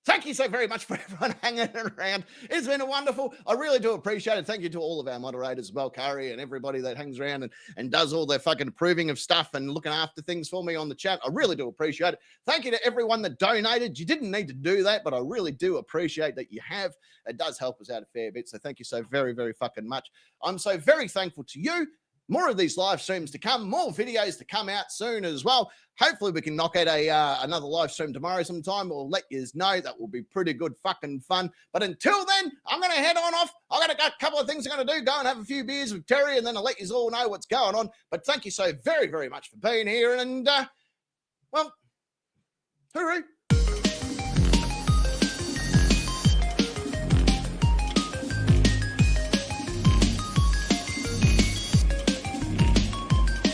Thank you so very much for everyone hanging around. It's been a wonderful. I really do appreciate it. Thank you to all of our moderators as well, Kari, and everybody that hangs around and does all their fucking approving of stuff and looking after things for me on the chat. I really do appreciate it. Thank you to everyone that donated. You didn't need to do that, but I really do appreciate that you have. It does help us out a fair bit. So thank you so very, very fucking much. I'm so very thankful to you. More of these live streams to come, more videos to come out soon as well. Hopefully we can knock out another live stream tomorrow sometime. We'll let you know. That will be pretty good fucking fun. But until then, I'm going to head on off. I've got a couple of things I'm going to do. Go and have a few beers with Terry, and then I'll let you all know what's going on. But thank you so very, very much for being here. And, well, hooroo.